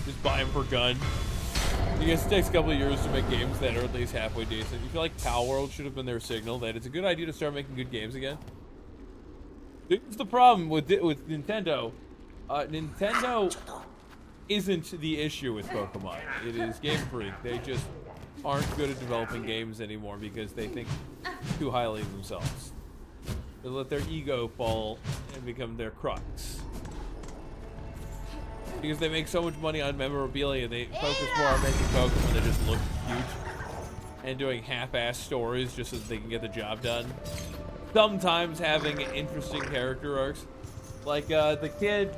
Just buy them for gun. I guess it takes a couple of years to make games that are at least halfway decent. You feel like Palworld should have been their signal that it's a good idea to start making good games again? Here's the problem with Nintendo. Nintendo isn't the issue with Pokemon. It is Game Freak. They just aren't good at developing games anymore because they think too highly of themselves. They let their ego fall and become their crux. Because they make so much money on memorabilia, they focus more on making Pokemon that just look huge and doing half-ass stories just so that they can get the job done. Sometimes having interesting character arcs, like the kid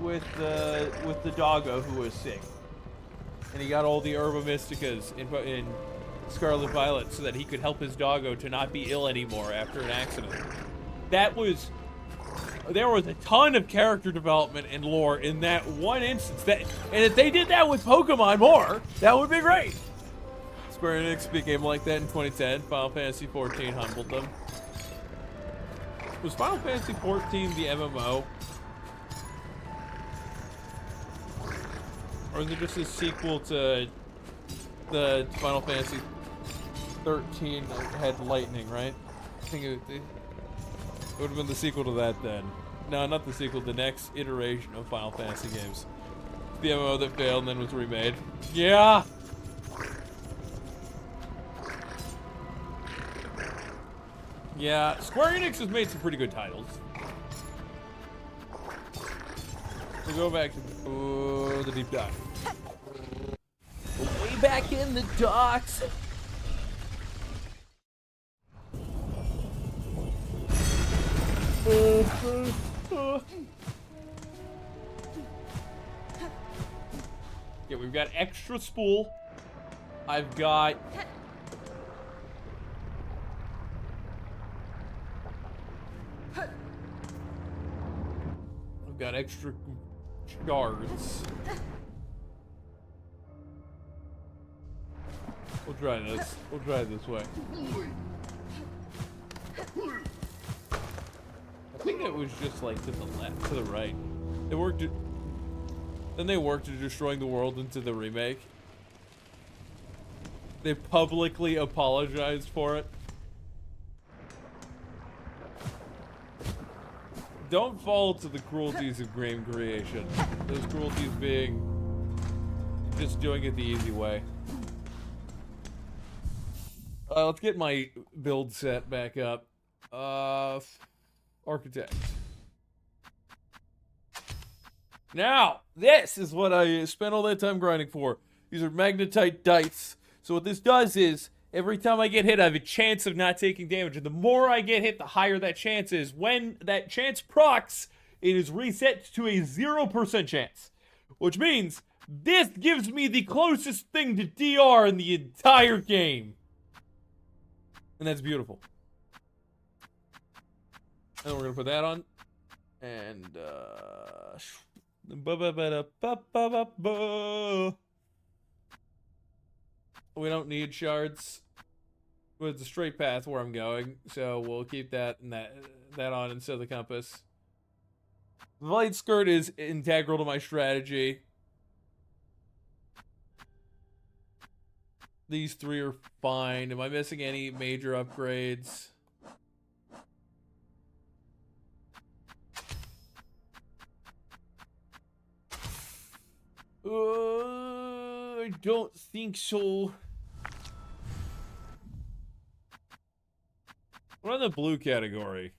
with the doggo who was sick, and he got all the Herba Mysticas in Scarlet Violet so that he could help his doggo to not be ill anymore after an accident. There was a ton of character development and lore in that one instance. And if they did that with Pokemon more, that would be great. Square Enix became like that in 2010. Final Fantasy XIV humbled them. Was Final Fantasy XIV the MMO? Or is it just a sequel to the Final Fantasy 13 that had lightning, right? I think it would have been the sequel to that then. No, not the sequel, the next iteration of Final Fantasy games. The MMO that failed and then was remade. Yeah! Yeah, Square Enix has made some pretty good titles. We'll go back to the deep dive. Way back in the docks. Yeah, we've got extra spool. I've got extra shards. We'll try this. We'll try it this way. I think it was just like to the left, to the right. They worked it. Then they worked at destroying the world into the remake. They publicly apologized for it. Don't fall to the cruelties of game creation. Those cruelties being just doing it the easy way. Let's get my build set back up. Architect. Now, this is what I spent all that time grinding for. These are magnetite dice. So what this does is, every time I get hit, I have a chance of not taking damage. And the more I get hit, the higher that chance is. When that chance procs, it is reset to a 0% chance. Which means, this gives me the closest thing to DR in the entire game. And that's beautiful. And we're gonna put that on. And, we don't need shards. It's a straight path where I'm going, so we'll keep that and that on instead of the compass. The light skirt is integral to my strategy. These three are fine. Am I missing any major upgrades? I don't think so. We're in the blue category.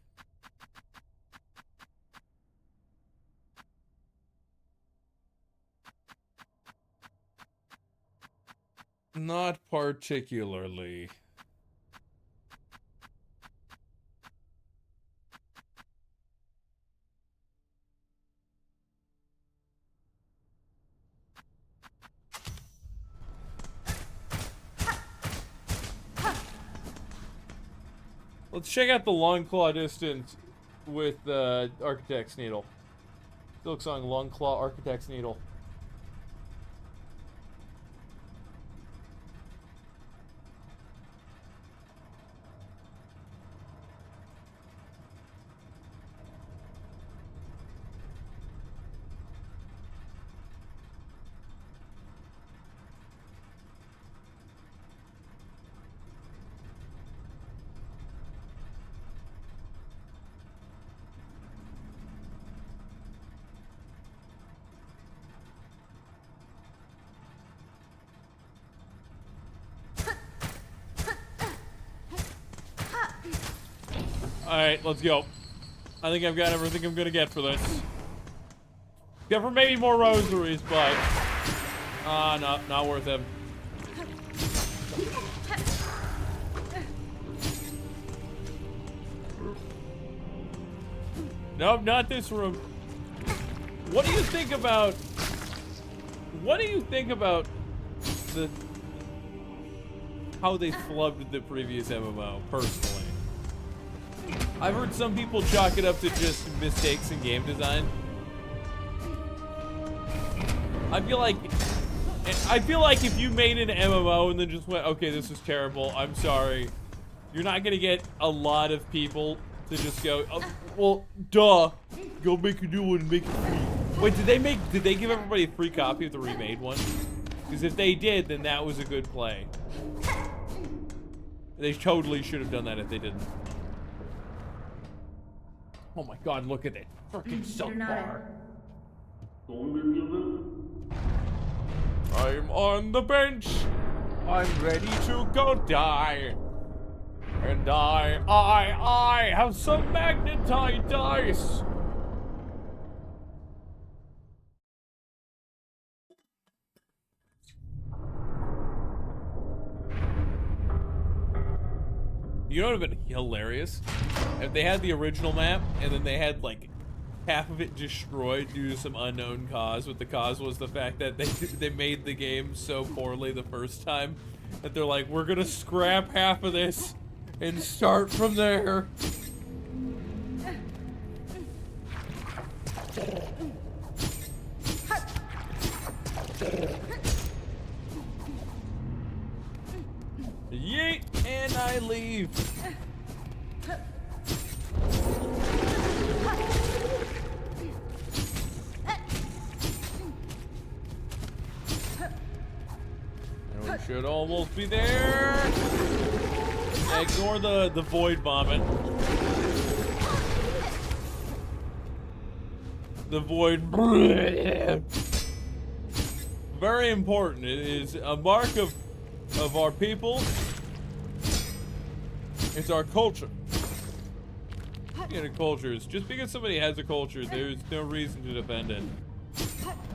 Not particularly. Let's check out the long claw distance with Architect's Needle. Silksong long claw Architect's Needle. Alright, let's go. I think I've got everything I'm gonna get for this. Except for maybe more rosaries, but... no, not worth them. Nope, not this room. What do you think about... What do you think about the... how they flubbed the previous MMO, personally? I've heard some people chalk it up to just mistakes in game design. I feel like if you made an MMO and then just went, okay, this is terrible, I'm sorry, you're not gonna get a lot of people to just go, oh, well, duh, go make a new one and make it free. Wait, did they give everybody a free copy of the remade one? Because if they did, then that was a good play. They totally should have done that if they didn't. Oh my god, look at it. Freaking silk bar. I'm on the bench. I'm ready to go die. And I have some magnetite dice. You know what would have been hilarious? If they had the original map, and then they had, like, half of it destroyed due to some unknown cause, but the cause was the fact that they made the game so poorly the first time, that they're like, we're gonna scrap half of this, and start from there. Yeet, and I leave. And we should almost be there. Ignore the void vomit. The void. Very important. It is a mark of our people. It's our culture. Cultures. Just because somebody has a culture, there's no reason to defend it.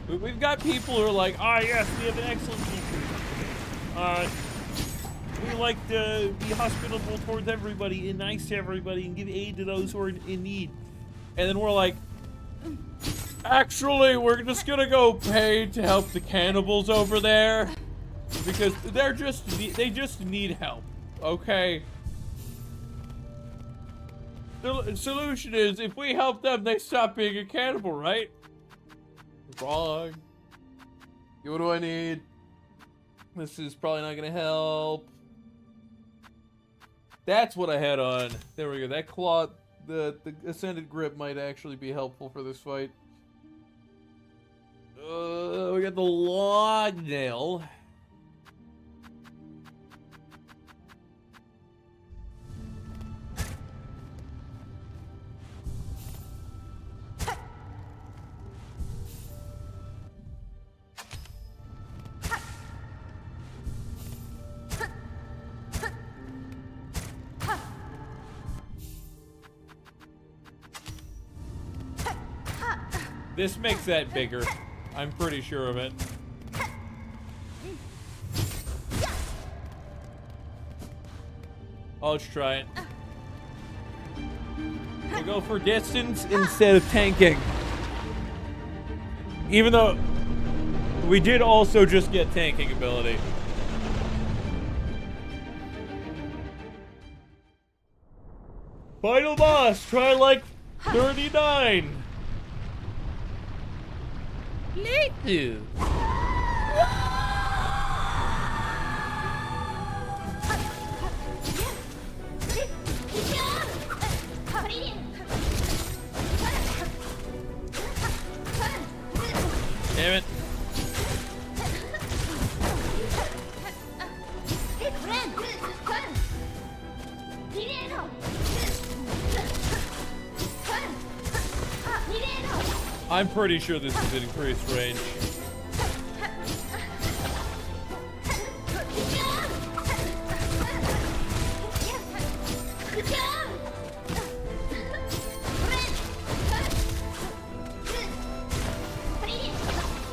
We've got people who are like, ah, yes, we have an excellent culture. We like to be hospitable towards everybody and nice to everybody and give aid to those who are in need. And then we're like, actually, we're just gonna go pay to help the cannibals over there because they just need help. Okay. The solution is, if we help them, they stop being a cannibal, right? Wrong. What do I need? This is probably not gonna help. That's what I had on. There we go. That claw, the Ascended Grip might actually be helpful for this fight. We got the Log Nail. This makes that bigger. I'm pretty sure of it. Oh, let's try it. We'll go for distance instead of tanking. Even though we did also just get tanking ability. Final boss, try like 39. Little. Damn it. I'm pretty sure this is an increased range.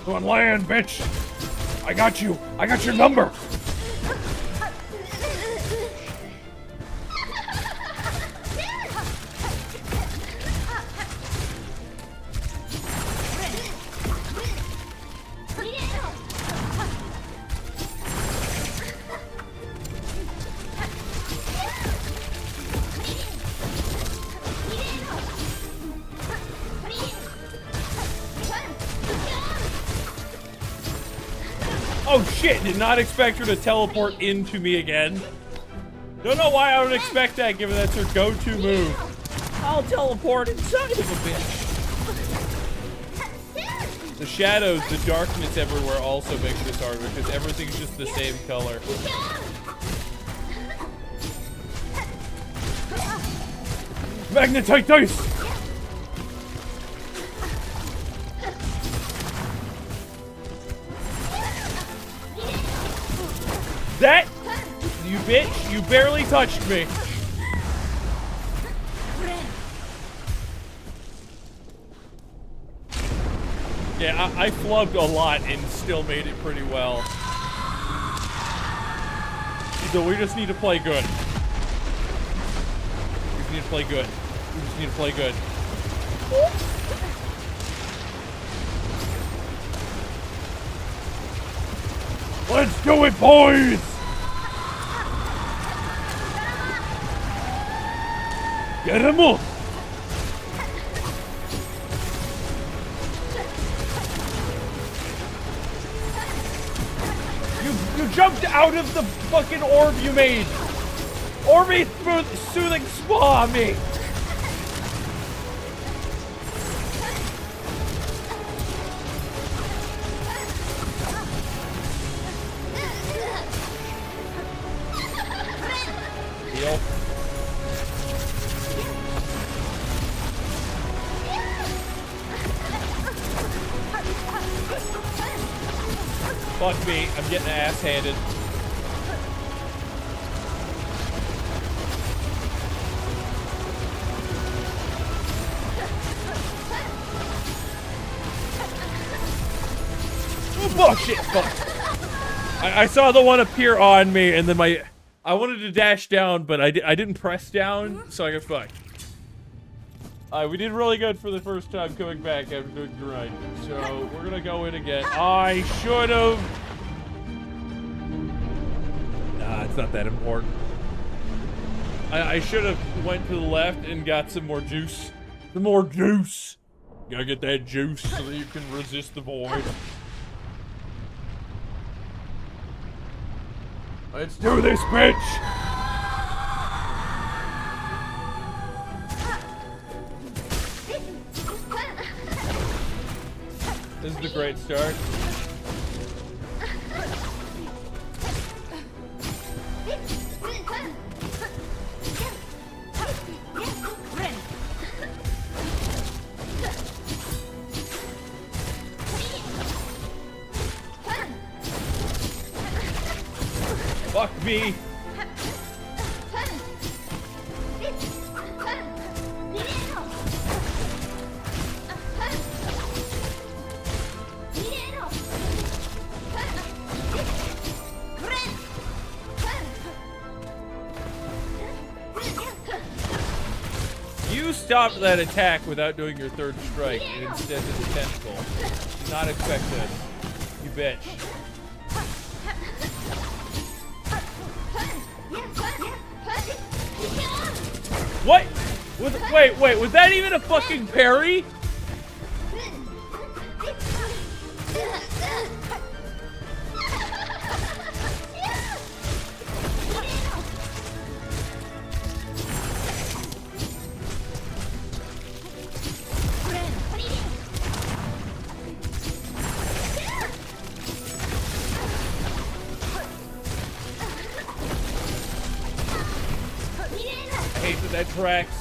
Go on land, bitch! I got you! I got your number! Oh shit, did not expect her to teleport into me again. Don't know why I would expect that given that's her go-to move. I'll teleport inside of a bitch. The shadows, the darkness everywhere also makes this harder because everything's just the same color. Magnetite dice! That, you bitch, you barely touched me. Yeah, I flubbed a lot and still made it pretty well. So we just need to play good. We just need to play good. We just need to play good. Let's do it, boys! Get him up! You jumped out of the fucking orb you made! Orby soothing spa on me! Heal. Fuck me, I'm getting ass-handed. Oh, bullshit! Fuck. I saw the one appear on me, and then I wanted to dash down, but I didn't press down, so I got fucked. We did really good for the first time coming back after doing the grind. So, we're gonna go in again. I should've... Nah, it's not that important. I should've went to the left and got some more juice. Some more juice! Gotta get that juice so that you can resist the void. Let's do this, bitch! This is the great start. Fuck me! stop that attack without doing your third strike, and instead did the tentacle. Did not expect this. You bitch. What? Wait, was that even a fucking parry? I hate that tracks.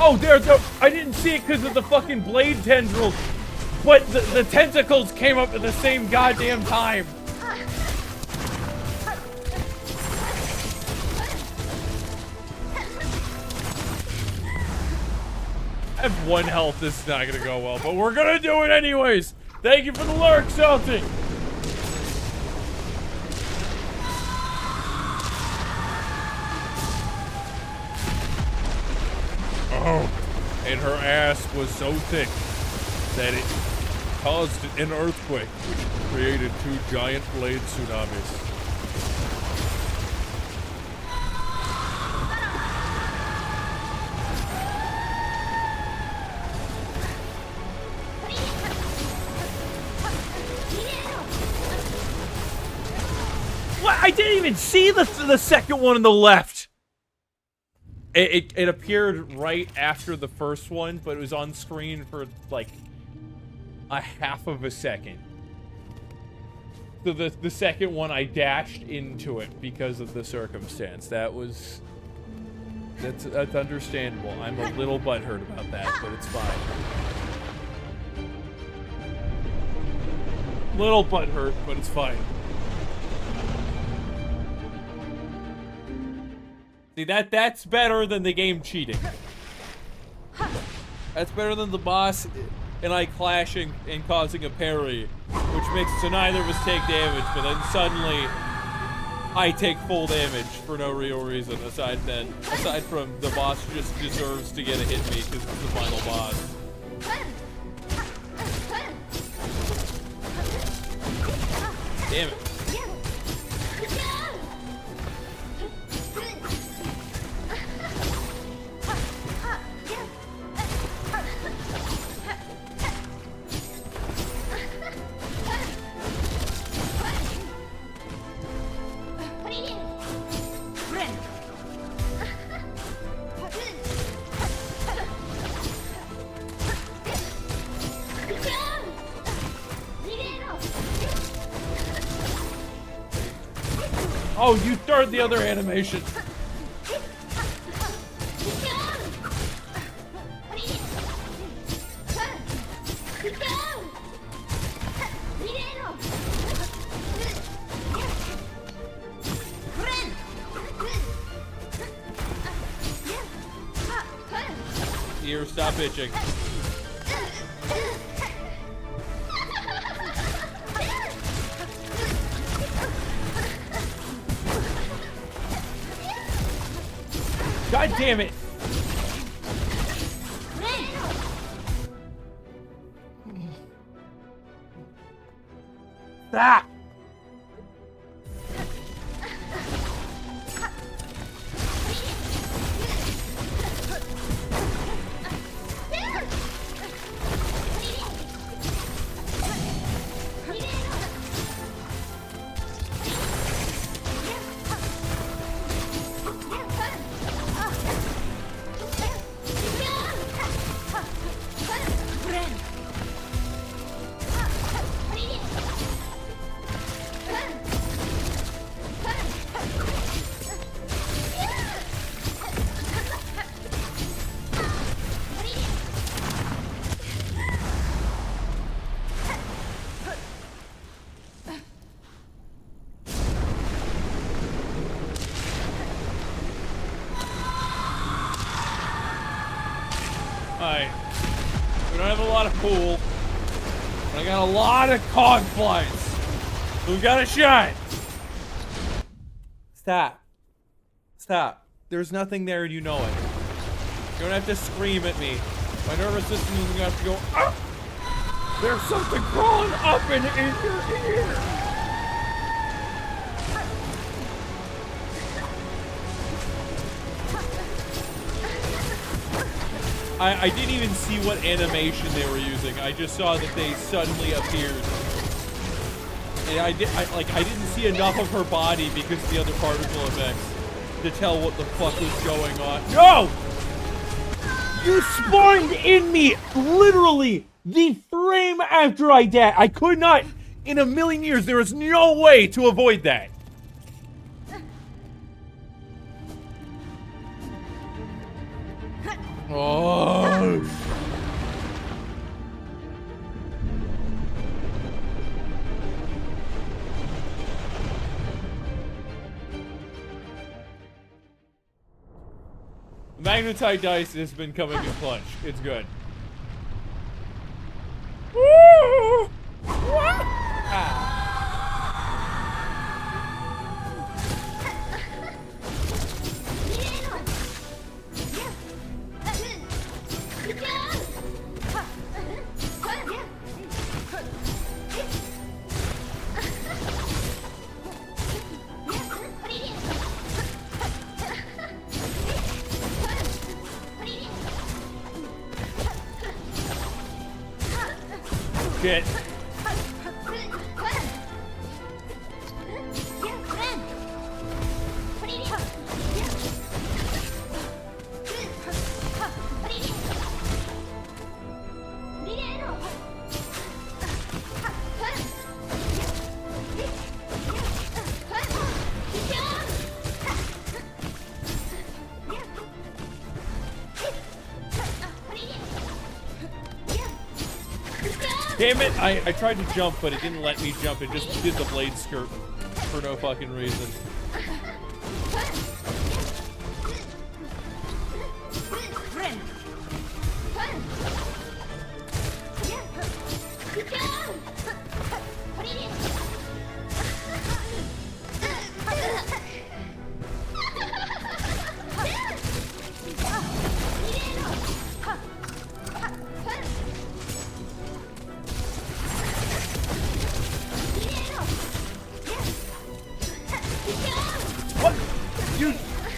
Oh, I didn't see it because of the fucking blade tendrils, but the tentacles came up at the same goddamn time. I have 1 health. This is not gonna go well, but we're gonna do it anyways. Thank you for the lurk, Salty. Oh, and her ass was so thick that it caused an earthquake, which created 2 giant blade tsunamis. What? I didn't even see the second one on the left. It appeared right after the first one, but it was on screen for like a half of a second. So the second one, I dashed into it because of the circumstance. That's understandable. I'm a little butthurt about that, but it's fine. Little butthurt, but it's fine. See, that's better than the game cheating. That's better than the boss and I clashing and causing a parry, which makes it so neither of us take damage, but then suddenly I take full damage for no real reason aside from the boss just deserves to get a hit me because it's the final boss. Damn it. Oh, you started the other animation. Here, stop itching. God damn it! Ah! Alright. We don't have a lot of pool. I got a lot of cog flies. We got a shot. Stop. Stop. There's nothing there and you know it. You don't have to scream at me. My nervous system is gonna have to go, ah! There's something crawling up and in your ear. I didn't even see what animation they were using. I just saw that they suddenly appeared. And I didn't see enough of her body because of the other particle effects to tell what the fuck was going on. No! You spawned in me literally the frame after I died. I could not, in a million years, there is no way to avoid that. Oh. Magnetite dice has been coming in clutch. It's good. Woo! Ah. Shit. Damn it, I tried to jump, but it didn't let me jump. It just did the blade skirt for no fucking reason.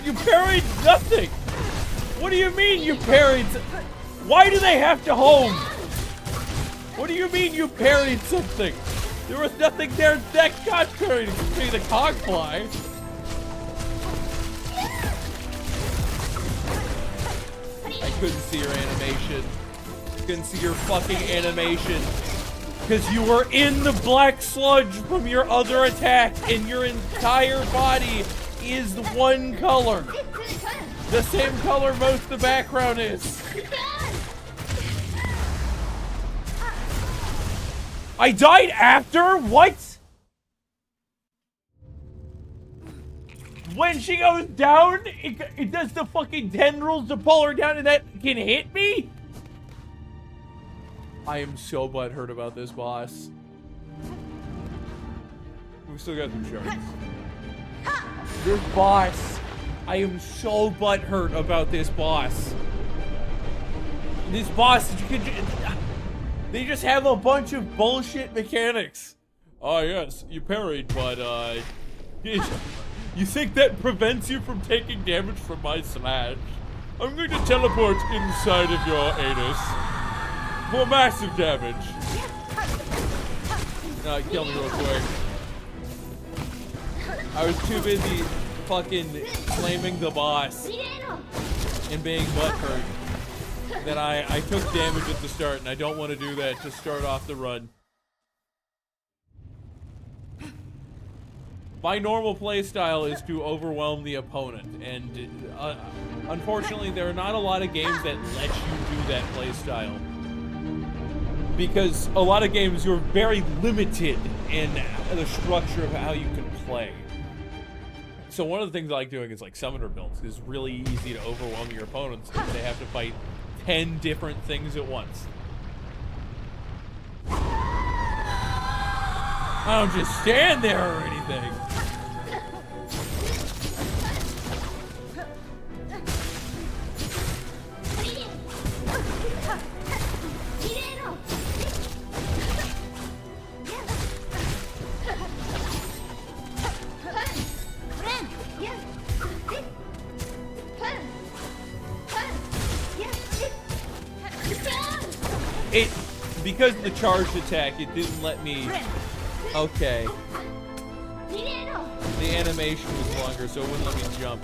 You parried nothing! What do you mean you parried? Why do they have to home? What do you mean you parried something? There was nothing there that got parried except maybe the cogfly. I couldn't see your animation. Couldn't see your fucking animation. Because you were in the black sludge from your other attack and your entire body is one color. The same color most of the background is. I died after? What? When she goes down, it does the fucking tendrils to pull her down and that can hit me? I am so butthurt about this boss. We still got some shards. This boss. I am so butthurt about this boss. This boss, they just have a bunch of bullshit mechanics. Oh yes, you parried, but you think that prevents you from taking damage from my smash? I'm going to teleport inside of your anus for massive damage. Kill me real quick. I was too busy fucking flaming the boss and being butthurt that I took damage at the start, and I don't want to do that to start off the run. My normal playstyle is to overwhelm the opponent, and unfortunately there are not a lot of games that let you do that playstyle. Because a lot of games you're very limited in the structure of how you can play. So one of the things I like doing is like summoner builds. It's really easy to overwhelm your opponents if they have to fight 10 different things at once. I don't just stand there or anything. Because of the charged attack, it didn't let me. Okay. The animation was longer, so it wouldn't let me jump.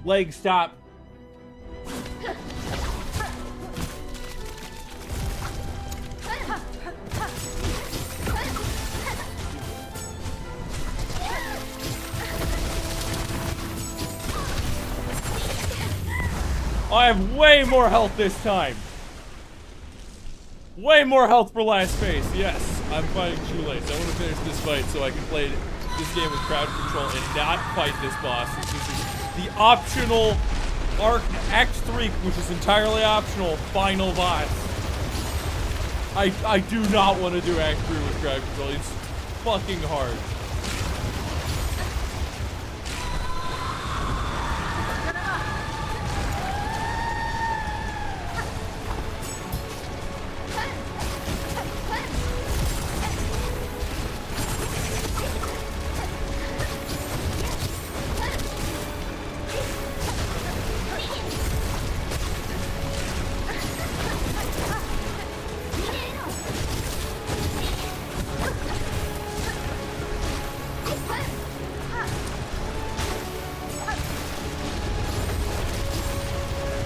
Leg, stop. I have way more health this time. Way more health for last phase. Yes, I'm fighting Shoelace. I want to finish this fight so I can play this game with crowd control and not fight this boss. This is the optional Act 3, which is entirely optional, final boss. I do not want to do Act 3 with crowd control. It's fucking hard.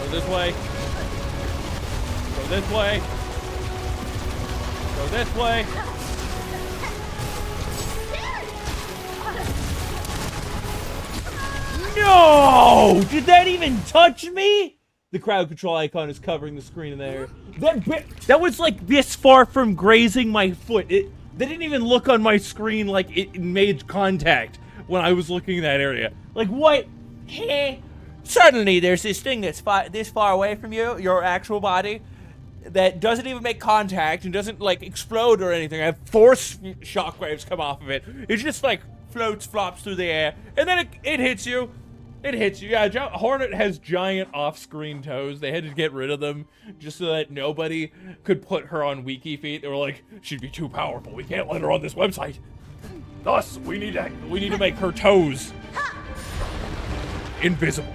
This way. Go this way. Go this way. No! Did that even touch me? The crowd control icon is covering the screen in there. That was like this far from grazing my foot. They didn't even look on my screen like it made contact when I was looking in that area. Like what? Suddenly, there's this thing that's this far away from you, your actual body, that doesn't even make contact and doesn't, like, explode or anything. Have force shockwaves come off of it. It just, like, flops through the air, and then it hits you. It hits you. Yeah, Hornet has giant off-screen toes. They had to get rid of them just so that nobody could put her on Wiki feet. They were like, she'd be too powerful. We can't let her on this website. Thus, we need to make her toes invisible.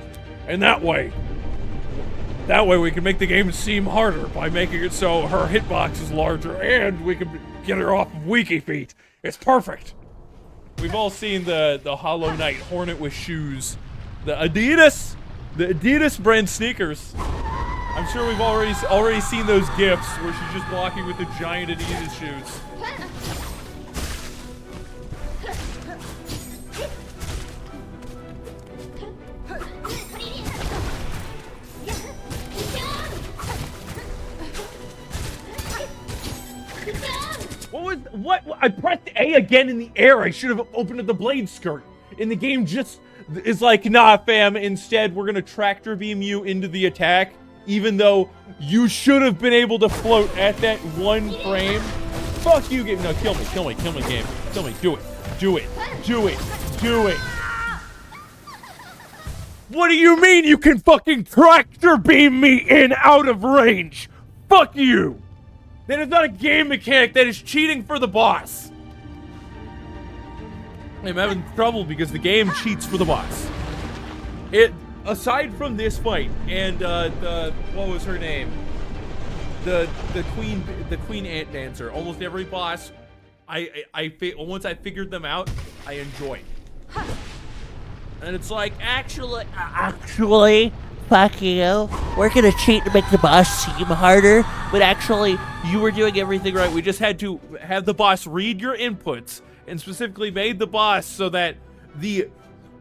And that way we can make the game seem harder by making it so her hitbox is larger and we can get her off of Wiki feet. It's perfect. We've all seen the Hollow Knight Hornet with shoes. The Adidas brand sneakers. I'm sure we've already seen those gifs where she's just walking with the giant Adidas shoes. What? I pressed A again in the air. I should have opened the blade skirt. And the game just is like, nah, fam. Instead, we're gonna tractor beam you into the attack, even though you should have been able to float at that one frame. Fuck you, game. No, kill me, game. Kill me. Do it. What do you mean you can fucking tractor beam me in out of range? Fuck you. That is not a game mechanic. That is cheating for the boss. I'm having trouble because the game cheats for the boss. Aside from this fight and what was her name? The queen ant dancer. Almost every boss, once I figured them out, I enjoyed. And it's like actually, fuck you. We're gonna cheat to make the boss seem harder. but actually, you were doing everything right. We just had to have the boss read your inputs and specifically made the boss so that the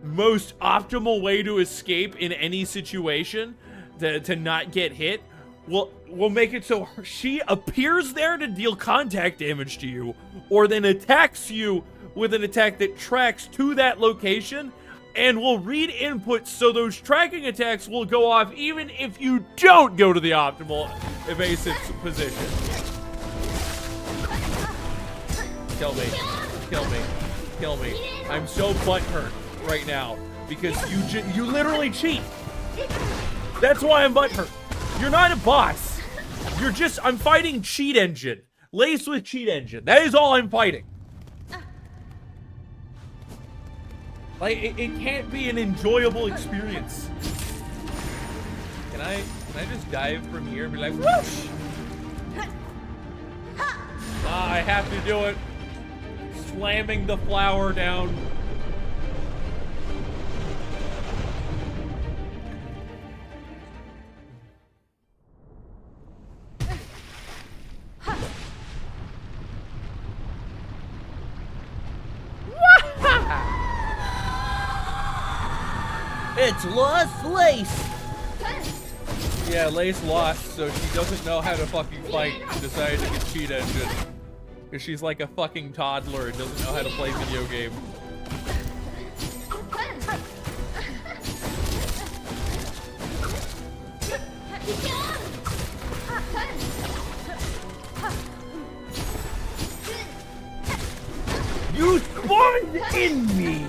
most optimal way to escape in any situation to not get hit will make it so she appears there to deal contact damage to you, or then attacks you with an attack that tracks to that location and will read inputs so those tracking attacks will go off even if you don't go to the optimal evasive position. Kill me. Kill me. Kill me. I'm so butthurt right now because you literally cheat. That's why I'm butthurt. You're not a boss. I'm fighting cheat engine. Laced with cheat engine. That is all I'm fighting. Like, it can't be an enjoyable experience. Can I just dive from here and be like, whoosh? I have to do it. Slamming the flower down. It's Lost Lace. Yeah, Lace lost, so she doesn't know how to fucking fight. She decided to get cheat engine. Because she's like a fucking toddler and doesn't know how to play video game. You spawned in me.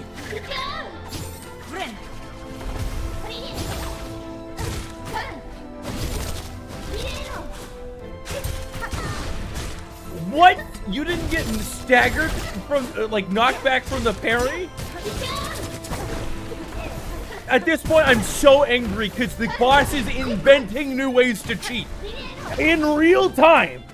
What? You didn't get staggered from, like, knocked back from the parry? At this point, I'm so angry because the boss is inventing new ways to cheat in real time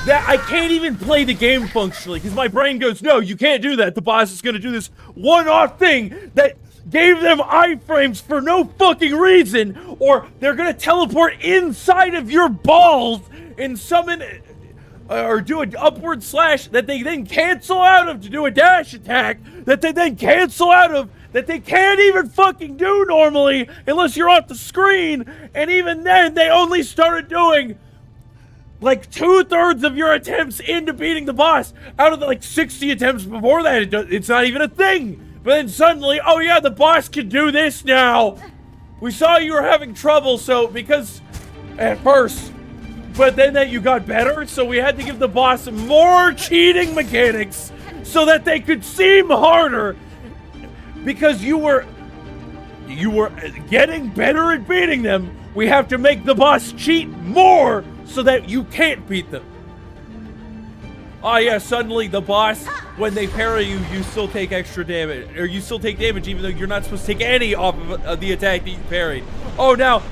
that I can't even play the game functionally because my brain goes, no, you can't do that. The boss is going to do this one-off thing that gave them iframes for no fucking reason, or they're going to teleport inside of your balls and summon or do an upward slash that they then cancel out of to do a dash attack that they then cancel out of that they can't even fucking do normally unless you're off the screen. And even then, they only started doing like 2/3 of your attempts into beating the boss out of the like 60 attempts before that. It's not even a thing. But then suddenly, oh yeah, the boss can do this now. We saw you were having trouble, so because at first, but then that you got better, so we had to give the boss more cheating mechanics so that they could seem harder because you were getting better at beating them. We have to make the boss cheat more so that you can't beat them. Oh yeah, suddenly the boss, when they parry you, you still take extra damage, or you still take damage even though you're not supposed to take any off of the attack that you parried. Oh, now,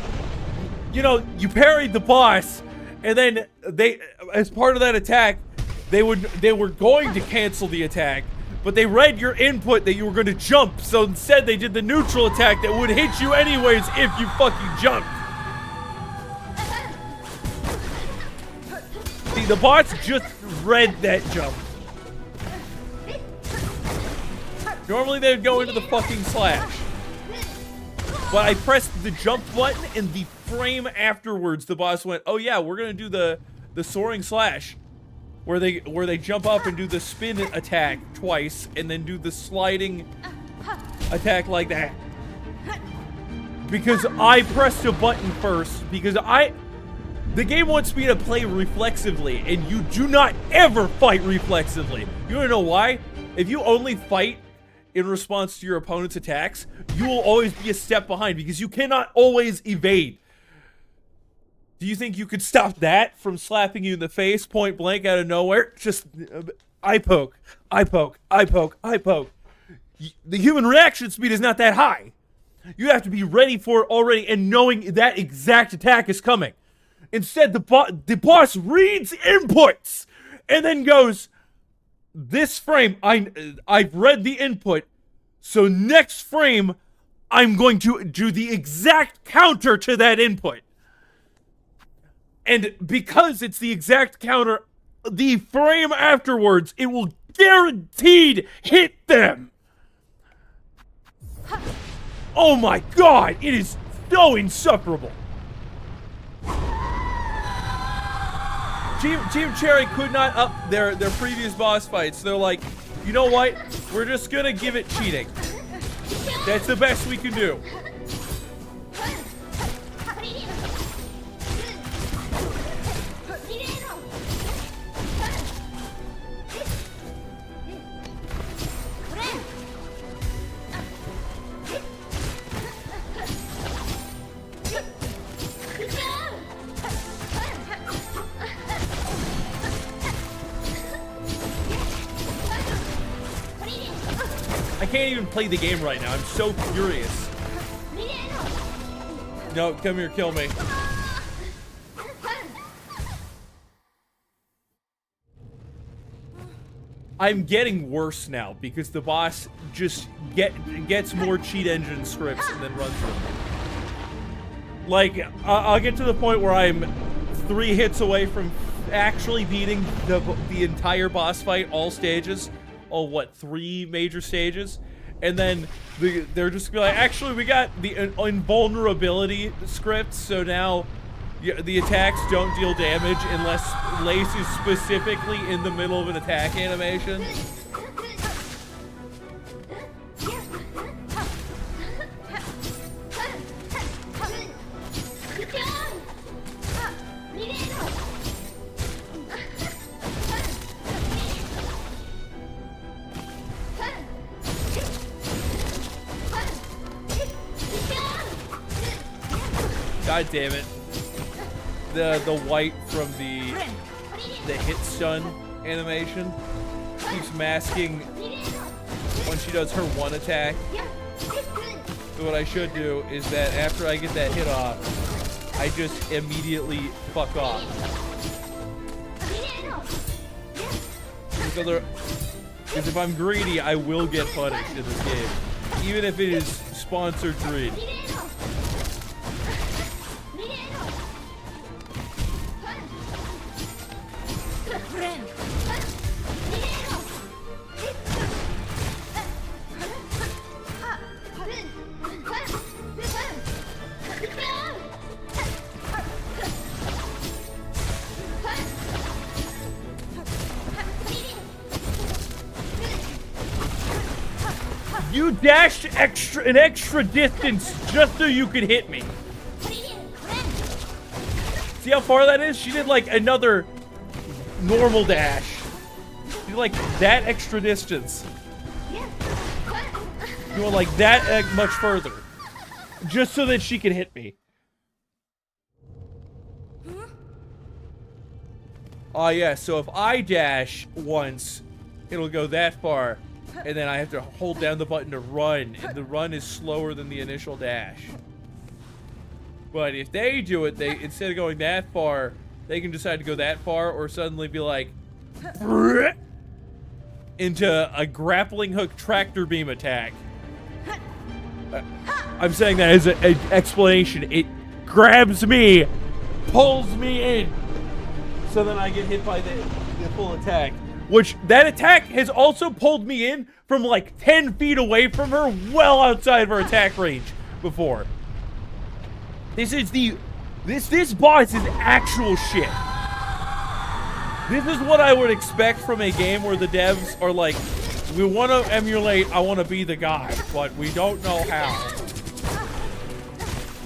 you know, you parried the boss, and then they, as part of that attack, they were going to cancel the attack, but they read your input that you were going to jump, so instead they did the neutral attack that would hit you anyways if you fucking jumped. See, the boss just read that jump. Normally they would go into the fucking slash. But I pressed the jump button, and the frame afterwards, the boss went, oh yeah, we're gonna do the soaring slash. Where they jump up and do the spin attack twice, and then do the sliding attack like that. Because I pressed a button first, because the game wants me to play reflexively, and you do not ever fight reflexively. You wanna know why? If you only fight in response to your opponent's attacks, you will always be a step behind because you cannot always evade. Do you think you could stop that from slapping you in the face point blank out of nowhere? Just eye poke, eye poke, eye poke, eye poke. the human reaction speed is not that high. You have to be ready for it already and knowing that exact attack is coming. Instead, the boss reads inputs and then goes, this frame, I've read the input, so next frame, I'm going to do the exact counter to that input. And because it's the exact counter, the frame afterwards, it will guaranteed hit them. Oh my god, it is so insufferable. Team Cherry could not up their previous boss fights. They're like, you know what? We're just gonna give it cheating. That's the best we can do. I can't even play the game right now. I'm so furious. No, come here, kill me. I'm getting worse now because the boss just gets more cheat engine scripts and then runs them. Like, I'll get to the point where I'm 3 hits away from actually beating the entire boss fight, all stages. Oh, what, 3 major stages? And then they're just gonna be like, actually, we got the invulnerability script, so now the attacks don't deal damage unless Lace is specifically in the middle of an attack animation. God damn it. The white from the hit stun animation keeps masking when she does her one attack. So what I should do is that after I get that hit off, I just immediately fuck off. Because if I'm greedy, I will get punished in this game. Even if it is sponsored greed. You dashed an extra distance just so you could hit me. See how far that is? She did like another normal dash. She did like that extra distance. You went like that much further. Just so that she could hit me. Oh yeah, so if I dash once, it'll go that far. And then I have to hold down the button to run, and the run is slower than the initial dash. But if they do it, instead of going that far, they can decide to go that far, or suddenly be like, into a grappling hook tractor beam attack. I'm saying that as an explanation. It grabs me, pulls me in, so then I get hit by the full attack. Which, that attack has also pulled me in from like 10 feet away from her, well outside of her attack range before. This boss is actual shit. This is what I would expect from a game where the devs are like, we want to emulate, I want to be the guy, but we don't know how.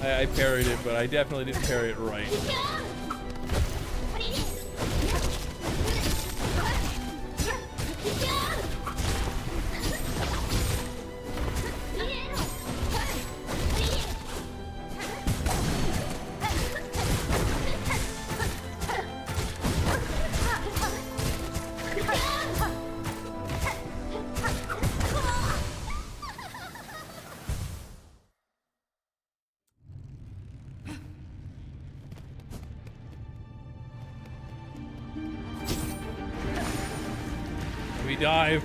I parried it, but I definitely didn't parry it right. Let me dive.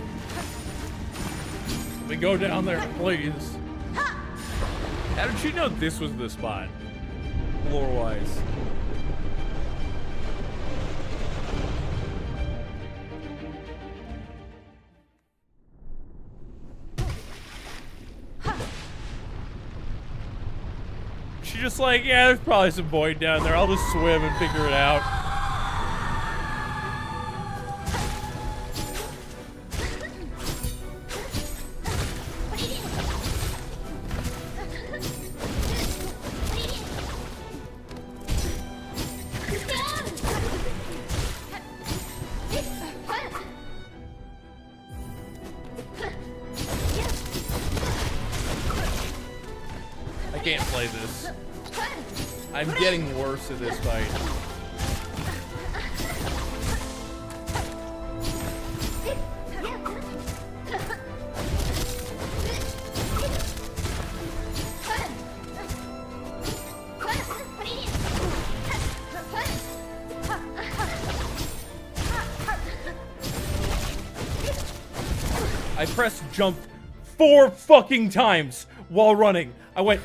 Let me go down there, please. How did she know this was the spot? Lore-wise. She's just like, yeah, there's probably some void down there. I'll just swim and figure it out. I can't play this. I'm getting worse at this fight. I pressed jump 4 fucking times while running. I went...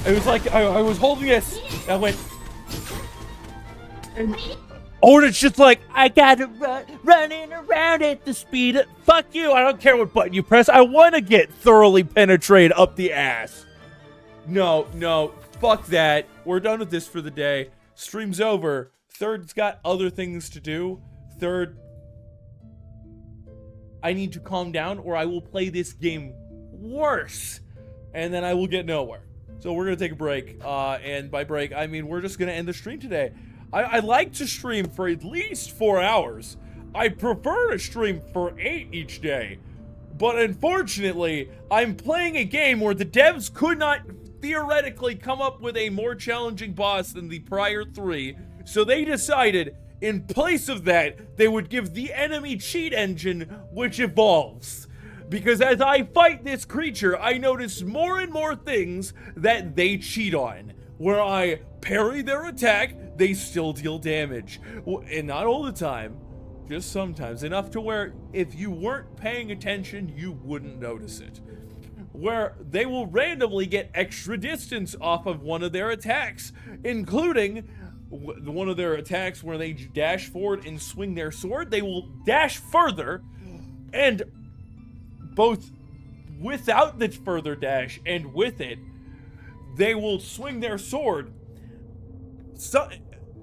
It was like I was holding this. And I went... And it's just like, I gotta running around at the speed of... Fuck you, I don't care what button you press. I want to get thoroughly penetrated up the ass. No, fuck that. We're done with this for the day. Stream's over. Third's got other things to do. Third... I need to calm down or I will play this game worse. And then I will get nowhere. So we're going to take a break. And by break, I mean we're just going to end the stream today. I like to stream for at least 4 hours. I prefer to stream for 8 each day. But unfortunately, I'm playing a game where the devs could not theoretically come up with a more challenging boss than the prior 3. So they decided... in place of that, they would give the enemy cheat engine, which evolves. Because as I fight this creature, I notice more and more things that they cheat on. Where I parry their attack, they still deal damage. And not all the time, just sometimes. Enough to where if you weren't paying attention, you wouldn't notice it. Where they will randomly get extra distance off of one of their attacks, including... one of their attacks where they dash forward and swing their sword, they will dash further, and both without the further dash and with it, they will swing their sword.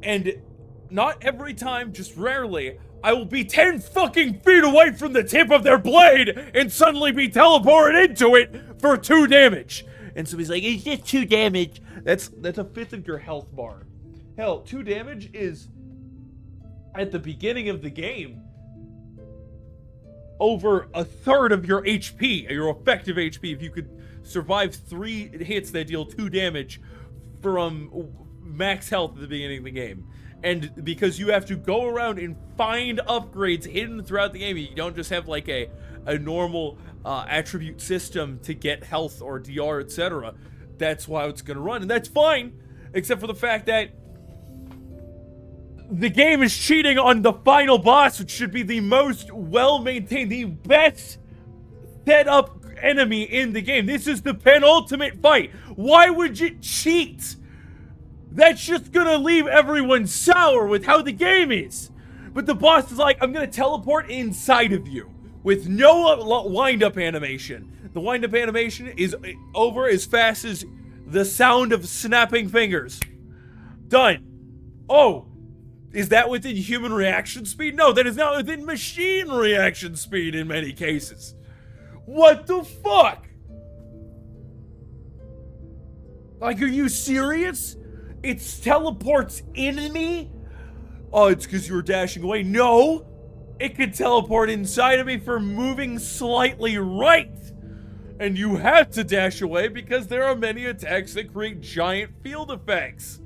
And not every time, just rarely, I will be 10 fucking feet away from the tip of their blade and suddenly be teleported into it for 2 damage. And so he's like, it's just 2 damage. That's a fifth of your health bar. Hell, 2 damage is, at the beginning of the game, over a third of your HP, your effective HP. If you could survive 3 hits that deal 2 damage from max health at the beginning of the game. And because you have to go around and find upgrades hidden throughout the game, you don't just have like a normal attribute system to get health or DR, etc. That's why it's going to run, and that's fine, except for the fact that the game is cheating on the final boss, which should be the most well-maintained, the best set-up enemy in the game. This is the penultimate fight. Why would you cheat? That's just gonna leave everyone sour with how the game is. But the boss is like, I'm gonna teleport inside of you with no wind-up animation. The wind-up animation is over as fast as the sound of snapping fingers. Done. Oh. Is that within human reaction speed? No, that is not within machine reaction speed in many cases. What the fuck? Like, are you serious? It teleports in me? Oh, it's because you were dashing away. No! It could teleport inside of me for moving slightly right. And you have to dash away because there are many attacks that create giant field effects.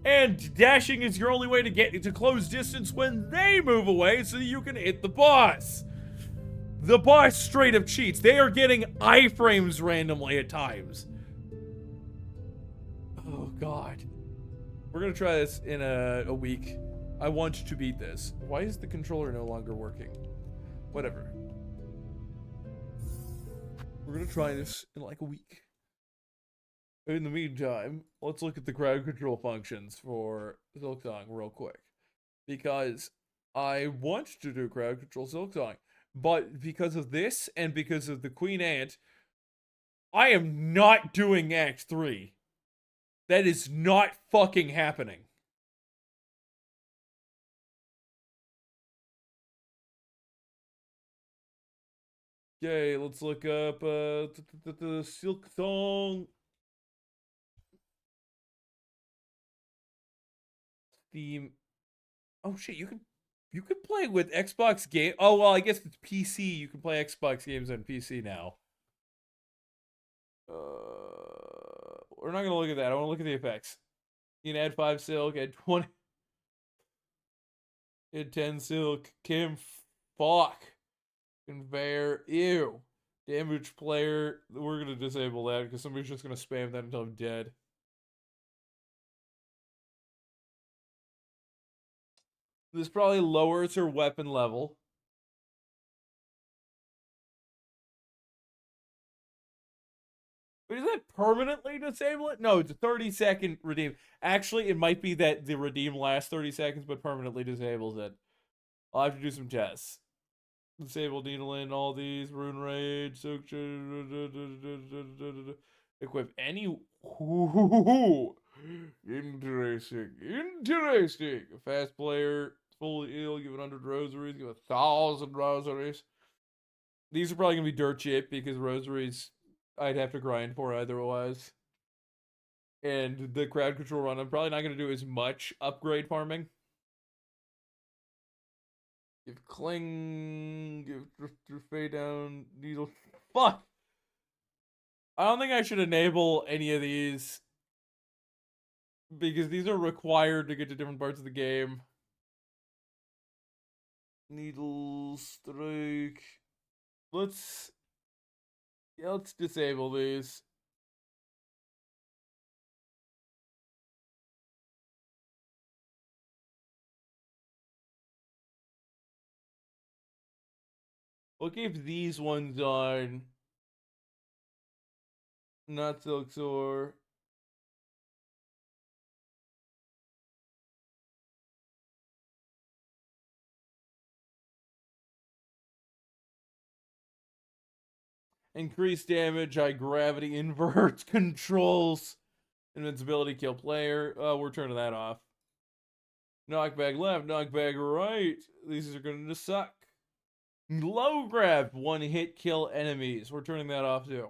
And dashing is your only way to get to close distance when they move away so you can hit the boss. The boss straight up cheats. They are getting iframes randomly at times. Oh, God. We're going to try this in a week. I want to beat this. Why is the controller no longer working? Whatever. We're gonna try this in like a week. In the meantime, let's look at the crowd control functions for Silksong real quick. Because I want to do crowd control Silksong, but because of this and because of the Queen Ant, I am not doing Act 3. That is not fucking happening. Okay, let's look up the Silksong Steam. Oh shit, you can play with Xbox game. Oh well, I guess it's PC. You can play Xbox games on PC now. We're not gonna look at that. I want to look at the effects. You can add 5 silk, add 20, add 10 silk. Kim, fuck, conveyor, ew. Damage player. We're gonna disable that because somebody's just gonna spam that until I'm dead. This probably lowers her weapon level. But does that permanently disable it? No, it's a 30-second redeem. Actually, it might be that the redeem lasts 30 seconds, but permanently disables it. I'll have to do some tests. Disable needle in all these. Rune Rage. Equip any... Ooh, interesting. Interesting. A fast player. Fully ill. Give 100 rosaries. Give 1,000 rosaries. These are probably going to be dirt cheap because rosaries... I'd have to grind for otherwise. And the crowd control run, I'm probably not going to do as much upgrade farming. Give cling, give fade down, needle. Fuck! I don't think I should enable any of these. Because these are required to get to different parts of the game. Needle, strike. Let's disable these. We'll keep these ones on. Not Silksong. Increased damage, high gravity, invert controls, invincibility, kill player. We're turning that off. Knockback left, knockback right. These are going to suck. Low grab, one hit kill enemies. We're turning that off too.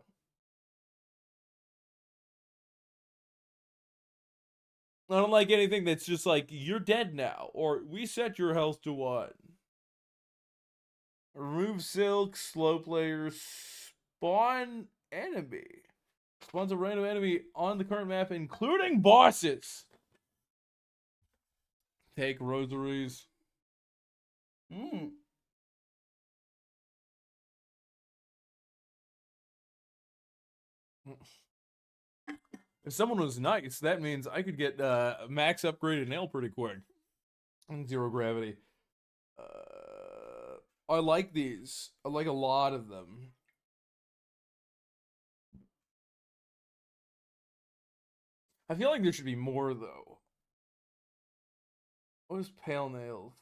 I don't like anything that's just like, you're dead now, or we set your health to 1. Remove silk, slow players, spawn enemy. Spawns a random enemy on the current map, including bosses. Take rosaries. If someone was nice, that means I could get max upgraded nail pretty quick. And 0 gravity. I like these. I like a lot of them. I feel like there should be more, though. What is pale nails?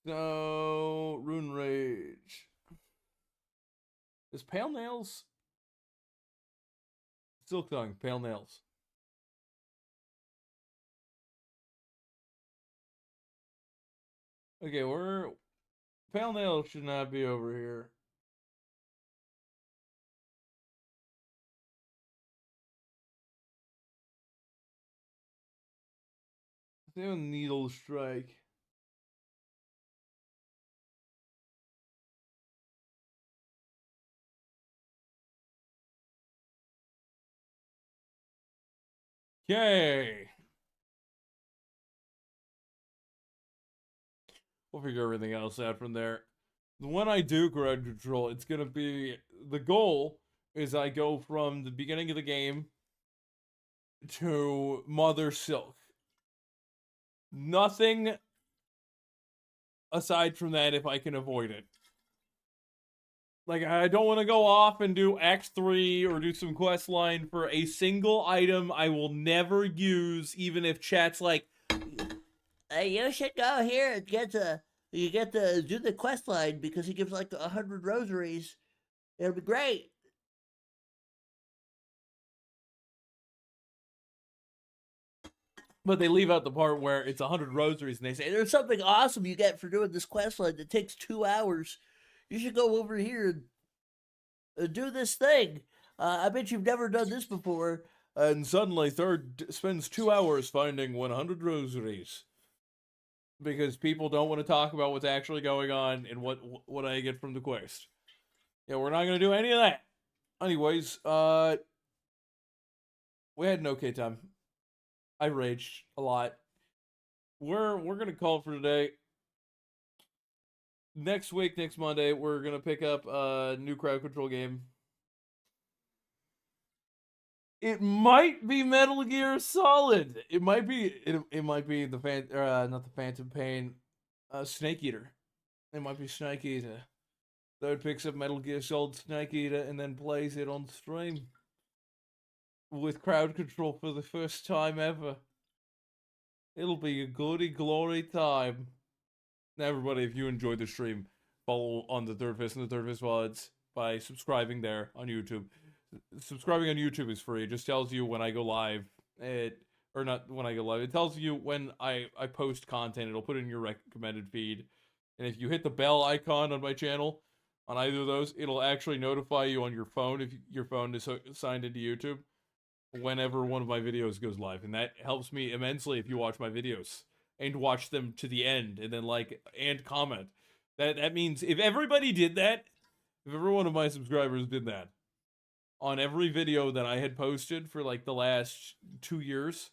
So, Rune Rage. Is pale nails? Silksong, pale nails. Okay, pale nails should not be over here. They have a needle strike. Okay. We'll figure everything else out from there. When I do crowd control, it's gonna be, the goal is I go from the beginning of the game to Mother Silk. Nothing aside from that if I can avoid it. Like, I don't want to go off and do X3 or do some quest line for a single item I will never use, even if chat's like, You should go here and do the quest line because he gives like 100 rosaries. It'll be great. but they leave out the part where it's 100 rosaries and they say, There's something awesome you get for doing this quest line that takes 2 hours. You should go over here and do this thing. I bet you've never done this before. and suddenly Third spends 2 hours finding 100 rosaries. Because people don't want to talk about what's actually going on and what I get from the quest. Yeah, we're not going to do any of that. Anyways, we had an okay time. I raged a lot. We're going to call it for today. Next week, next Monday, we're going to pick up a new crowd control game. It might be Metal Gear Solid. It might be the not the Phantom Pain, Snake Eater. It might be Snake Eater. Third picks up Metal Gear Solid Snake Eater and then plays it on stream with crowd control for the first time ever. It'll be a goody glory time. Now, everybody, if you enjoyed the stream, follow on the Third Fist and the Third Fist VODs by subscribing there on YouTube. Subscribing on YouTube is free. It just tells you when I go live. Or not when I go live. It tells you when I post content. It'll put it in your recommended feed. And if you hit the bell icon on my channel, on either of those, it'll actually notify you on your phone if your phone is signed into YouTube whenever one of my videos goes live. And that helps me immensely if you watch my videos and watch them to the end and then like and comment. That means if everybody did that, if every one of my subscribers did that on every video that I had posted for like the last 2 years,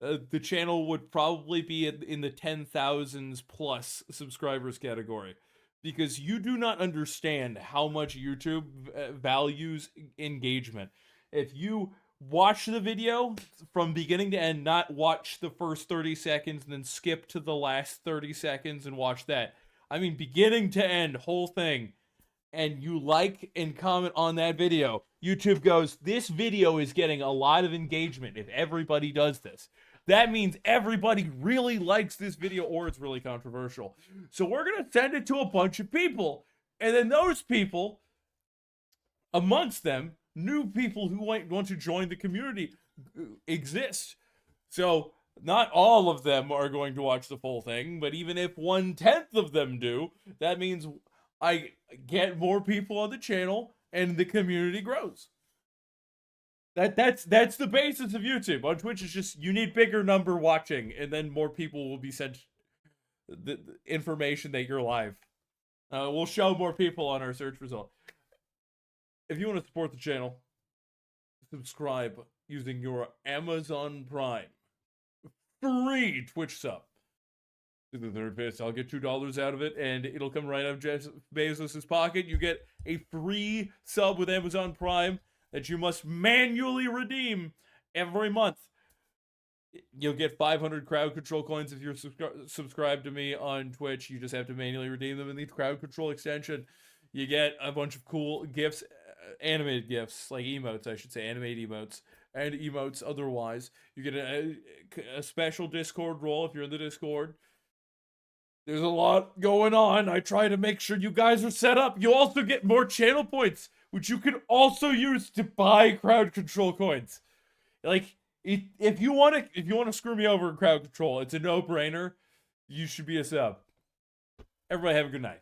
the channel would probably be in the 10,000s plus subscribers category. Because you do not understand how much YouTube values engagement. If you watch the video from beginning to end, not watch the first 30 seconds and then skip to the last 30 seconds and watch that. I mean, beginning to end, whole thing. And you like and comment on that video, YouTube goes, this video is getting a lot of engagement if everybody does this. That means everybody really likes this video or it's really controversial. So we're going to send it to a bunch of people. And then those people, amongst them, new people who want to join the community exist. So not all of them are going to watch the full thing, but even if 1/10 of them do, that means I get more people on the channel and the community grows. That's the basis of YouTube. On Twitch, it's just you need bigger number watching, and then more people will be sent the information that you're live. We'll show more people on our search result. If you want to support the channel, subscribe using your Amazon Prime free Twitch sub to the Third Fist. I'll get $2 out of it, and it'll come right out of Jeff Bezos' pocket. You get a free sub with Amazon Prime that you must manually redeem every month. You'll get 500 crowd control coins if you're subscribed to me on Twitch. You just have to manually redeem them in the crowd control extension. You get a bunch of cool gifts, animated gifts, like emotes, I should say, animated emotes, and emotes otherwise. You get a special Discord role if you're in the Discord. There's a lot going on. I try to make sure you guys are set up. You also get more channel points, which you can also use to buy crowd control coins. Like, if you want to screw me over in crowd control, it's a no-brainer. You should be a sub. Everybody have a good night.